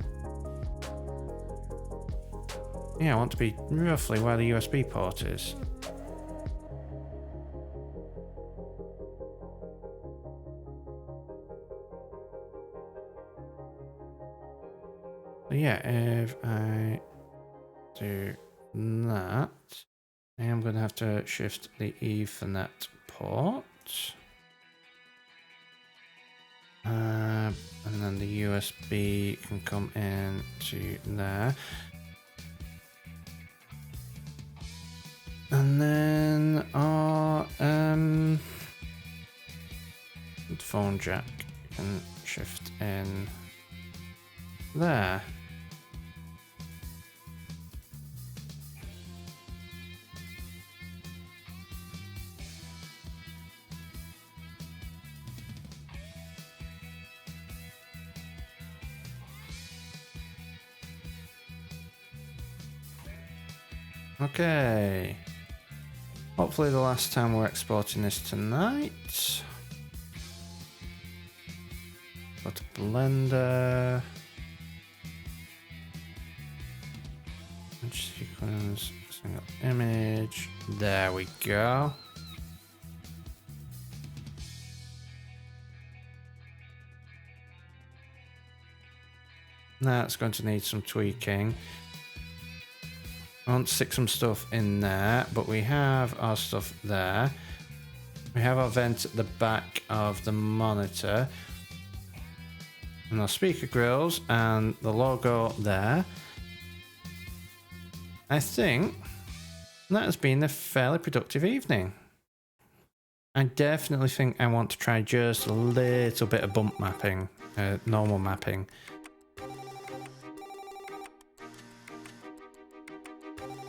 Speaker 2: Yeah, I want to be roughly where the USB port is. So yeah, if I do that, I am going to have to shift the Ethernet port. And then the USB can come in to there. And then our phone jack can shift in there. Okay. Hopefully the last time we're exporting this tonight. Got a Blender. Image sequence, single image. There we go. Now it's going to need some tweaking. I want to stick some stuff in there, but we have our stuff there. We have our vent at the back of the monitor. And our speaker grills and the logo there. I think that has been a fairly productive evening. I definitely think I want to try just a little bit of bump mapping, normal mapping.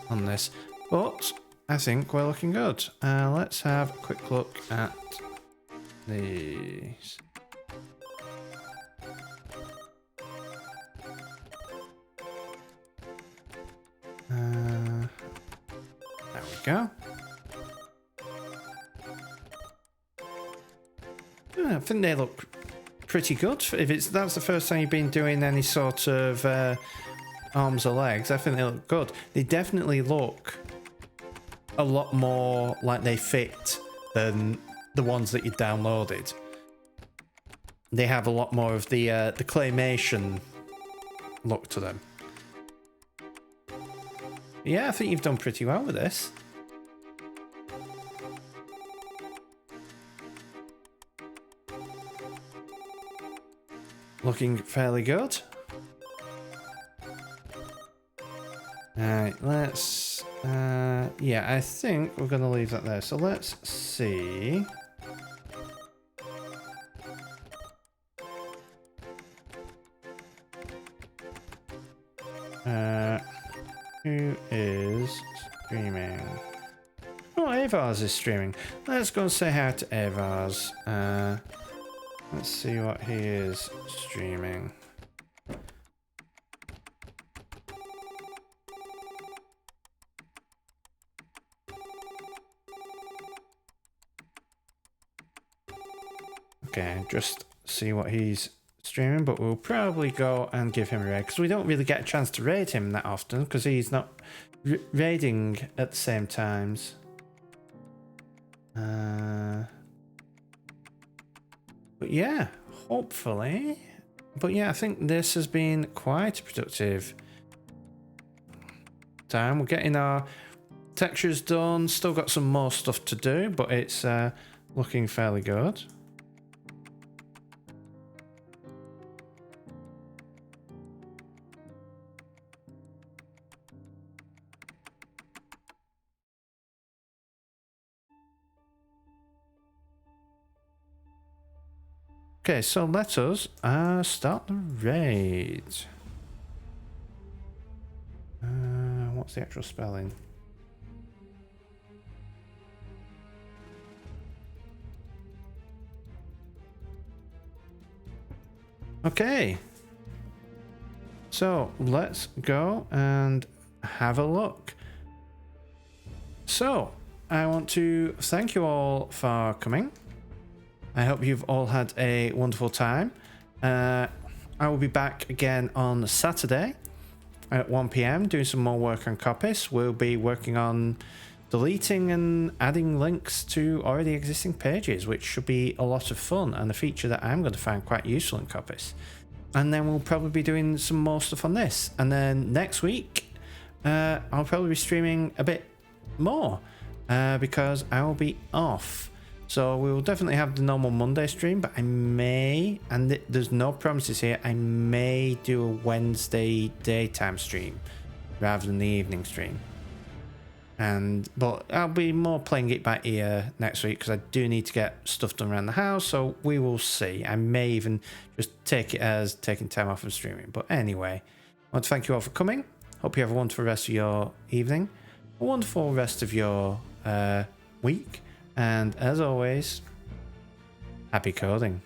Speaker 2: On this, but I think we're looking good. Let's have a quick look at these. There we go. I think they look pretty good. If that's the first time you've been doing any sort of arms or legs, I think they look good. They definitely look a lot more like they fit than the ones that you downloaded. They have a lot more of the claymation look to them. Yeah, I think you've done pretty well with this. Looking fairly good. Alright, let's... yeah, I think we're going to leave that there. So let's see... who is streaming? Oh, Avars is streaming. Let's go and say hi to Avars. Let's see what he is streaming. Okay, just see what he's streaming, but we'll probably go and give him a raid because we don't really get a chance to raid him that often because he's not raiding at the same times. But yeah, hopefully. But yeah, I think this has been quite a productive time. We're getting our textures done. Still got some more stuff to do, but it's looking fairly good. Okay, so let us start the raid. What's the actual spelling? Okay. So let's go and have a look. So I want to thank you all for coming. I hope you've all had a wonderful time. I will be back again on Saturday at 1 p.m. doing some more work on Coppice. We'll be working on deleting and adding links to already existing pages, which should be a lot of fun and a feature that I'm going to find quite useful in Coppice. And then we'll probably be doing some more stuff on this. And then next week, I'll probably be streaming a bit more because I will be off. So we will definitely have the normal Monday stream, but I may, and there's no promises here, I may do a Wednesday daytime stream rather than the evening stream. But I'll be more playing it by ear next week because I do need to get stuff done around the house, so we will see. I may even just take it as taking time off from streaming. But anyway, I want to thank you all for coming. Hope you have a wonderful rest of your evening, a wonderful rest of your week, and as always, happy coding.